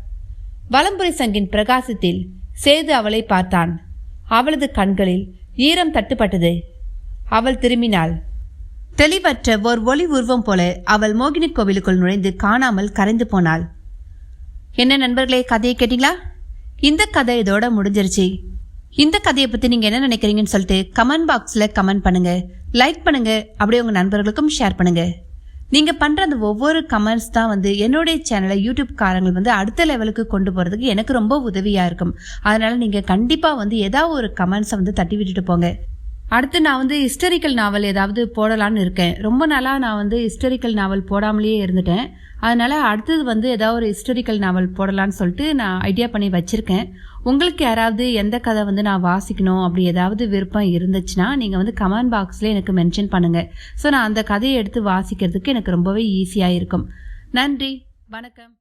வலம்புரி சங்கின் பிரகாசத்தில் சேது அவளை பார்த்தான். அவளது கண்களில் ஈரம் தட்டுப்பட்டது. அவள் திரும்பினாள். தெளிவற்ற ஓர் ஒளி உருவம் போல அவள் மோகினி கோவிலுக்குள் நுழைந்து காணாமல் கரைந்து போனாள். என்ன நண்பர்களே, கதையை கேட்டீங்களா? இந்த கதை இதோட முடிஞ்சிருச்சு. இந்த கதையை பற்றி நீங்கள் என்ன நினைக்கிறீங்கன்னு சொல்லிட்டு கமெண்ட் பாக்ஸில் கமெண்ட் பண்ணுங்க, லைக் பண்ணுங்க, அப்படியே உங்கள் நண்பர்களுக்கும் ஷேர் பண்ணுங்க. நீங்கள் பண்ணுற அந்த ஒவ்வொரு கமெண்ட்ஸ் தான் என்னுடைய சேனலை யூடியூப் காரங்கள் அடுத்த லெவலுக்கு கொண்டு போகிறதுக்கு எனக்கு ரொம்ப உதவியாக இருக்கும். அதனால் நீங்கள் கண்டிப்பாக ஏதாவது ஒரு கமெண்ட்ஸை தட்டி விட்டுட்டு போங்க. அடுத்து நான் ஹிஸ்டாரிக்கல் நாவல் ஏதாவது போடலான்னு இருக்கேன். ரொம்ப நாளாக நான் ஹிஸ்டாரிக்கல் நாவல் போடாமலேயே இருந்துட்டேன். அதனால் அடுத்தது ஏதாவது ஒரு ஹிஸ்டாரிக்கல் நாவல் போடலான்னு சொல்லிட்டு நான் ஐடியா பண்ணி வச்சுருக்கேன். உங்களுக்கு யாராவது எந்த கதை நான் வாசிக்கணும் அப்படி ஏதாவது விருப்பம் இருந்துச்சுன்னா நீங்கள் கமெண்ட் பாக்ஸில் எனக்கு மென்ஷன் பண்ணுங்கள். ஸோ நான் அந்த கதையை எடுத்து வாசிக்கிறதுக்கு எனக்கு ரொம்பவே ஈஸியாக இருக்கும். நன்றி, வணக்கம்.